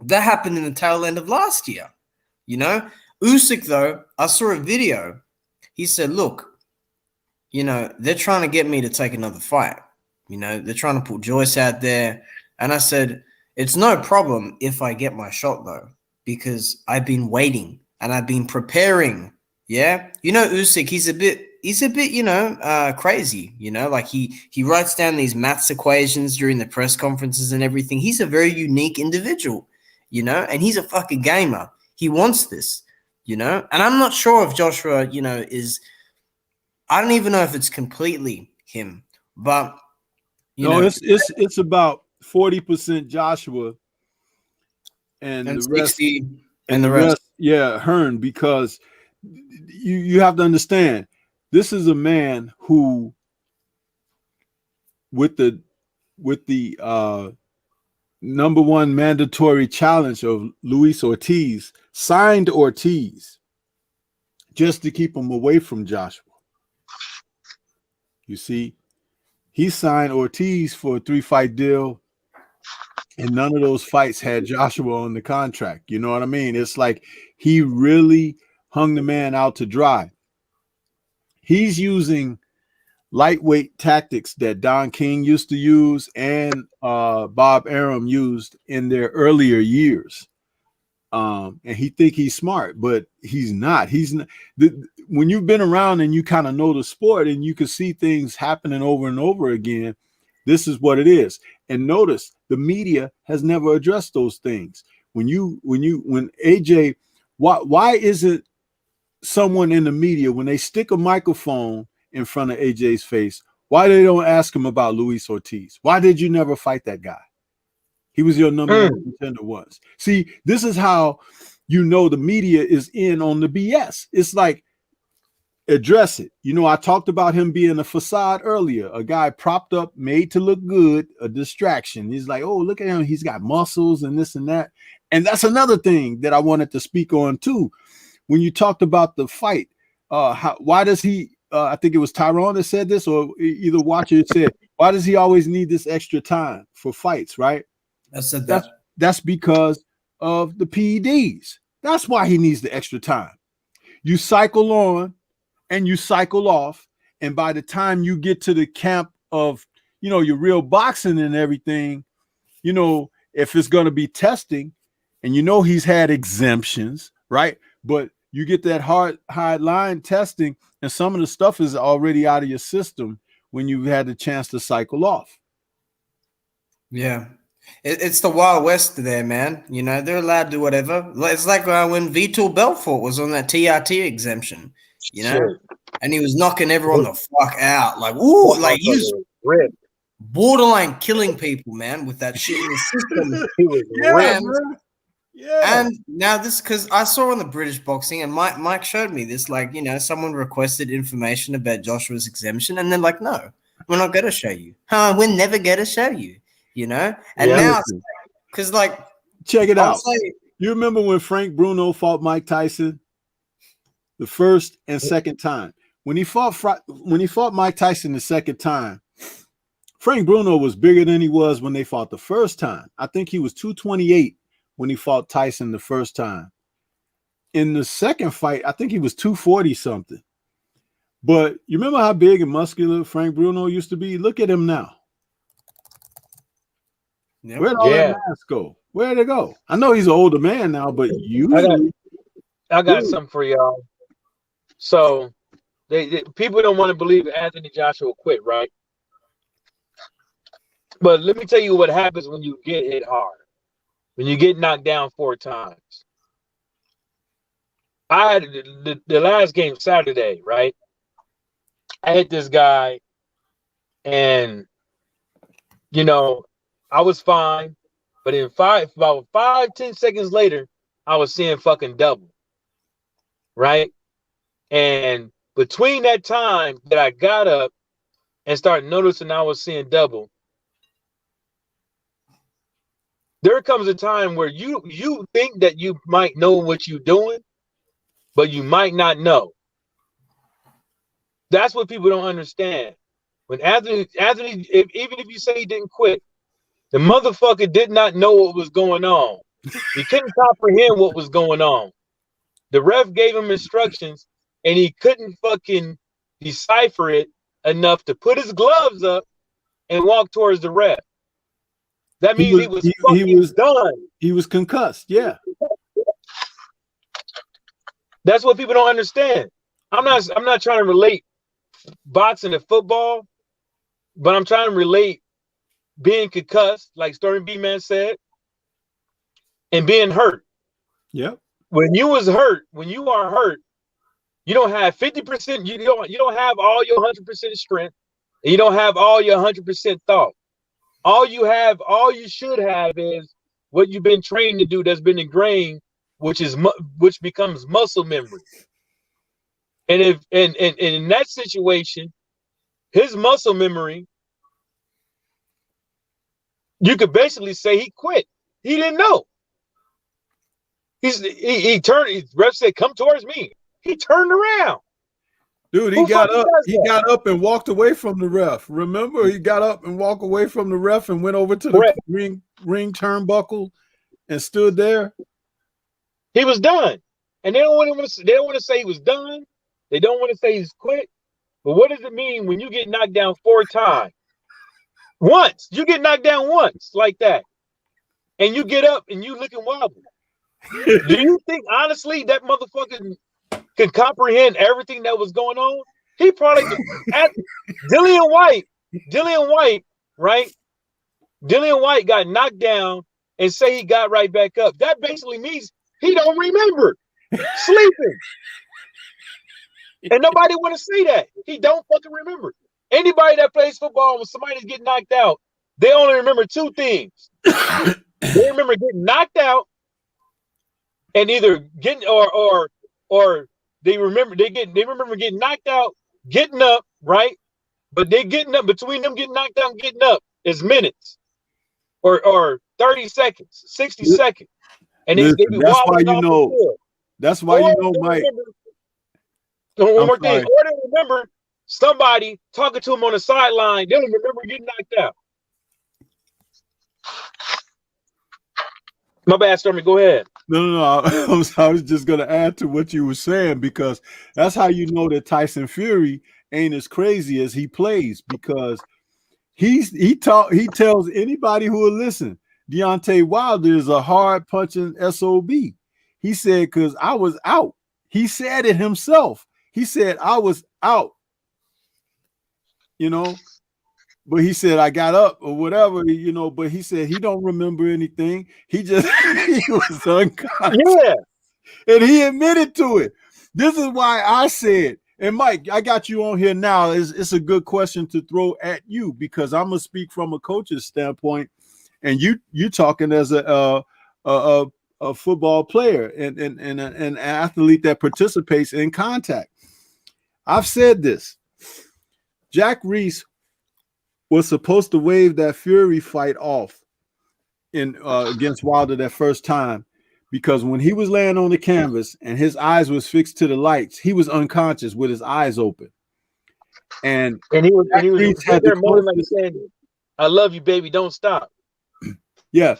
that happened in the tail end of last year, Usyk, though, I saw a video. He said, look, they're trying to get me to take another fight. They're trying to put Joyce out there. And I said, it's no problem if I get my shot, though, because I've been waiting and I've been preparing. Yeah. Usyk, he's a bit, crazy, like he writes down these maths equations during the press conferences and everything. He's a very unique individual, and he's a fucking gamer. He wants this, and I'm not sure if Joshua, is, I don't even know if it's completely him, but it's about 40% Joshua and the 60 rest, and the rest, Hearn, because you have to understand, this is a man who, with the number one mandatory challenge of Luis Ortiz, signed Ortiz just to keep him away from Joshua. You see, he signed Ortiz for a 3-fight deal, and none of those fights had Joshua on the contract. You know what I mean? It's like he really hung the man out to dry. He's using lightweight tactics that Don King used to use and Bob Arum used in their earlier years. And he think he's smart, but he's not. When you've been around and you kind of know the sport and you can see things happening over and over again, this is what it is. And notice the media has never addressed those things. When AJ, why isn't someone in the media, when they stick a microphone in front of AJ's face, why they don't ask him about Luis Ortiz? Why did you never fight that guy? He was your number one contender once. See, this is how the media is in on the BS. It's like, address it. I talked about him being a facade earlier, a guy propped up, made to look good, a distraction. He's like, oh, look at him. He's got muscles and this and that. And that's another thing that I wanted to speak on too. When you talked about the fight, why does he, I think it was Tyrone that said this, or either Watcher said, why does he always need this extra time for fights, right? I said that. That's because of the PEDs. That's why he needs the extra time. You cycle on and you cycle off, and by the time you get to the camp of, your real boxing and everything, if it's going to be testing, and he's had exemptions, right? But you get that hard line testing, and some of the stuff is already out of your system when you've had the chance to cycle off. Yeah. It's the Wild West there, man. They're allowed to do whatever. It's like when Vitor Belfort was on that TRT exemption, and he was knocking everyone the fuck out. Like, ooh, like he was borderline killing people, man, with that shit in the system. He was and now this, because I saw on the British boxing, and Mike showed me this, like, someone requested information about Joshua's exemption, and they're like, no, we're not going to show you. We're never going to show you. And now, because check it out. You remember when Frank Bruno fought Mike Tyson the first and second time? When he fought Mike Tyson the second time, Frank Bruno was bigger than he was when they fought the first time. I think he was 228 when he fought Tyson the first time. In the second fight, I think he was 240 something. But you remember how big and muscular Frank Bruno used to be? Look at him now. Yep. Where'd all that mass go? Where'd it go? I know he's an older man now, but usually I got something for y'all. So people don't want to believe Anthony Joshua quit, right? But let me tell you what happens when you get hit hard, when you get knocked down 4 times. I had the last game Saturday, right? I hit this guy, and I was fine, but in about 5-10 seconds later, I was seeing fucking double, right? And between that time that I got up and started noticing I was seeing double, there comes a time where you think that you might know what you're doing, but you might not know. That's what people don't understand. When Anthony, even if you say he didn't quit, the motherfucker did not know what was going on. He couldn't comprehend what was going on. The ref gave him instructions, and he couldn't fucking decipher it enough to put his gloves up and walk towards the ref. That means he was fucking done. He was concussed. Yeah. That's what people don't understand. I'm not trying to relate boxing to football, but I'm trying to relate being concussed, like Stormy B Man said, and being hurt. Yep. When you are hurt, you don't have 50%, you don't have all your 100% strength, and you don't have all your 100% thought. All you should have is what you've been trained to do that's been ingrained, which becomes muscle memory. And in that situation, his muscle memory, you could basically say he quit. He didn't know. He turned. Ref said, "Come towards me." He turned around. Dude, he got up and walked away from the ref. Remember, he got up and walked away from the ref and went over to the ring turnbuckle and stood there. He was done, and they don't want to say he was done. They don't want to say he's quit. But what does it mean when you get knocked down 4 times? Once you get knocked down once like that, and you get up and you looking wobbly. Do you think honestly that motherfucker can comprehend everything that was going on? He probably Dillian Whyte, right? Dillian Whyte got knocked down and say he got right back up. That basically means he don't remember sleeping. And nobody want to say that. He don't fucking remember. Anybody that plays football, when somebody's getting knocked out, they only remember 2 things. They remember getting knocked out, and either getting or they remember getting knocked out, getting up, right? But they getting up, between them getting knocked out and getting up is minutes or 30 seconds, 60 seconds. And they be that's why you know. That's why you know, Mike. One more thing. Or they remember somebody talking to him on the sideline. They don't remember getting knocked out. My bad, Stormy. Go ahead. No. I was just going to add to what you were saying, because that's how you know that Tyson Fury ain't as crazy as he plays, because he tells anybody who will listen, Deontay Wilder is a hard punching SOB. He said, because I was out. He said it himself. He said, I was out, you know, but he said, I got up or whatever, you know, but he said he don't remember anything. He just, he was unconscious. Yeah. And he admitted to it. This is why I said, and Mike, I got you on here now. It's a good question to throw at you, because I'm going to speak from a coach's standpoint, and you talking as a football player and an athlete that participates in contact. I've said this. Jack Reese was supposed to wave that Fury fight off in against Wilder that first time, because when he was laying on the canvas and his eyes was fixed to the lights, he was unconscious with his eyes open. And he was there more like saying, "I love you, baby, don't stop." Yeah.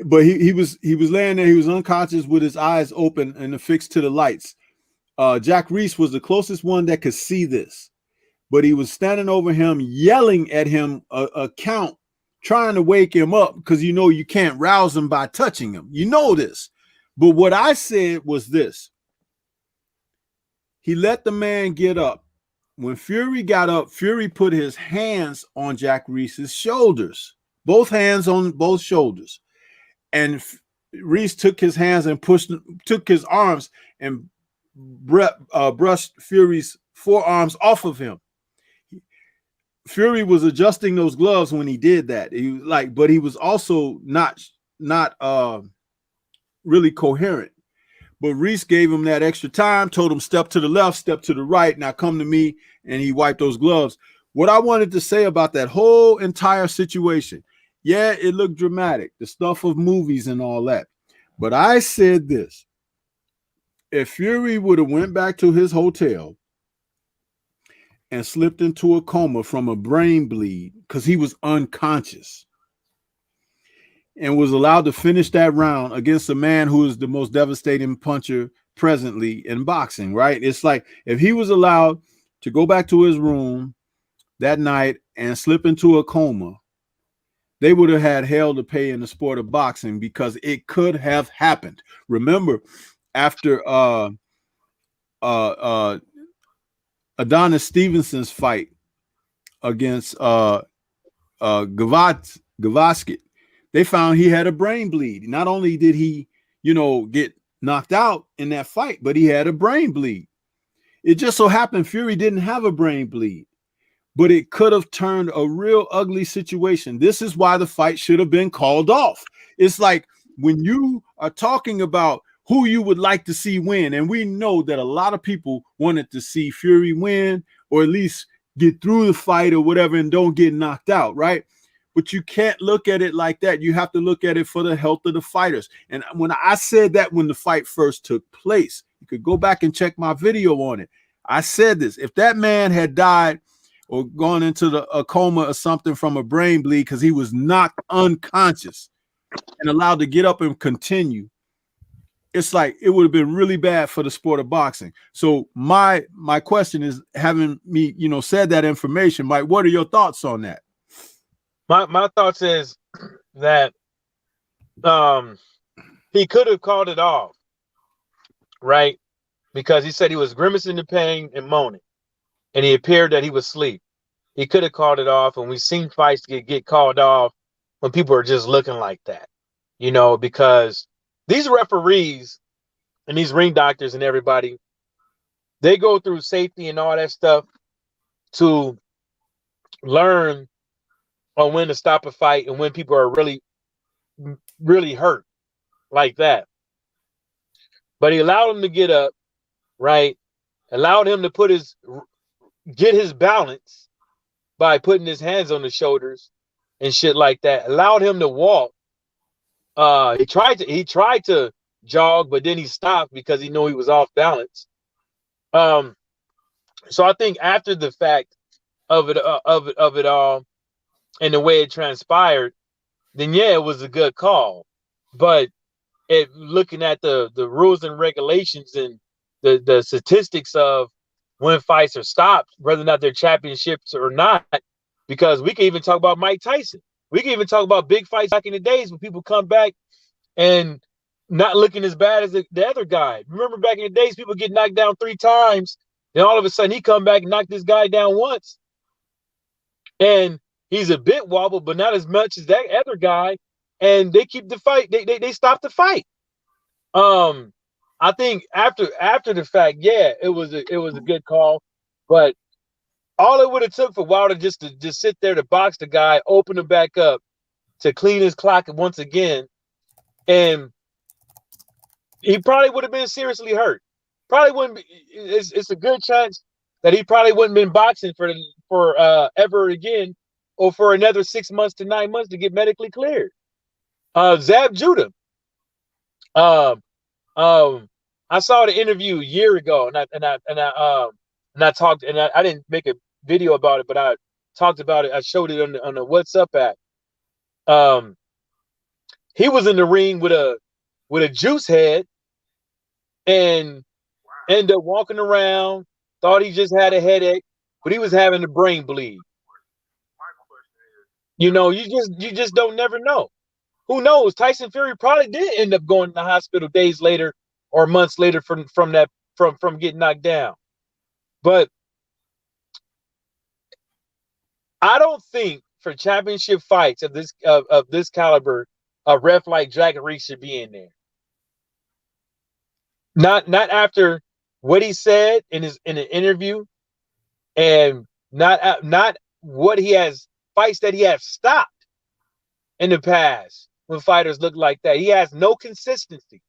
But he was laying there, he was unconscious with his eyes open and affixed to the lights. Jack Reese was the closest one that could see this, but he was standing over him, yelling at him a count, trying to wake him up, because you know you can't rouse him by touching him. You know this. But what I said was this. He let the man get up. When Fury got up, Fury put his hands on Jack Reese's shoulders, both hands on both shoulders. And Reese took his hands and took his arms and brushed Fury's forearms off of him. Fury was adjusting those gloves when he did that. But he was also not really coherent. But Reese gave him that extra time, told him step to the left, step to the right, now come to me, and he wiped those gloves. What I wanted to say about that whole entire situation, Yeah, it looked dramatic, the stuff of movies and all that. But I said this: if Fury would have went back to his hotel and slipped into a coma from a brain bleed because he was unconscious and was allowed to finish that round against a man who is the most devastating puncher presently in boxing, right? It's like if he was allowed to go back to his room that night and slip into a coma, they would have had hell to pay in the sport of boxing because it could have happened. Remember, after Adonis Stevenson's fight against Gavaskit, they found he had a brain bleed. Not only did he, get knocked out in that fight, but he had a brain bleed. It just so happened Fury didn't have a brain bleed, but it could have turned a real ugly situation. This is why the fight should have been called off. It's like when you are talking about who you would like to see win, and we know that a lot of people wanted to see Fury win or at least get through the fight or whatever and don't get knocked out, right? But you can't look at it like that. You have to look at it for the health of the fighters. And when I said that when the fight first took place, you could go back and check my video on it. I said this: if that man had died or gone into a coma or something from a brain bleed because he was knocked unconscious and allowed to get up and continue, it's like it would have been really bad for the sport of boxing. So my question is, having me, said that information, Mike, what are your thoughts on that? My thoughts is that he could have called it off, right? Because he said he was grimacing in pain and moaning, and he appeared that he was asleep. He could have called it off, and we've seen fights get called off when people are just looking like that, because these referees and these ring doctors and everybody, they go through safety and all that stuff to learn on when to stop a fight and when people are really, really hurt like that. But he allowed him to get up, right? Allowed him to get his balance by putting his hands on the shoulders and shit like that. Allowed him to walk. He tried to jog, but then he stopped because he knew he was off balance. So I think after the fact of it all and the way it transpired, then yeah, it was a good call. But looking at the rules and regulations and the statistics of when fights are stopped, whether or not they're championships or not, because we can even talk about Mike Tyson. We can even talk about big fights back in the days when people come back and not looking as bad as the other guy. Remember back in the days, people get knocked down 3 times, then all of a sudden he come back and knock this guy down once. And he's a bit wobbled, but not as much as that other guy. And they keep the fight. They stop the fight. I think after the fact, yeah, it was a good call. But all it would have took for Wilder just to sit there to box the guy, open him back up, to clean his clock once again, and he probably would have been seriously hurt. Probably wouldn't be. It's a good chance that he probably wouldn't been boxing for ever again, or for another 6 months to 9 months to get medically cleared. Zab Judah. I saw the interview a year ago, and I talked, and I didn't make a video about it, but I talked about it. I showed it on the WhatsApp app. He was in the ring with a juice head, and ended up walking around. Thought he just had a headache, but he was having a brain bleed. You just don't never know. Who knows? Tyson Fury probably did end up going to the hospital days later or months later from getting knocked down. But I don't think for championship fights of this caliber, a ref like Jack Reese should be in there. Not after what he said in an interview, and not what he has fights that he has stopped in the past when fighters look like that. He has no consistency.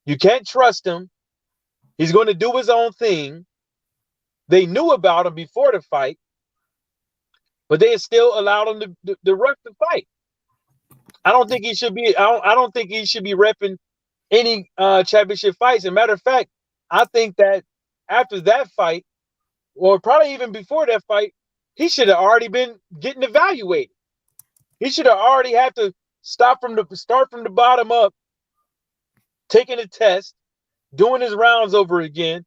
You can't trust him. He's going to do his own thing. They knew about him before the fight, but they still allowed him to ref the fight. I don't think he should be. I don't think he should be repping any championship fights. As a matter of fact, I think that after that fight, or probably even before that fight, he should have already been getting evaluated. He should have already had to start from the bottom up, taking a test, doing his rounds over again,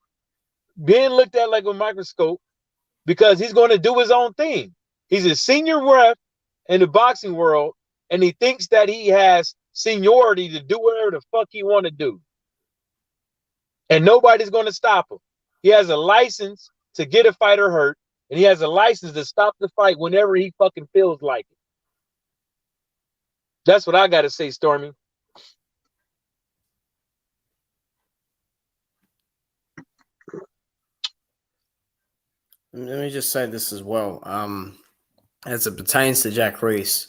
being looked at like a microscope, because he's going to do his own thing. He's a senior ref in the boxing world, and he thinks that he has seniority to do whatever the fuck he want to do. And nobody's going to stop him. He has a license to get a fighter hurt, and he has a license to stop the fight whenever he fucking feels like it. That's what I got to say, Stormy. Let me just say this as well. As it pertains to Jack Reese,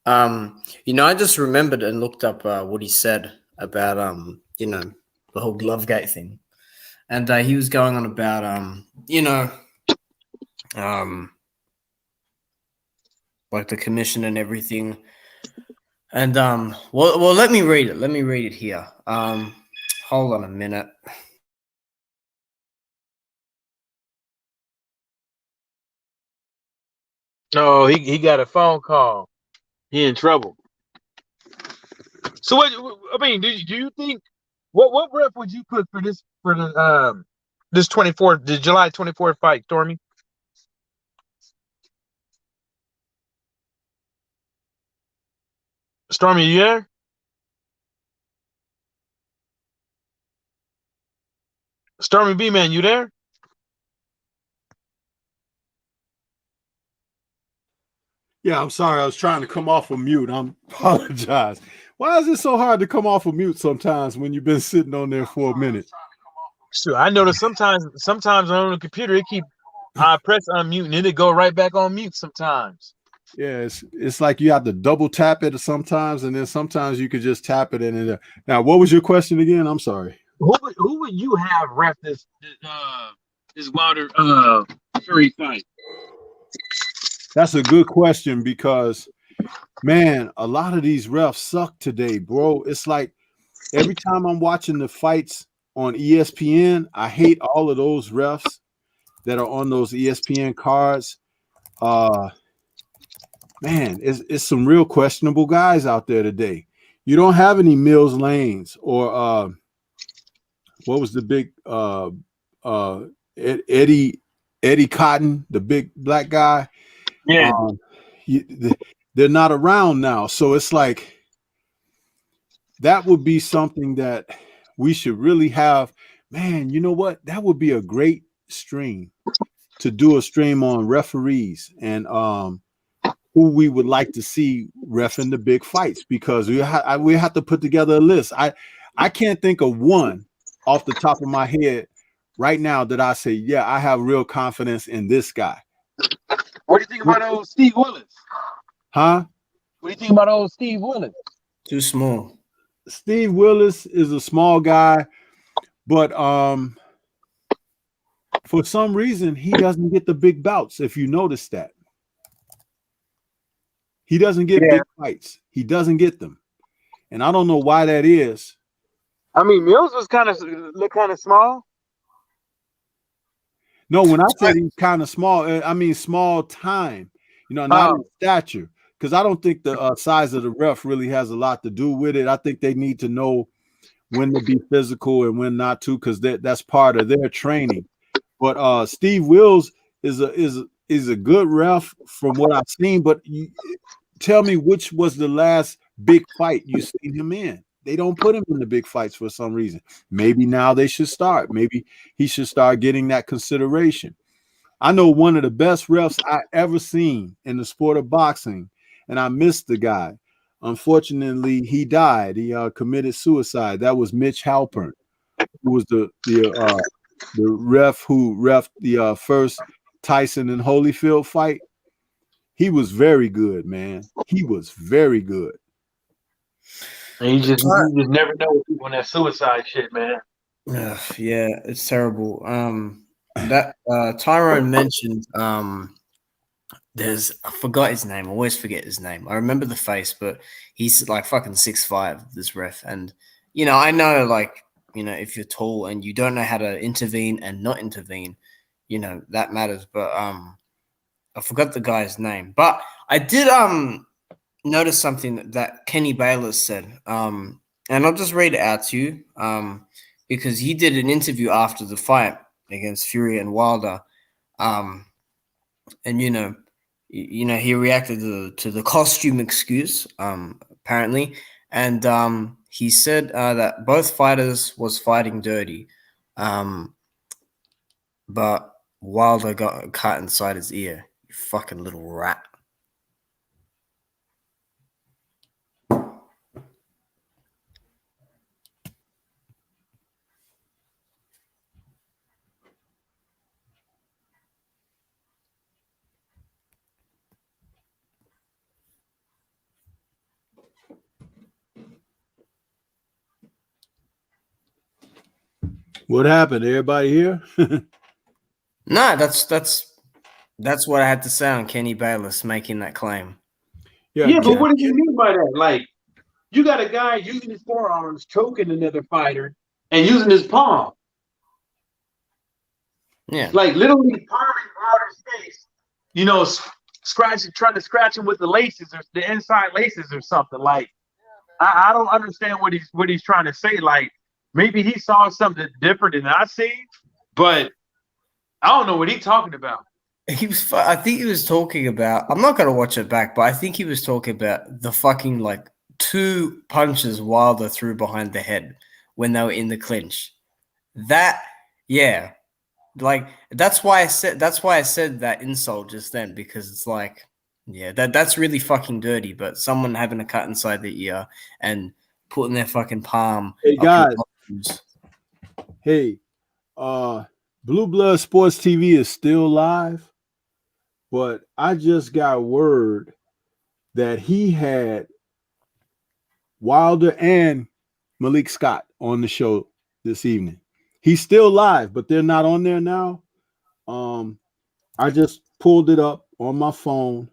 I just remembered and looked up what he said about the whole Glovegate thing, and he was going on about like the commission and everything, and well, let me read it. Let me read it here. Hold on a minute. Oh, he got a phone call. He in trouble. So what? I mean, do you think what rep would you put for this this 24th, the July 24th fight, Stormy? Stormy, you there? Stormy B man, you there? Yeah, I'm sorry. I was trying to come off of mute. I apologize. Why is it so hard to come off of mute sometimes when you've been sitting on there for a minute? Sure, I notice sometimes on the computer it keep I press unmute and then it go right back on mute sometimes. Yeah, it's like you have to double tap it sometimes, and then sometimes you could just tap it in there. Now, what was your question again? I'm sorry. Who would you have ref this Wilder Fury fight? That's a good question because, man, a lot of these refs suck today, bro. It's like every time I'm watching the fights on ESPN, I hate all of those refs that are on those ESPN cards. Man, it's some real questionable guys out there today. You don't have any Mills Lanes or what was the big Eddie Cotton, the big black guy. Yeah. They're not around now. So it's like that would be something that we should really have. Man, you know what? That would be a great stream to do a stream on referees and who we would like to see reffing the big fights, because we have to put together a list. I can't think of one off the top of my head right now that I say, yeah, I have real confidence in this guy. What do you think about old Steve Willis? Huh? What do you think about old Steve Willis? Too small. Steve Willis is a small guy, but for some reason he doesn't get the big bouts. If you notice that, he doesn't get big fights. He doesn't get them, and I don't know why that is. I mean, Mills was kind of small. No, when I said he's kind of small, I mean small time. Not in stature. Because I don't think the size of the ref really has a lot to do with it. I think they need to know when to be physical and when not to, because that's part of their training. But Steve Wills is a good ref from what I've seen. But tell me, which was the last big fight you seen him in? They don't put him in the big fights for some reason. Maybe now they should start. Maybe he should start getting that consideration. I know one of the best refs I ever seen in the sport of boxing, and I missed the guy. Unfortunately, he died. He committed suicide. That was Mitch Halpern, who was the ref who reffed the first Tyson and Holyfield fight. He was very good, man. He was very good. And you just never know with people on that suicide shit, man. Yeah, it's terrible. That Tyrone mentioned I forgot his name. I always forget his name. I remember the face, but he's like fucking 6'5", this ref. And, I know, like, if you're tall and you don't know how to intervene and not intervene, that matters. But I forgot the guy's name. But I did notice something that Kenny Bayless said. And I'll just read it out to you. Because he did an interview after the fight against Fury and Wilder. And he reacted to the costume excuse, apparently, and he said that both fighters was fighting dirty, but Wilder got a cut inside his ear. You fucking little rat. What happened? Everybody here? No, that's what I had to say on Kenny Bayless making that claim. Yeah, but what do you mean by that? Like, you got a guy using his forearms, choking another fighter, and using his palm. Yeah. Like, literally palming Wilder's face. Trying to scratch him with the laces or the inside laces or something. Like, I don't understand what he's trying to say. Like, maybe he saw something different than I see, but I don't know what he's talking about. I think he was talking about, I'm not going to watch it back, but I think he was talking about the fucking, like, 2 punches Wilder threw behind the head when they were in the clinch. That, yeah. Like, that's why I said that insult just then, because it's like, yeah, that's really fucking dirty, but someone having a cut inside the ear and putting their fucking palm. Hey, guys. Hey, Blue Blood Sports TV is still live, but I just got word that he had Wilder and Malik Scott on the show this evening. He's still live, but they're not on there now. I just pulled it up on my phone,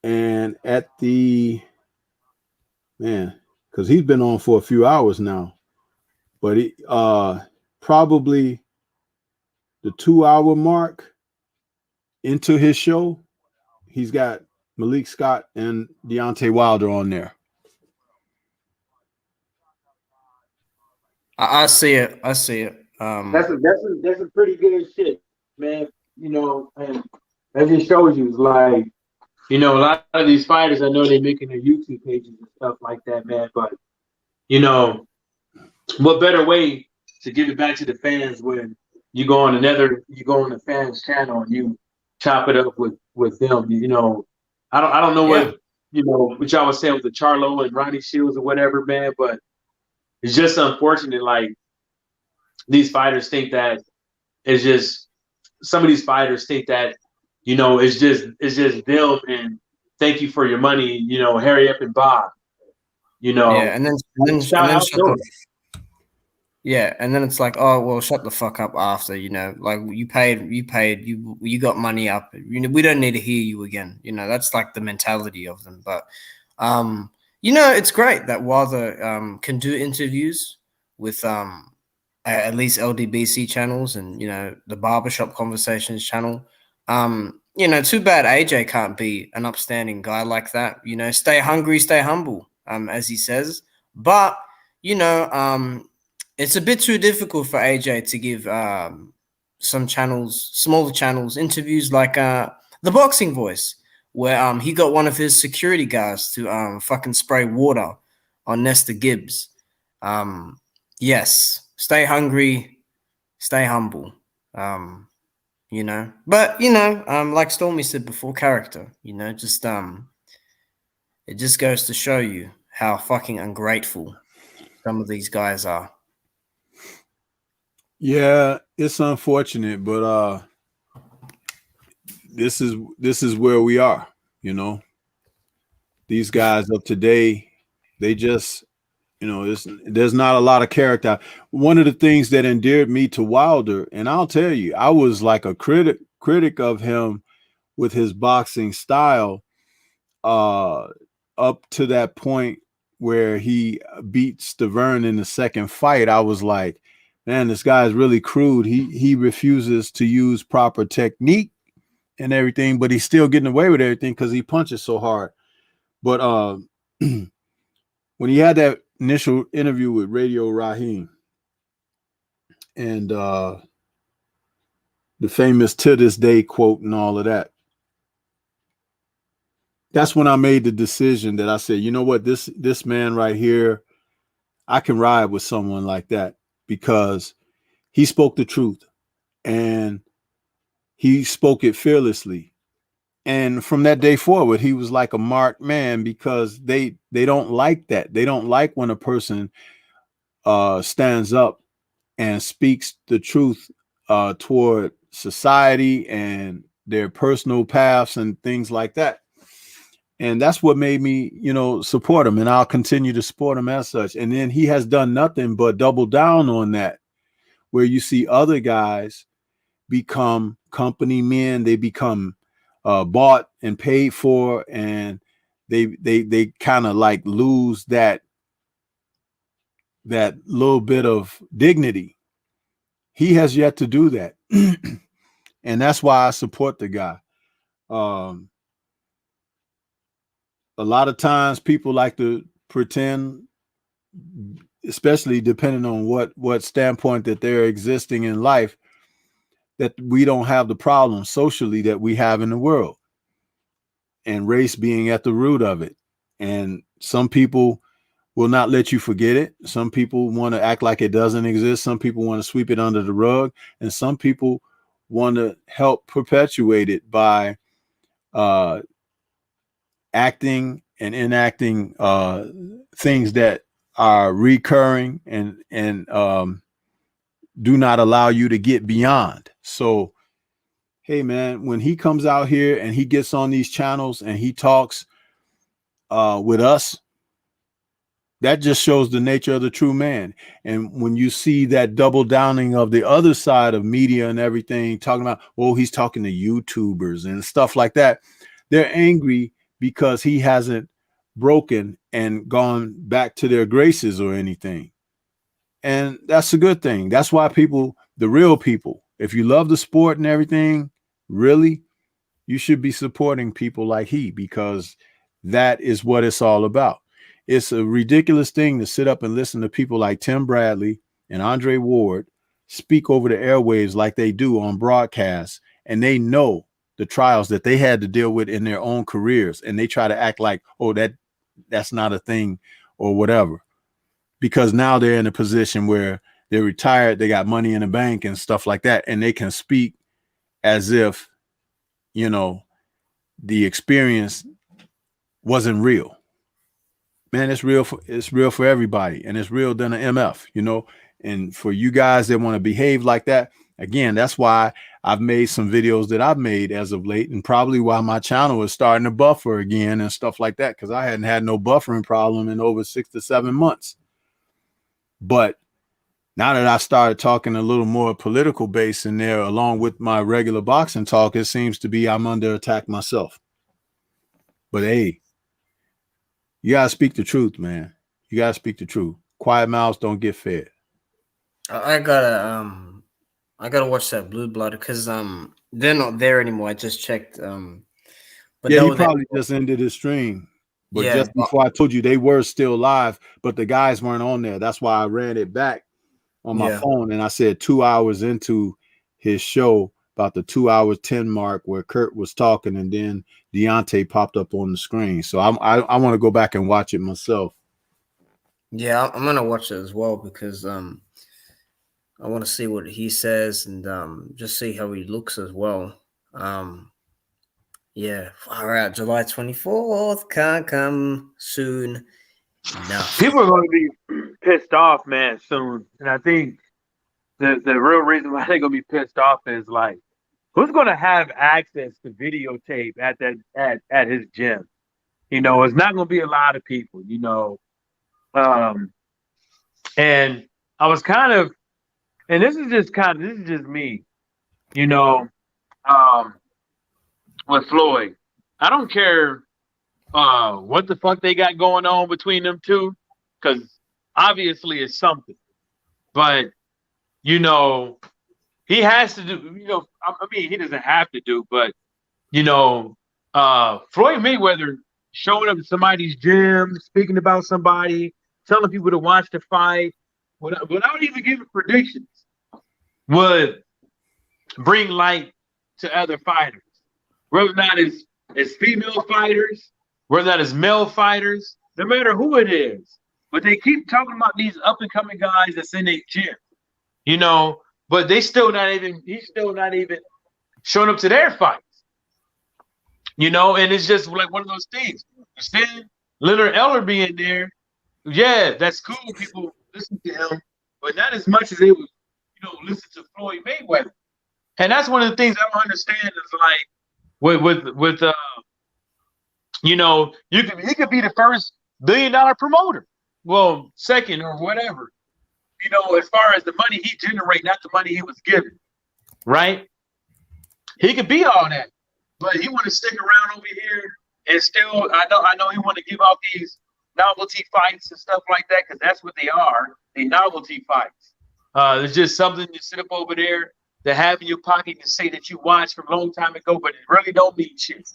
and at the because he's been on for a few hours now, but he probably the 2-hour mark into his show, he's got Malik Scott and Deontay Wilder on there. I see it. That's a pretty good shit, man. And that just shows you, like, a lot of these fighters, I know they're making their YouTube pages and stuff like that, man. But what better way to give it back to the fans when you go on the fans' channel and you chop it up with them. I don't know what y'all was saying with the Charlo and Ronnie Shields or whatever, man. But it's just unfortunate. Like, these fighters think that it's just some of these fighters think that it's just them and thank you for your money. Hurry up and Bob. Yeah, and then it's like, oh well, shut the fuck up after, like you paid, you got money up. We don't need to hear you again. That's like the mentality of them. But it's great that Wilder can do interviews with at least LDBC channels and the Barbershop Conversations channel. Too bad AJ can't be an upstanding guy like that. Stay hungry, stay humble, as he says. But it's a bit too difficult for AJ to give some channels, smaller channels, interviews like The Boxing Voice, where he got one of his security guards to fucking spray water on Nesta Gibbs. Yes, stay hungry, stay humble. But like Stormy said before, character. Just it just goes to show you how fucking ungrateful some of these guys are. Yeah, it's unfortunate, but this is where we are. These guys of today, they just there's not a lot of character. One of the things that endeared me to Wilder, and I'll tell you, I was like a critic of him with his boxing style, up to that point where he beat Stavern in the second fight, I was like, man, this guy is really crude. He refuses to use proper technique and everything, but he's still getting away with everything because he punches so hard. But when he had that initial interview with Radio Raheem and the famous "to this day" quote and all of that, that's when I made the decision that I said, you know what, this man right here, I can ride with someone like that because he spoke the truth and he spoke it fearlessly. And from that day forward, he was like a marked man because they don't like that. They don't like when a person stands up and speaks the truth toward society and their personal paths and things like that. And that's what made me, support him, and I'll continue to support him as such. And then he has done nothing but double down on that, where you see other guys become company men, they become bought and paid for, and they kind of like lose that little bit of dignity. He has yet to do that. And that's why I support the guy. A lot of times people like to pretend, especially depending on what standpoint that they're existing in life, that we don't have the problems socially that we have in the world, and race being at the root of it. And some people will not let you forget it. Some people want to act like it doesn't exist. Some people want to sweep it under the rug, and some people want to help perpetuate it by acting and enacting things that are recurring and do not allow you to get beyond. So, hey man, when he comes out here and he gets on these channels and he talks with us, that just shows the nature of the true man. And when you see that double downing of the other side of media and everything, talking about, oh, he's talking to YouTubers and stuff like that, they're angry because he hasn't broken and gone back to their graces or anything. And that's a good thing. That's why people, the real people, if you love the sport and everything, really, you should be supporting people like he, because that is what it's all about. It's a ridiculous thing to sit up and listen to people like Tim Bradley and Andre Ward speak over the airwaves like they do on broadcasts, and they know the trials that they had to deal with in their own careers, and they try to act like, oh, that's not a thing or whatever, because now they're in a position where they're retired, they got money in the bank and stuff like that, and they can speak as if, the experience wasn't real. Man, it's real for everybody, and it's real than an MF, and for you guys that want to behave like that, again, that's why I've made some videos that I've made as of late, and probably why my channel is starting to buffer again and stuff like that, because I hadn't had no buffering problem in over 6 to 7 months. But now that I started talking a little more political base in there, along with my regular boxing talk, it seems to be I'm under attack myself. But hey, you gotta speak the truth, man. You gotta speak the truth. Quiet mouths don't get fed. I gotta watch that Blue Blood because they're not there anymore. I just checked. But Yeah, that he was probably just ended his stream. But yeah, just before I told you, they were still live, but the guys weren't on there. That's why I ran it back on my phone, and I said 2 hours into his show, about the 2 hours 10 mark, where Kurt was talking, and then Deontay popped up on the screen. So I want to go back and watch it myself. Yeah, I'm gonna watch it as well because I want to see what he says and just see how he looks as well. Yeah, all right, July 24th can't come soon enough. People are going to be pissed off, man, soon. And I think the real reason why they're going to be pissed off is like, who's going to have access to videotape at his gym? It's not going to be a lot of people. And I was kind of, and this is just me. Um, with Floyd. I don't care what the fuck they got going on between them two, because obviously it's something. But you know, he has to do. You know, I mean, he doesn't have to do, but you know, Floyd Mayweather showing up at somebody's gym, speaking about somebody, telling people to watch the fight without even giving predictions would bring light to other fighters, whether or not it's female fighters, whether or not it's male fighters, no matter who it is. But they keep talking about these up and coming guys that's in their gym, you know, but he's still not even showing up to their fights, you know, and it's just like one of those things. Instead, Leonard Eller being there, yeah, that's cool. People listen to him, but not as much as they would, you know, listen to Floyd Mayweather. And that's one of the things I don't understand is like with you know, he could be the first $1 billion promoter. Well, second or whatever. You know, as far as the money he generated, not the money he was given. Right? He could be all that. But he want to stick around over here and still I know he want to give out these novelty fights and stuff like that, because that's what they are. They novelty fights. It's just something to sit up over there to have in your pocket to say that you watched from a long time ago, but it really don't mean shit.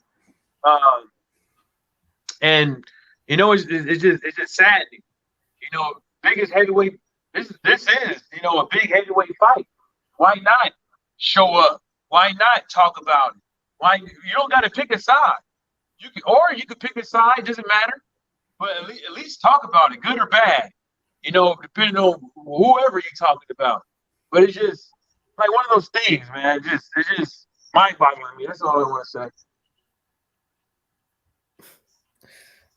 And you know, it's just saddening. You know, biggest heavyweight. This is you know a big heavyweight fight. Why not show up? Why not talk about it? Why you don't got to pick a side? You could pick a side. Doesn't matter. But at least talk about it, good or bad. You know, depending on whoever you're talking about. But it's just like one of those things, man. It's just mind-boggling me. That's all I want to say.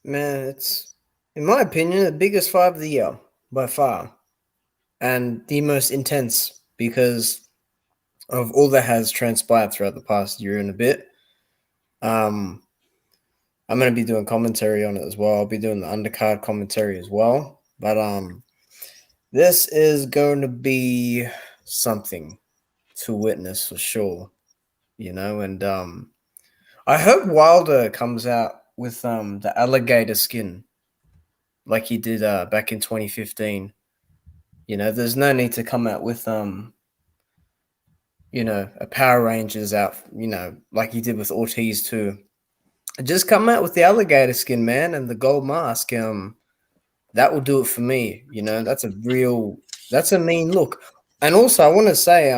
Man, it's, in my opinion, the biggest fight of the year by far, and the most intense because of all that has transpired throughout the past year and a bit. I'm going to be doing commentary on it as well. I'll be doing the undercard commentary as well. But this is going to be something to witness for sure, you know. And I hope Wilder comes out with the alligator skin like he did back in 2015. You know, there's no need to come out with you know, a Power Rangers out, you know, like he did with Ortiz too. Just come out with the alligator skin, man, and the gold mask. That will do it for me. You know, that's a mean look. And also, I want to say,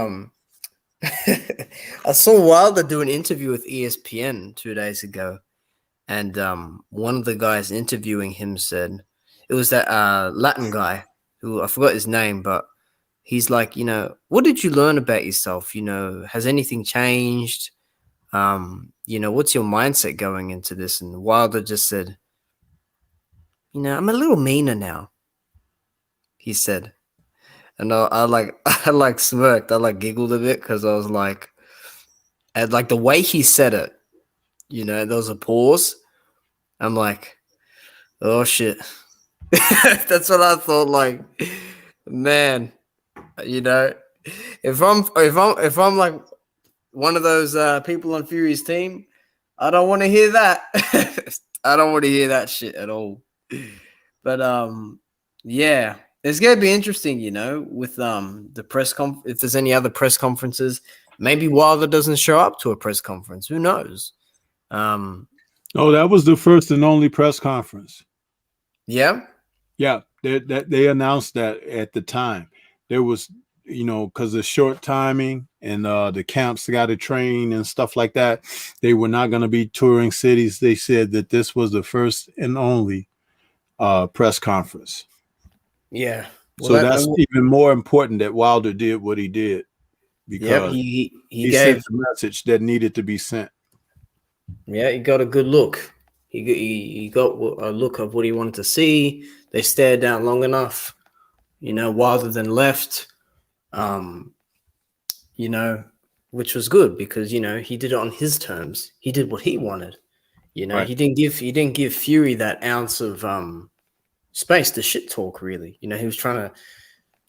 I saw Wilder do an interview with ESPN 2 days ago, and one of the guys interviewing him said it was that Latin guy who I forgot his name, but he's like, you know, what did you learn about yourself? You know, has anything changed? You know, what's your mindset going into this? And Wilder just said, you know, I'm a little meaner now, he said. And I like smirked. I like giggled a bit because I was like, and like the way he said it, you know, there was a pause. I'm like, oh shit. That's what I thought. Like, man, you know, if I'm like one of those people on Fury's team, I don't want to hear that. I don't want to hear that shit at all. But yeah, it's gonna be interesting, you know, with the press if there's any other press conferences. Maybe Wilder doesn't show up to a press conference. Who knows? Oh, that was the first and only press conference. Yeah. Yeah, they announced that at the time. There was, you know, because of short timing and the camps got to train and stuff like that, they were not going to be touring cities. They said that this was the first and only press conference. Yeah. Well, so that's even more important that Wilder did what he did, because he gave sent the message that needed to be sent. Yeah, he got a good look. He got a look of what he wanted to see. They stared down long enough, you know, Wilder then left, you know, which was good because, you know, he did it on his terms. He did what he wanted. You know, Right. he didn't give Fury that ounce of space to shit talk, really. You know, he was trying to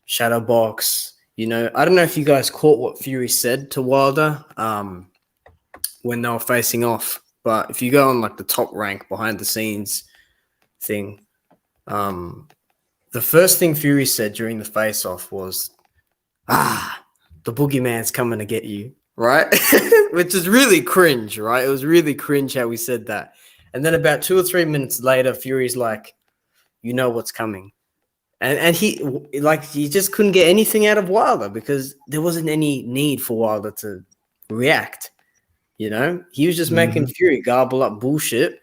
shadow box. You know, I don't know if you guys caught what Fury said to Wilder. when they were facing off. But if you go on like the top rank behind the scenes thing, the first thing Fury said during the face off was, the boogeyman's coming to get you, right? Which is really cringe, right? It was really cringe how we said that. And then about 2 or 3 minutes later, Fury's like, you know what's coming. And he just couldn't get anything out of Wilder because there wasn't any need for Wilder to react. You know, he was just making Fury garble up bullshit.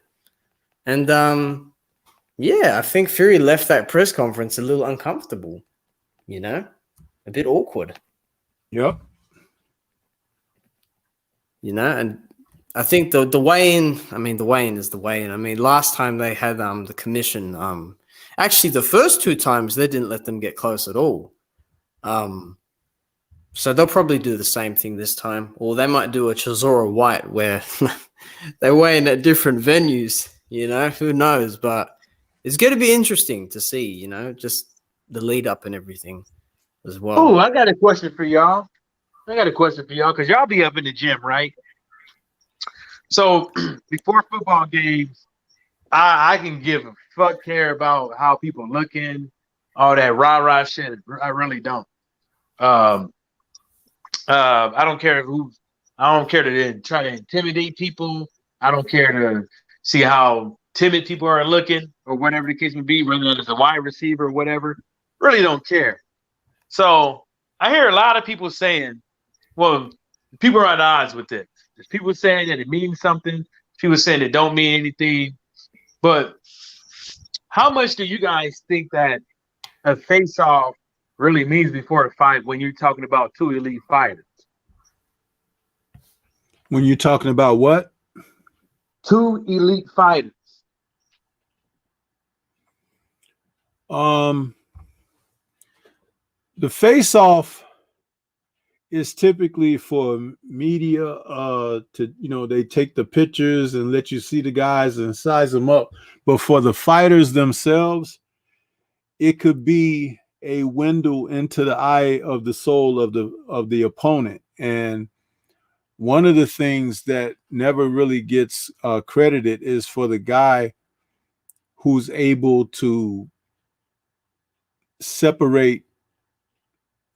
And I think Fury left that press conference a little uncomfortable, you know, a bit awkward. Yep. You know, and I think the weigh-in, the weigh-in is the weigh-in. I mean, last time they had the commission, actually the first 2 times they didn't let them get close at all. So they'll probably do the same thing this time, or they might do a Chisora Whyte where they weigh in at different venues, you know, who knows, but it's going to be interesting to see, you know, just the lead up and everything as well. Oh, I got a question for y'all. Because y'all be up in the gym, right? So before football games, I can give a fuck care about how people looking, all that rah-rah shit. I really don't. I don't care I don't care to try to intimidate people. I don't care to see how timid people are looking or whatever the case may be, whether it's a wide receiver or whatever. Really don't care. So I hear a lot of people saying, well, people are at odds with it. There's people saying that it means something. People saying it don't mean anything. But how much do you guys think that a face-off really means before a fight when you're talking about 2 elite fighters? When you're talking about what? 2 elite fighters. The face-off is typically for media to, you know, they take the pictures and let you see the guys and size them up. But for the fighters themselves, it could be a window into the eye of the soul of the opponent. And one of the things that never really gets credited is for the guy who's able to separate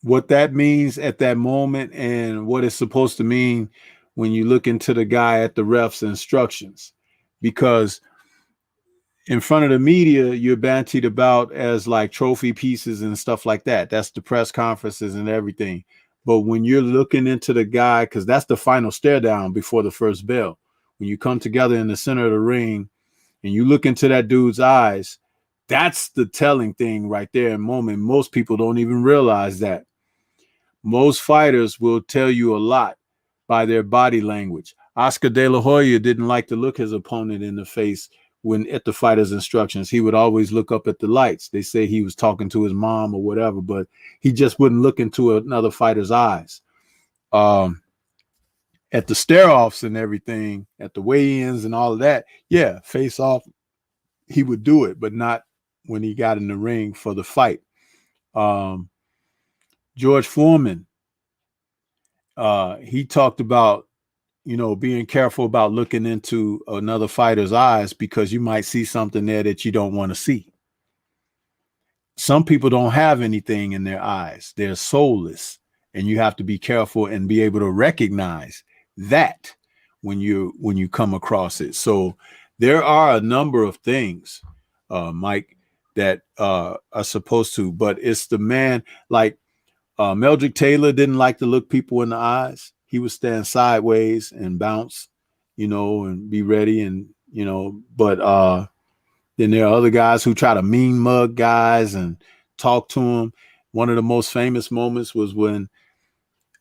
what that means at that moment and what it's supposed to mean when you look into the guy at the ref's instructions. Because in front of the media, you're bantied about as like trophy pieces and stuff like that. That's the press conferences and everything. But when you're looking into the guy, because that's the final stare down before the first bell, when you come together in the center of the ring and you look into that dude's eyes, that's the telling thing right there in moment. Most people don't even realize that. Most fighters will tell you a lot by their body language. Oscar De La Hoya didn't like to look his opponent in the face when at the fighter's instructions. He would always look up at the lights. They say he was talking to his mom or whatever, but he just wouldn't look into another fighter's eyes. At the stare-offs and everything, at the weigh-ins and all of that, yeah, face off, he would do it, but not when he got in the ring for the fight. George Foreman, he talked about, you know, being careful about looking into another fighter's eyes because you might see something there that you don't want to see. Some people don't have anything in their eyes. They're soulless, and you have to be careful and be able to recognize that when you come across it. So there are a number of things, Mike, that are supposed to, but it's the man, like Meldrick Taylor didn't like to look people in the eyes. He would stand sideways and bounce, you know, and be ready. And, you know, but then there are other guys who try to mean mug guys and talk to them. One of the most famous moments was when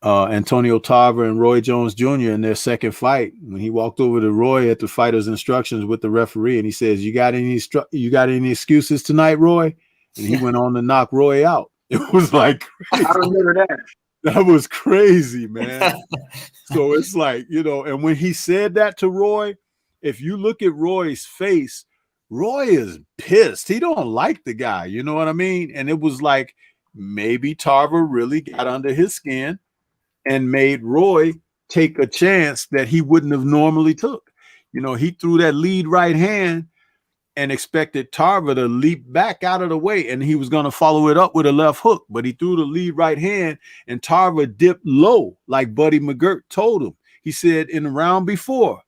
Antonio Tarver and Roy Jones Jr. in their second fight, when he walked over to Roy at the fighter's instructions with the referee, and he says, you got any excuses tonight, Roy? And he went on to knock Roy out. It was like crazy. I remember that. That was crazy, man. So it's like, you know, and when he said that to Roy, if you look at Roy's face, Roy is pissed. He don't like the guy. You know what I mean? And it was like maybe Tarver really got under his skin and made Roy take a chance that he wouldn't have normally took. You know, he threw that lead right hand and expected Tarver to leap back out of the way, and he was going to follow it up with a left hook, but he threw the lead right hand, and Tarver dipped low, like Buddy McGirt told him. He said in the round before,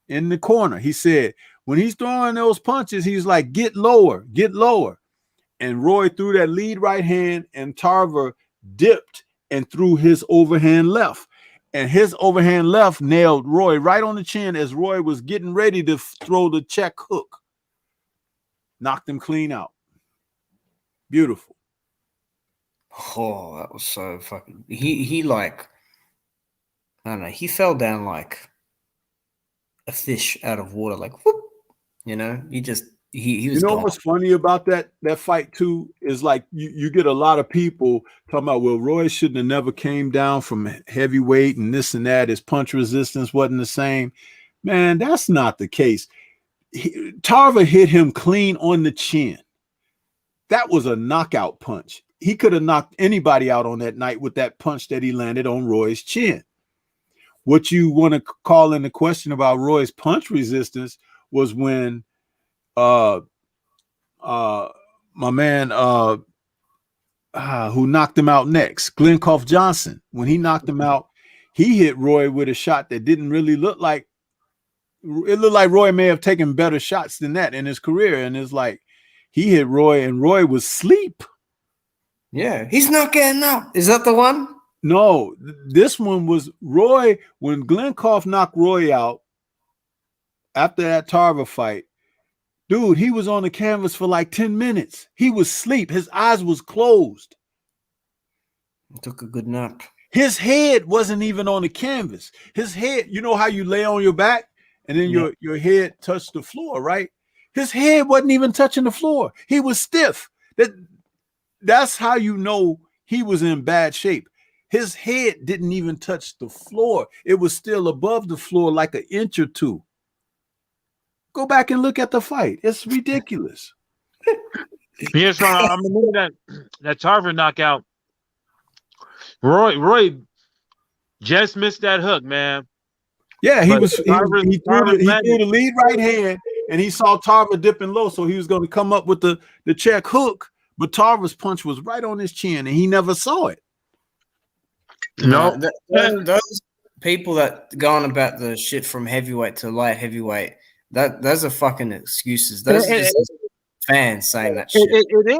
in the corner, he said, when he's throwing those punches, he's like, get lower, get lower. And Roy threw that lead right hand, and Tarver dipped and threw his overhand left. And his overhand left nailed Roy right on the chin as Roy was getting ready to throw the check hook. Knocked him clean out. Beautiful. Oh, that was so fucking. He like, I don't know. He fell down like a fish out of water. Like, whoop, you know. He just he was. You know gone. what's funny about that fight too is like you get a lot of people talking about, well, Roy shouldn't have never came down from heavyweight and this and that. His punch resistance wasn't the same. Man, that's not the case. Tarver hit him clean on the chin. That was a knockout punch. He could have knocked anybody out on that night with that punch that he landed on Roy's chin. What you want to call into question about Roy's punch resistance was when my man who knocked him out next, Glencoff Johnson, when he knocked him out, he hit Roy with a shot that didn't really look like. It looked like Roy may have taken better shots than that in his career. And it's like he hit Roy and Roy was asleep. Yeah, he's not getting up. Is that the one? No, this one was Roy. When Glencoff knocked Roy out after that Tarver fight, dude, he was on the canvas for like 10 minutes. He was asleep. His eyes was closed. He took a good nap. His head wasn't even on the canvas. His head, you know how you lay on your back? And then your head touched the floor, right? His head wasn't even touching the floor. He was stiff. That's how you know he was in bad shape. His head didn't even touch the floor. It was still above the floor like an inch or two. Go back and look at the fight. It's ridiculous. Yeah, so I remember that Tarver knockout. Roy just missed that hook, man. Yeah, he But threw the lead right hand, and he saw Tarver dipping low, so he was going to come up with the check hook, but Tarver's punch was right on his chin, and he never saw it. No, those people that go on about the shit from heavyweight to light heavyweight, those are fucking excuses. Those are just fans saying that shit. It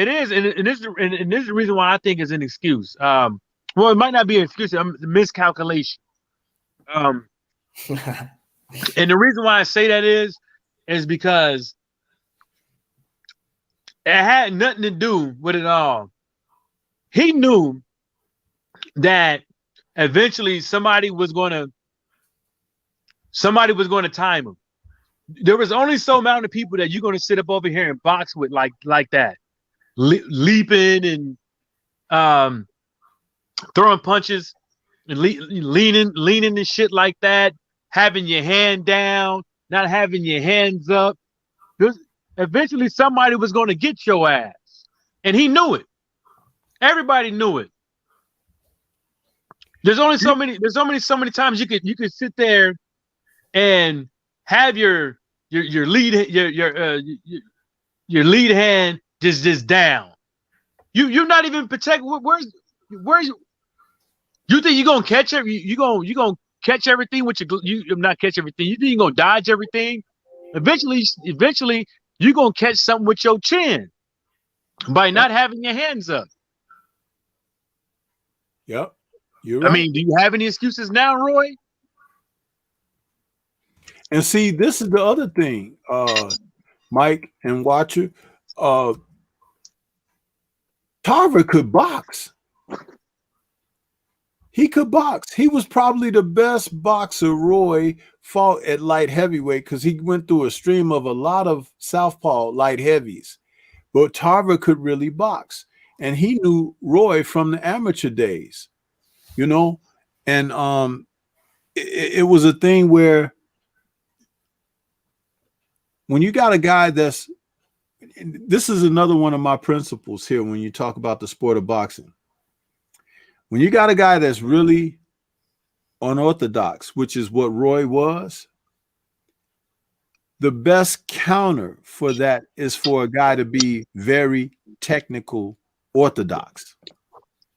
is, and this is the reason why I think it's an excuse. Well, it might not be an excuse. Miscalculation. And the reason why I say that is because it had nothing to do with it all. He knew that eventually somebody was going to time him. There was only so amount of people that you're going to sit up over here and box with like that, leaping and throwing punches and leaning and shit like that, having your hand down, not having your hands up. Eventually somebody was going to get your ass, and he knew it. Everybody knew it. There's only so many times you could sit there and have your lead hand just down. You're not even protected. Where's you think you're gonna catch it? You gonna catch everything with you not catch everything. You think you're gonna dodge everything? Eventually you're gonna catch something with your chin by not having your hands up. Yep. You're right. I mean, do you have any excuses now, Roy? And see, this is the other thing, Mike and Watcher. Tarver could box. He could box. He was probably the best boxer Roy fought at light heavyweight because he went through a stream of a lot of southpaw light heavies. But Tarver could really box. And he knew Roy from the amateur days, you know? And it was a thing where when you got a guy this is another one of my principles here when you talk about the sport of boxing. When you got a guy that's really unorthodox, which is what Roy was, the best counter for that is for a guy to be very technical orthodox.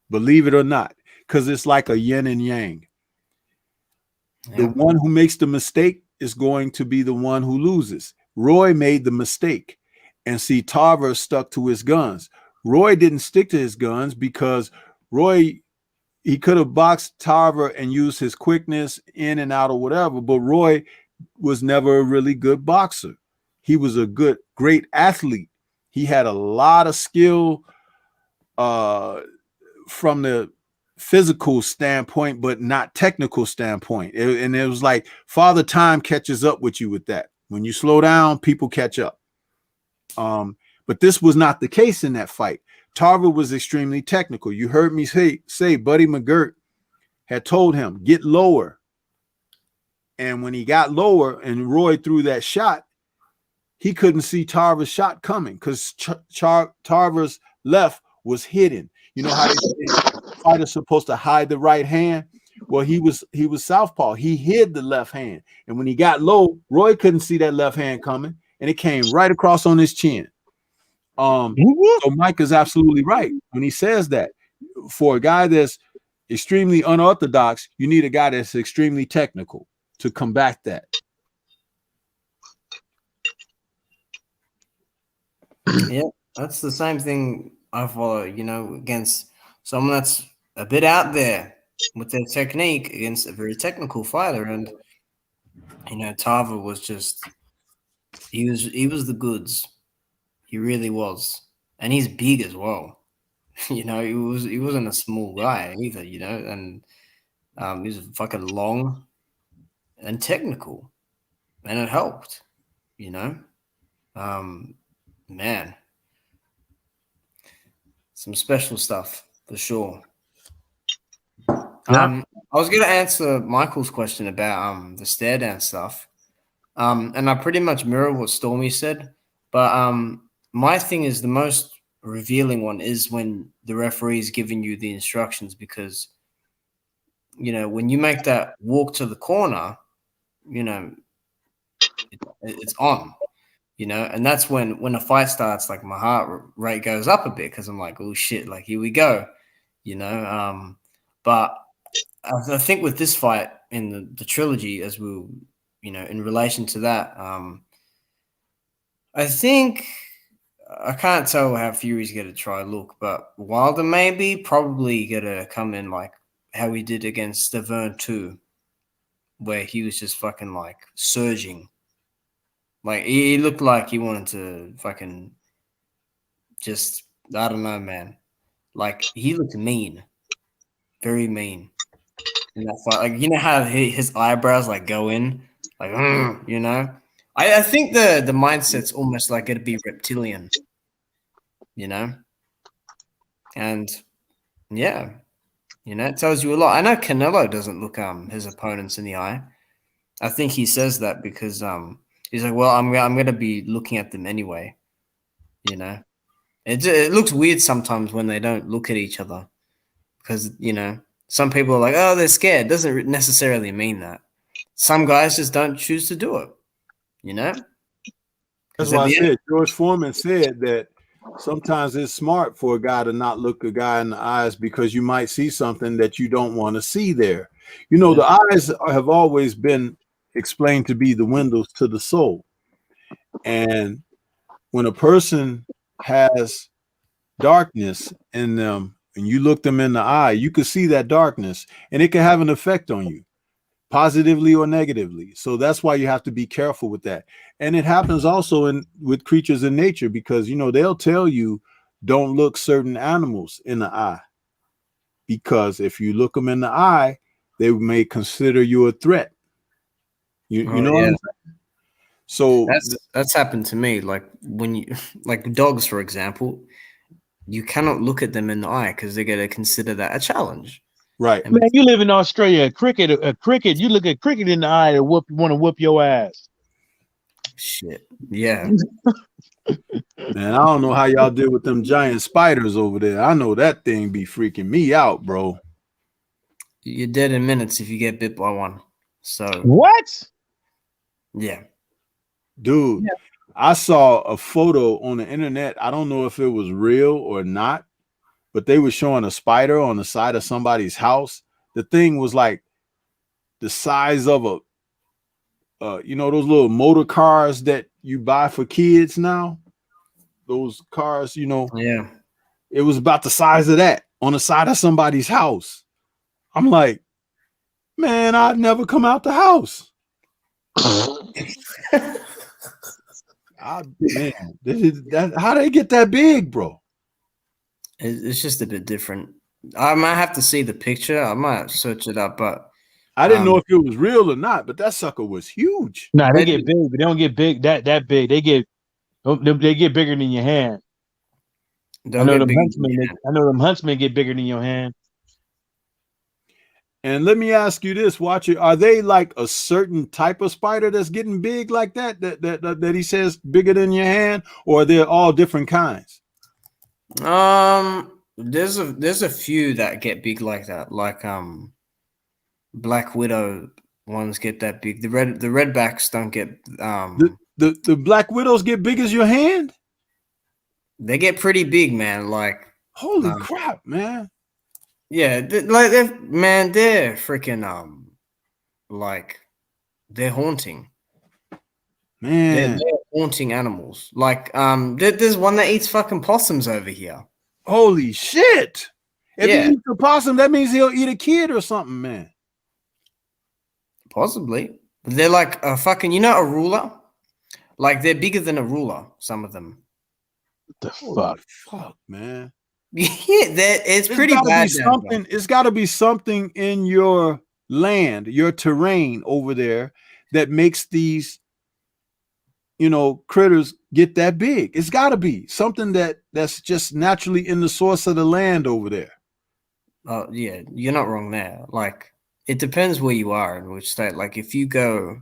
Believe it or not, because it's like a yin and yang. The Yeah. one who makes the mistake is going to be the one who loses. Roy made the mistake, and see, Tarver stuck to his guns. Roy didn't stick to his guns because Roy, he could have boxed Tarver and used his quickness in and out or whatever, but Roy was never a really good boxer. He was a great athlete. He had a lot of skill from the physical standpoint, but not technical standpoint. And it was like Father Time catches up with you with that. When you slow down, people catch up. But this was not the case in that fight. Tarver was extremely technical. You heard me say Buddy McGirt had told him, get lower. And when he got lower and Roy threw that shot, he couldn't see Tarver's shot coming because Tarver's left was hidden. You know how they say fighters supposed to hide the right hand? Well, he was southpaw. He hid the left hand. And when he got low, Roy couldn't see that left hand coming, and it came right across on his chin. So Mike is absolutely right when he says that. For a guy that's extremely unorthodox, you need a guy that's extremely technical to combat that. Yeah, that's the same thing I follow, against someone that's a bit out there with their technique against a very technical fighter. And, Tarver was just, he was the goods. He really was. And he's big as well. He wasn't a small guy either, and he was fucking long and technical. And it helped, man. Some special stuff for sure. I was gonna answer Michael's question about the stare down stuff. And I pretty much mirror what Stormy said, but my thing is the most revealing one is when the referee is giving you the instructions, because when you make that walk to the corner, it's on, and that's when a fight starts, like my heart rate goes up a bit because I'm like, oh shit, like here we go, but I think with this fight in the trilogy, as we'll, in relation to that, I think I can't tell how Fury's going to try look, but Wilder probably going to come in like how he did against Stavern 2, where he was just fucking like surging. Like he looked like he wanted to fucking just, I don't know, man. Like he looked mean, very mean in that fight. Like, how his eyebrows like go in, like, I think the mindset's almost like it'd be reptilian, and yeah, it tells you a lot. I know Canelo doesn't look his opponents in the eye. I think he says that because he's like, well, I'm gonna be looking at them anyway. It looks weird sometimes when they don't look at each other, because some people are like, oh, they're scared. Doesn't necessarily mean that. Some guys just don't choose to do it. That's why I said George Foreman said that sometimes it's smart for a guy to not look a guy in the eyes, because you might see something that you don't want to see there. The eyes have always been explained to be the windows to the soul. And when a person has darkness in them and you look them in the eye, you can see that darkness, and it can have an effect on you, positively or negatively. So that's why you have to be careful with that. And it happens also with creatures in nature, because they'll tell you don't look certain animals in the eye, because if you look them in the eye, they may consider you a threat. You know what I'm saying? So that's happened to me. Like when you like dogs, for example, you cannot look at them in the eye because they're going to consider that a challenge. Right. Man, you live in Australia. A cricket. You look at cricket in the eye and want to whoop your ass. Shit. Yeah. Man, I don't know how y'all deal with them giant spiders over there. I know that thing be freaking me out, bro. You're dead in minutes if you get bit by one. So What? yeah. Dude, I saw a photo on the internet. I don't know if it was real or not, but they were showing a spider on the side of somebody's house. The thing was like the size of a you know, those little motor cars that you buy for kids now. Those cars, you know, Yeah. it was about the size of that on the side of somebody's house. I'm like, man, I'd never come out the house. Man, how they get that big, bro? It's just a bit different. I might have to see the picture. I might search it up, but I didn't know if it was real or not, but that sucker was huge. Nah, they get big, but they don't get big that big. They get bigger than your hand. I know them huntsmen get bigger than your hand. And let me ask you this, Watcher, are they like a certain type of spider that's getting big like that he says bigger than your hand, or they're all different kinds? There's a few that get big like that, like Black Widow ones get that big. The redbacks don't get the Black Widows get big as your hand? They get pretty big, man. Like holy crap, man. Yeah, they're freaking like they're haunting. Man, they're haunting animals. Like there's one that eats fucking possums over here. Holy shit! If he eats a possum, that means he'll eat a kid or something, man. Possibly. They're like a fucking, you know, a ruler. Like they're bigger than a ruler. Some of them. What the fuck, man. Yeah, it's pretty bad. It's got to be something in your land, your terrain over there that makes these, you know, critters get that big. It's got to be something that's just naturally in the source of the land over there. Oh yeah, you're not wrong there. Like it depends where you are in which state. Like if you go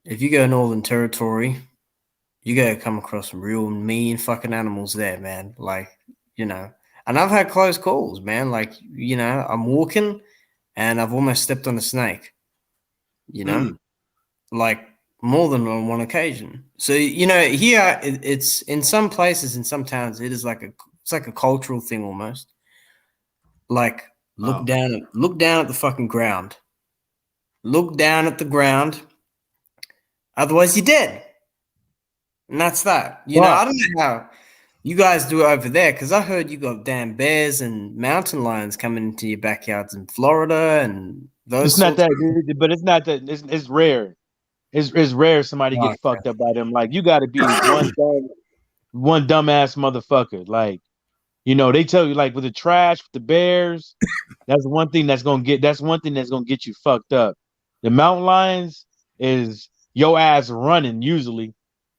Northern Territory, you gotta come across some real mean fucking animals there, man. Like, you know, and I've had close calls, man. Like, you know, I'm walking and I've almost stepped on a snake, you know, like more than on one occasion. So, you know, here it's in some places, in some towns, it's like a cultural thing almost. Like, look down at the fucking ground. Look down at the ground. Otherwise, you're dead. And that's that. You know, I don't know how you guys do it over there, because I heard you got damn bears and mountain lions coming into your backyards in Florida and those. It's not that, but it's not that. It's rare. It's rare somebody get fucked up by them. Like you got to be one dumbass motherfucker. Like, you know, they tell you like with the trash, with the bears, that's one thing that's gonna get you fucked up. The mountain lions is your ass running usually.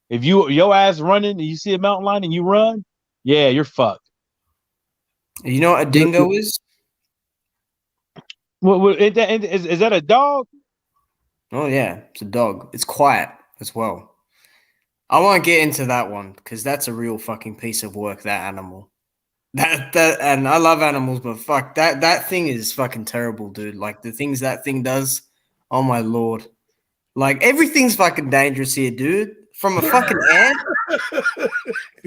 If your ass running and you see a mountain lion and you run, yeah, you're fucked. You know what a dingo is? Is that a dog? Oh yeah, it's a dog. It's quiet as well. I won't get into that one because that's a real fucking piece of work. That animal, that and I love animals, but fuck that thing is fucking terrible, dude. Like the things that thing does. Oh my lord. Like everything's fucking dangerous here, dude. From a fucking ant,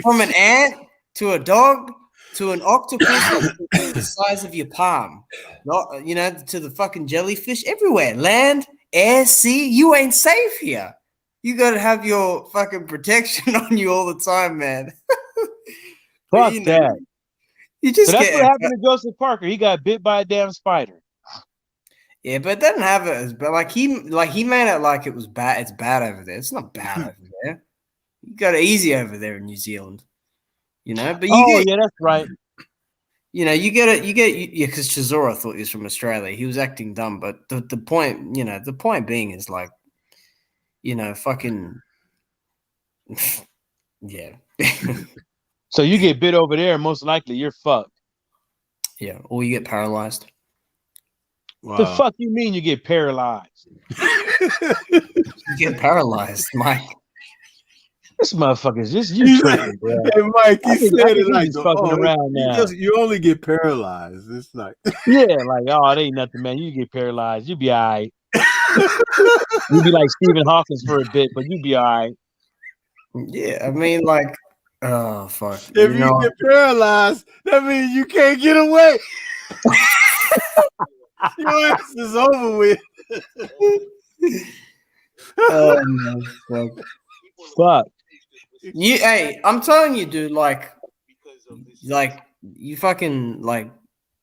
from an ant to a dog to an octopus the size of your palm, you know, to the fucking jellyfish everywhere, land, air, sea. You ain't safe here. You gotta have your fucking protection on you all the time, man. Fuck you know, that. You just that's what happened to Joseph Parker. He got bit by a damn spider. Yeah, but it doesn't have it as bad. Like he made it like it was bad. It's bad over there. It's not bad over there. You got it easy over there in New Zealand, you know. But yeah, that's right. You know, you get it. Yeah, because Chisora thought he was from Australia. He was acting dumb, but the point, you know, the point being is like, you know, fucking, yeah. So you get bit over there, most likely you're fucked. Yeah, or you get paralyzed. Wow. The fuck you mean you get paralyzed? You get paralyzed, Mike. This motherfucker's just you tripping, bro. Hey, Mike, he I said think it he's like, just fucking around now. you only get paralyzed. It's like, Yeah, like, oh, it ain't nothing, man. You get paralyzed. You be all right. You be like Stephen Hawkins for a bit, but you be all right. Yeah, I mean, like, oh fuck, if you get paralyzed, that means you can't get away. Your ass is over with. oh fuck. Fuck. Hey, I'm telling you, dude, like you fucking like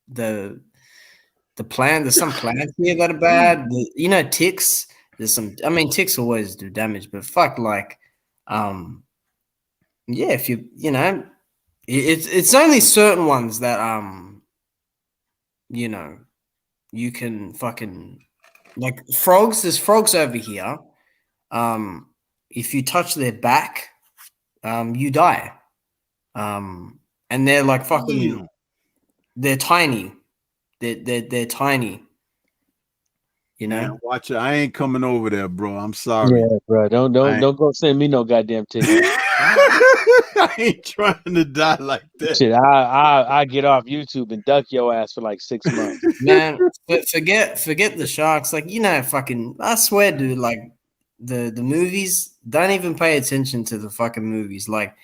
the plant. There's some plants here that are bad. Ticks. There's some. I mean, ticks always do damage, but fuck, like, yeah. If it's only certain ones that you can fucking like frogs. There's frogs over here. If you touch their back, you die. And they're like fucking. They're tiny. They're tiny. You know. Man, watch it. I ain't coming over there, bro. I'm sorry. Yeah, bro. Don't go send me no goddamn ticket. I ain't trying to die like that. Shit, I get off YouTube and duck your ass for like 6 months. Man, forget the sharks. Like, fucking, I swear, dude, like the movies, don't even pay attention to the fucking movies. Like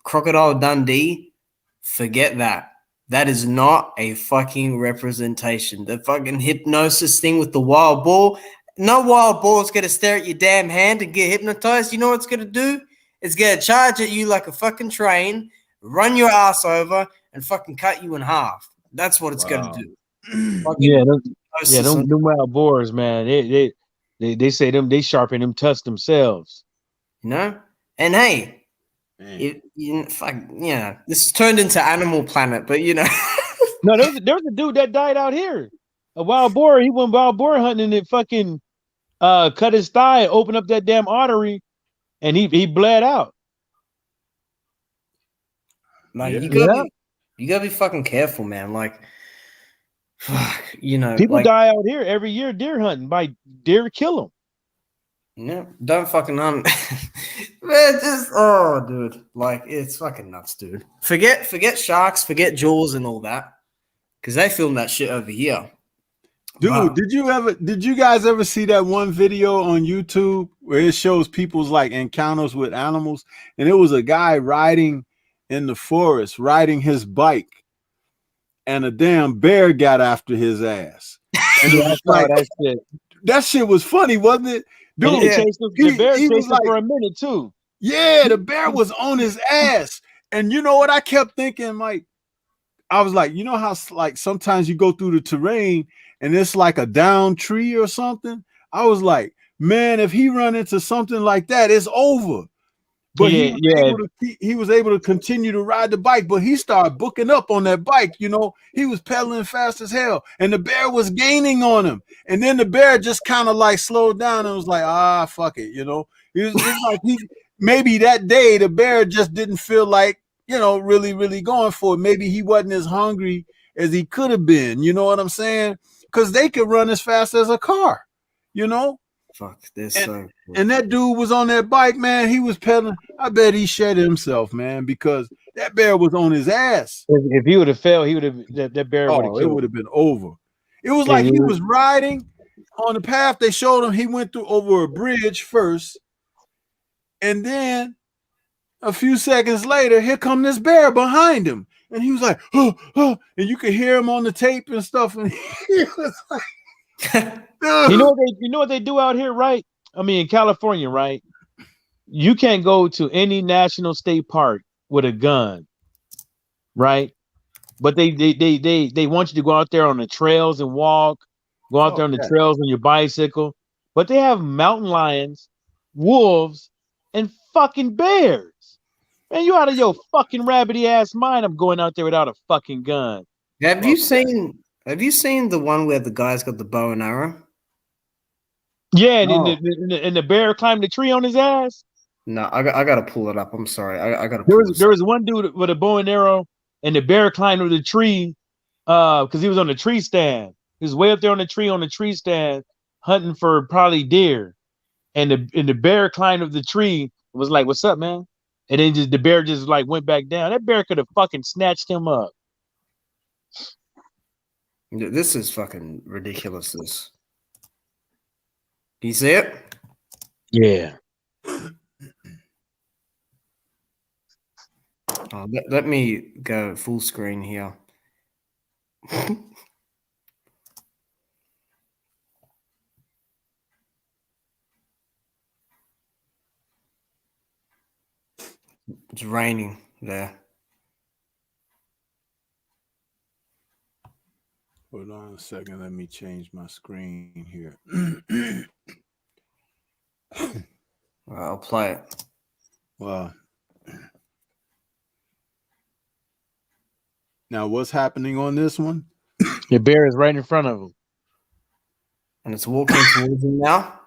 Crocodile Dundee, forget that. That is not a fucking representation. The fucking hypnosis thing with the wild boar. No wild boar is going to stare at your damn hand and get hypnotized. You know what it's going to do? It's going to charge at you like a fucking train, run your ass over, and fucking cut you in half. That's what it's going to do. Them wild boars, man. They say they sharpen them tusk themselves. And hey, this turned into Animal Planet, but No, there's a dude that died out here. A wild boar. He went wild boar hunting and it fucking cut his thigh, opened up that damn artery, and he bled out. Like you gotta be fucking careful, man. Like, people die out here every year deer hunting by deer kill them. Yeah, don't fucking man, dude, like it's fucking nuts, dude. Forget sharks, forget Jaws and all that, because they film that shit over here. Dude, wow. did you guys ever see that one video on YouTube where it shows people's like encounters with animals, and it was a guy riding in the forest, riding his bike, and a damn bear got after his ass. And it was like, that shit was funny, wasn't it? Dude, the bear chased him for a minute too. Yeah, the bear was on his ass. And you know what I kept thinking, Mike? I was like, you know how like sometimes you go through the terrain and it's like a down tree or something? I was like, man, if he run into something like that, it's over. But he was able to continue to ride the bike, but he started booking up on that bike. He was pedaling fast as hell, and the bear was gaining on him. And then the bear just kind of like slowed down and was like, fuck it. It was like maybe that day the bear just didn't feel like, really, really going for it. Maybe he wasn't as hungry as he could have been. You know what I'm saying? Because they could run as fast as a car, Fuck this. And that dude was on that bike, man. He was pedaling. I bet he shed himself, man, because that bear was on his ass. If he would have fell, he would have that bear would have killed. It would have been over. It was like he was riding on the path. They showed him he went through over a bridge first, and then a few seconds later, here come this bear behind him, and he was like, oh, and you could hear him on the tape and stuff, and he was like. You know what they do out here, right? I mean, in California, right? You can't go to any national state park with a gun, right? But they want you to go out there on the trails and walk, go out there on the trails on your bicycle. But they have mountain lions, wolves, and fucking bears. Man, you out of your fucking rabbity ass mind? I'm going out there without a fucking gun. Have you seen the one where the guy's got the bow and arrow? Yeah, and the bear climbed the tree on his ass. No, I gotta pull it up. I'm sorry. I gotta. There was one dude with a bow and arrow, and the bear climbed over the tree, because he was on the tree stand. He was way up there on the tree stand, hunting for probably deer, and the bear climbed up the tree was like, "What's up, man?" And then the bear just like went back down. That bear could have fucking snatched him up. This is fucking ridiculous. This. Do you see it? Yeah. Oh, let me go full screen here. It's raining there. Hold on a second. Let me change my screen here. I'll play it. Wow. Now, what's happening on this one? The bear is right in front of him. And it's walking towards him now.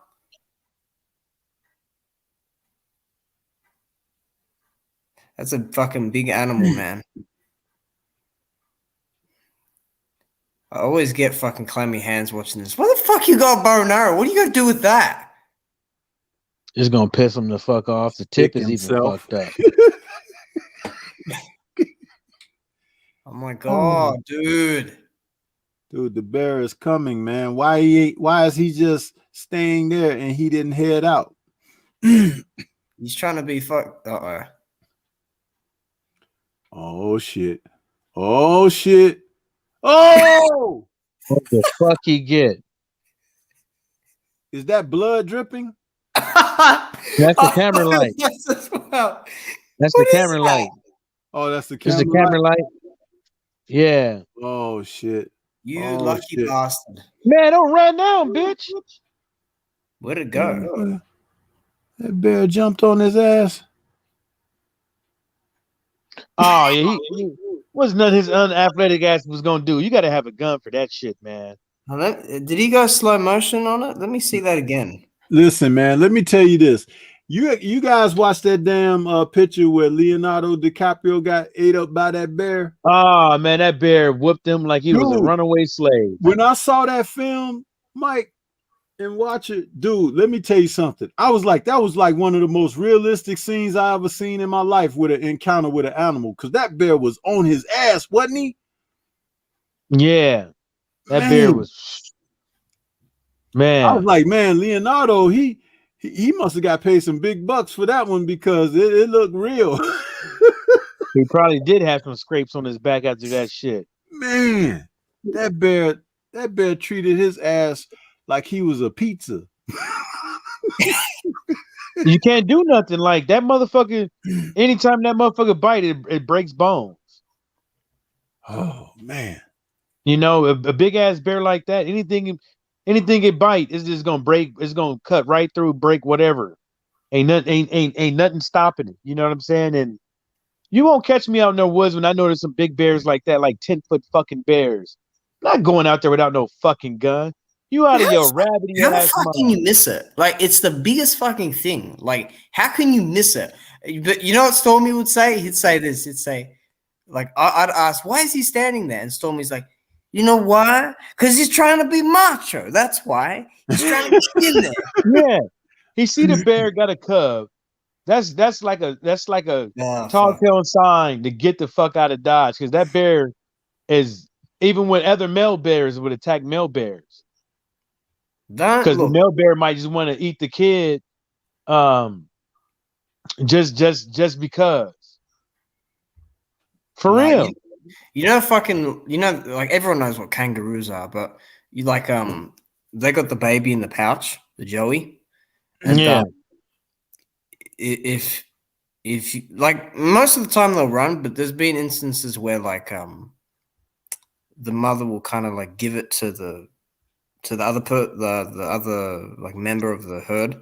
That's a fucking big animal, man. I always get fucking clammy hands watching this. Why the fuck you got a bow and arrow? What are you gonna do with that? It's gonna piss him the fuck off. The tip is even fucked up. Oh my god, dude. Dude, the bear is coming, man. Why is he just staying there and he didn't head out? He's trying to be fucked. Uh-oh. Oh shit. Oh shit. Oh! What the fuck he get? Is that blood dripping? That's the camera light. Yes, as well. That's What the is camera that? light. Oh, that's the Is camera. the camera light? Yeah. Oh shit. You Oh, lucky shit. bastard. Man, don't run now, bitch. Where'd it go? That bear jumped on his ass. Oh yeah, he was nothing his unathletic ass was gonna do. You gotta have a gun for that shit, man. Did he go slow motion on it? Let me see that again. Listen, man, let me tell you this. You guys watched that damn picture where Leonardo DiCaprio got ate up by that bear? Oh man, that bear whooped him like he was a Dude. runaway slave. When I saw that film, Mike, and watch it, dude, let me tell you something. I was like, that was like one of the most realistic scenes I ever seen in my life with an encounter with an animal, because that bear was on his ass, wasn't he? Yeah. That Man. bear was I was man. like, man, Leonardo, he must have got paid some big bucks for that one, because it looked real. He probably did have some scrapes on his back after that shit. Man, that bear treated his ass like he was a pizza. You can't do nothing like that motherfucker. Anytime that motherfucker bite, it breaks bones. Oh man. You know, a big ass bear like that, anything it bite is just gonna break. It's gonna cut right through, break whatever. Ain't nothing stopping it. You know what I'm saying? And you won't catch me out in the woods when I know there's some big bears like that, like 10-foot fucking bears. I'm not going out there without no fucking gun. You out of your rabbity How the ass fuck can mind. you miss it? Like, it's the biggest fucking thing. Like, how can you miss it? But you know what Stormy would say? He'd say this. He'd say, like, I'd ask, why is he standing there? And Stormy's like, you know why? Because he's trying to be macho. That's why. He's trying to get in there. Yeah. He see the bear got a cub. That's like a Oh, tall fuck. tale sign to get the fuck out of Dodge, because that bear is, even when other male bears would attack male bears, Don't because the look. male bear might just want to eat the kid, just because. For Nah, real. You know, fucking, you know, like everyone knows what kangaroos are, but you like, they got the baby in the pouch, the Joey. And Yeah. if you, like, most of the time they'll run, but there's been instances where like the mother will kind of like give it to the other the other like member of the herd,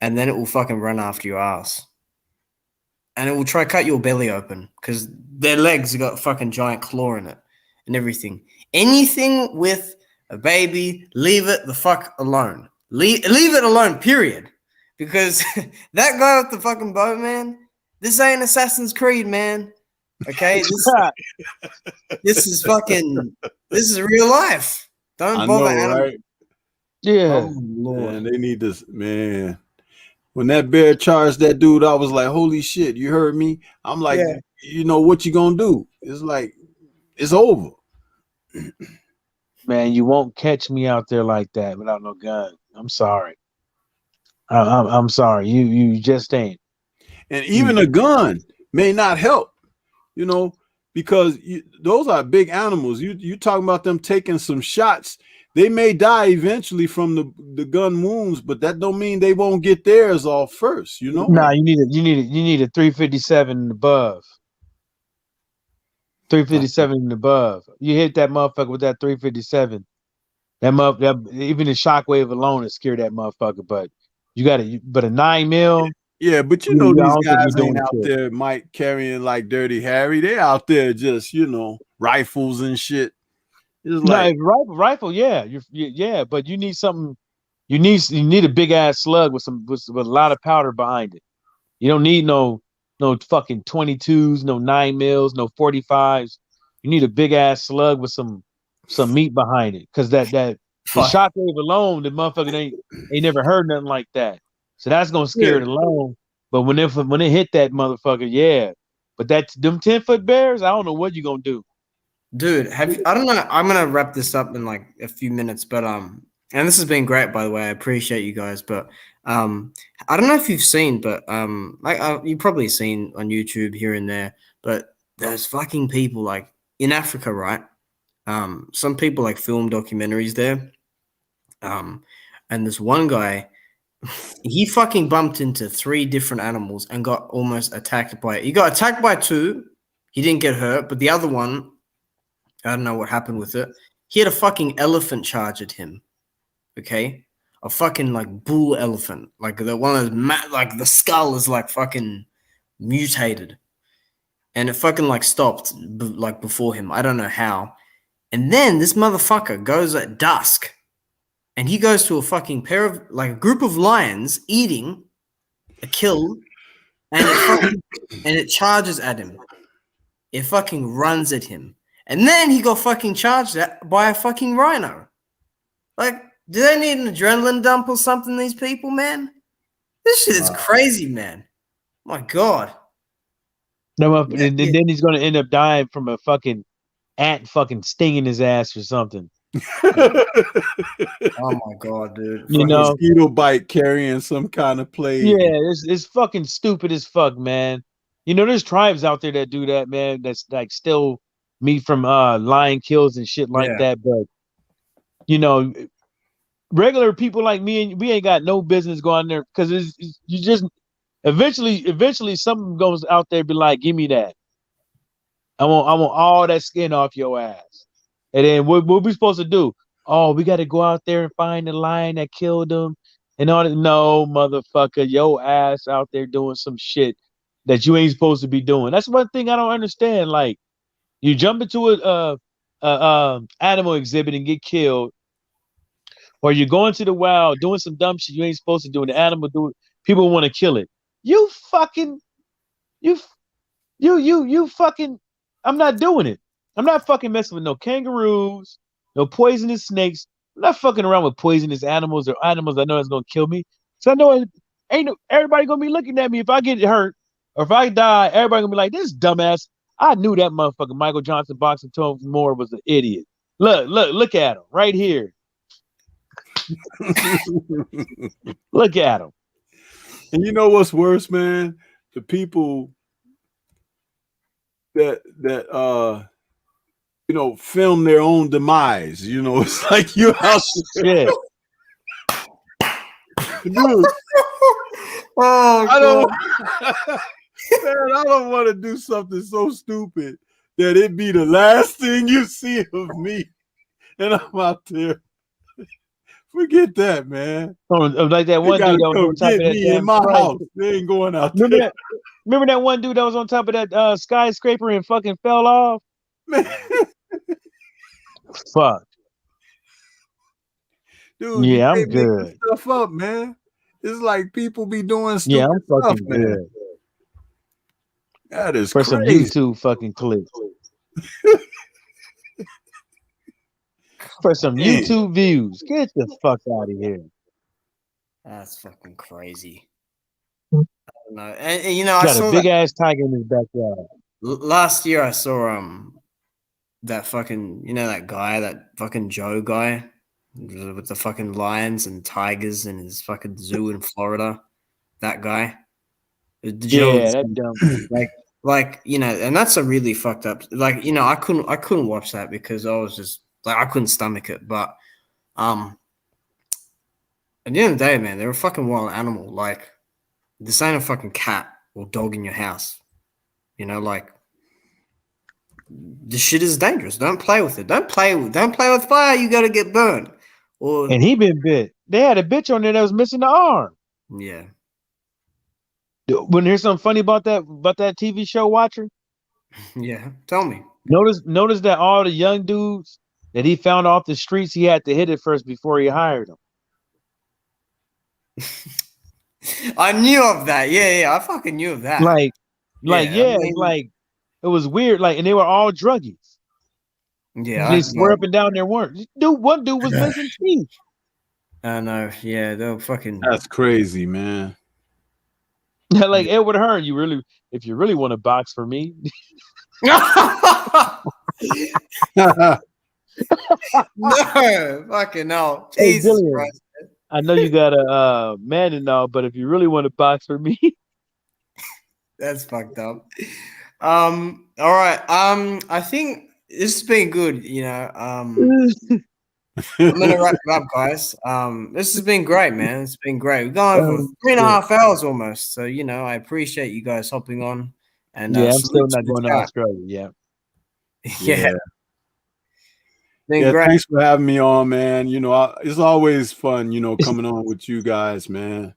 and then it will fucking run after your ass. And it will try to cut your belly open because their legs have got fucking giant claw in it and everything. Anything with a baby, leave it the fuck alone. Leave it alone, period. Because that guy with the fucking bow, man, this ain't Assassin's Creed, man. Okay? This is real life. Don't I bother know, animals. right? Yeah. Oh, Lord. Man, they need this, man. When that bear charged that dude, I was like, holy shit, you heard me? I'm like, Yeah. you know what you gonna do? It's like, it's over. Man, you won't catch me out there like that without no gun. I'm sorry. I'm sorry. You just ain't. And even a gun may not help, you know, because those are big animals. You talking about them taking some shots. They may die eventually from the gun wounds, but that don't mean they won't get theirs off first, you know? Nah, you need a 357 and above. 357 and above. You hit that motherfucker with that 357. That even the shockwave alone will scare that motherfucker. But but a 9 mil. Yeah, but you know I these don't think guys you're ain't doing out shit. there Mike carrying like Dirty Harry. They out there just, rifles and shit. It's No, like, rifle, yeah, yeah, but you need something. You need a big ass slug with a lot of powder behind it. You don't need no fucking 22s, no 9 mils, no 45s. You need a big ass slug with some meat behind it, because the Fuck. shockwave alone, the motherfucker ain't never heard nothing like that. So that's gonna scare yeah, it alone. But when it hit that motherfucker, yeah. But them 10-foot bears, I don't know what you're gonna do. Dude, I don't know. I'm gonna wrap this up in like a few minutes, but and this has been great, by the way. I appreciate you guys, but I don't know if you've seen, but like you've probably seen on YouTube here and there, but there's fucking people like in Africa, right? Some people like film documentaries there, and this one guy, he fucking bumped into 3 different animals and got almost attacked by. He got attacked by 2. He didn't get hurt, but the other one, I don't know what happened with it. He had a fucking elephant charge at him. Okay, a fucking like bull elephant, like the one of those like the skull is like fucking mutated, and it fucking like stopped like before him. I don't know how. And then this motherfucker goes at dusk, and he goes to a fucking pair of like a group of lions eating a kill, and it charges at him. It fucking runs at him. And then he got fucking charged at by a fucking rhino. Like, do they need an adrenaline dump or something, these people, man? This shit is crazy, man. My God. No, Yeah, and yeah. then he's gonna end up dying from a fucking ant fucking stinging his ass or something. Oh my God, dude. You Fucking know? mosquito bite carrying some kind of Yeah, plague. it's fucking stupid as fuck, man. You know, there's tribes out there that do that, man. That's like still meat from lion kills and shit like yeah. that. But you know, regular people like me and we ain't got no business going there, because you just eventually something goes out there and be like, give me that. I want all that skin off your ass. And then what we supposed to do? Oh, we got to go out there and find the lion that killed him and all that. No, motherfucker, your ass out there doing some shit that you ain't supposed to be doing. That's one thing I don't understand. Like, you jump into a animal exhibit and get killed, or you go into the wild doing some dumb shit you ain't supposed to do, and the animal do it. People want to kill it. You fucking you you fucking, I'm not doing it. I'm not fucking messing with no kangaroos, no poisonous snakes. I'm not fucking around with poisonous animals or animals I know that's gonna kill me. So I know ain't no, everybody gonna be looking at me if I get hurt or if I die. Everybody gonna be like, this dumbass. I knew that motherfucker Michael Johnson boxing Tony Moore was an idiot. Look at him right here. Look at him. And you know what's worse, man? The people that film their own demise. You know, it's like you out there. Shit. Dude, Oh I don't God. man, I don't want to do something so stupid that it be the last thing you see of me. And I'm out there. Forget that, man. Like that They one gotta dude that was come on top of get that me in damn my Sprite. house. They ain't going out Remember there. that? Remember that one dude that was on top of that skyscraper and fucking fell off? Man, Fuck. dude, you Yeah, I'm can't make this good. stuff up, man. It's like people be doing Yeah, stupid I'm stuff, fucking man. good. That is For some crazy. YouTube fucking clips. For some Man. YouTube views. Get the fuck out of here. That's fucking crazy. don't know. And you know, I Got a saw big that ass tiger in his backyard. last year. I saw that fucking, you know, that guy, that fucking Joe guy with the fucking lions and tigers in his fucking zoo in Florida. That guy. Did you know Yeah, that dumb. like you know, and that's a really fucked up. Like, you know, I couldn't watch that because I was just like I couldn't stomach it. But at the end of the day, man, they're a fucking wild animal. Like, this ain't a fucking cat or dog in your house. You know, like, this shit is dangerous. Don't play with it. Don't play with fire. You gotta get burned. Or And he been bit. They had a bitch on there that was missing the arm. yeah, When there's something funny about that TV show Watcher, yeah. Tell me. notice that all the young dudes that he found off the streets, he had to hit it first before he hired them. I knew of that. Yeah. I fucking knew of that. Like Yeah, I mean, like it was weird. Like, and they were all druggies. They swear up and down there weren't. One dude was missing teeth. I know. Yeah, they'll fucking. That's crazy, man. Like Edward Hearn, if you really want to box for me, No, fucking no. Hey, Jesus Dillian, Christ. I know you got a man and all, but if you really want to box for me, That's fucked up. All right. I think this has been good, you know. I'm gonna wrap it up, guys. This has been great, man. It's been great. We're going for 3.5 hours almost. So, you know, I appreciate you guys hopping on. And yeah, I'm salute still to not the going to chat. Australia. Yeah, Yeah. Been Yeah, great. thanks for having me on, man. You know, it's always fun, you know, coming on with you guys, man.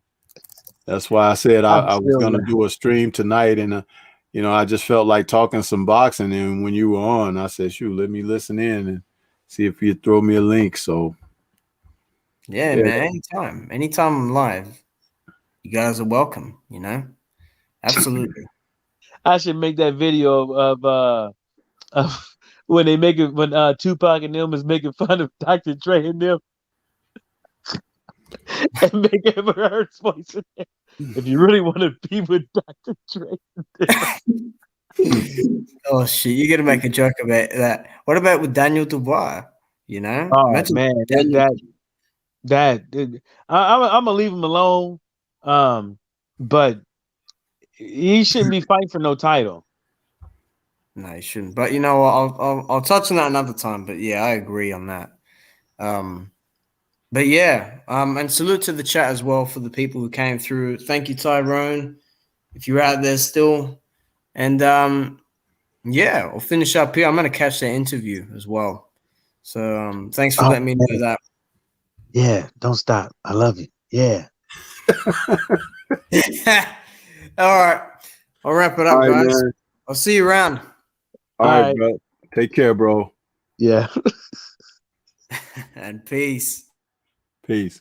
That's why I said I was going to do a stream tonight, and you know, I just felt like talking some boxing. And when you were on, I said, "Shoot, let me listen in and see if you throw me a link." So, Yeah, man. Anytime I'm live, you guys are welcome. You know, absolutely. I should make that video of when they make it when Tupac and them is making fun of Dr. Dre and them, and make Amber Heard's voice in there. If you really want to be with Dr. Dre. Oh shit! You got to make a joke about that. What about with Daniel Dubois? You know, Oh imagine man, Daniel. I'm gonna leave him alone. But he shouldn't be fighting for no title. No, you shouldn't. But you know what? I'll touch on that another time. But yeah, I agree on that. But yeah, and salute to the chat as well for the people who came through. Thank you, Tyrone, if you're out there still. And yeah, I'll finish up here. I'm gonna catch that interview as well. So thanks for letting me know that. Yeah, don't stop. I love you. Yeah. All right. I'll wrap it up, all right, guys. man. I'll see you around. All right, bro. Take care, bro. Yeah. And peace. Peace.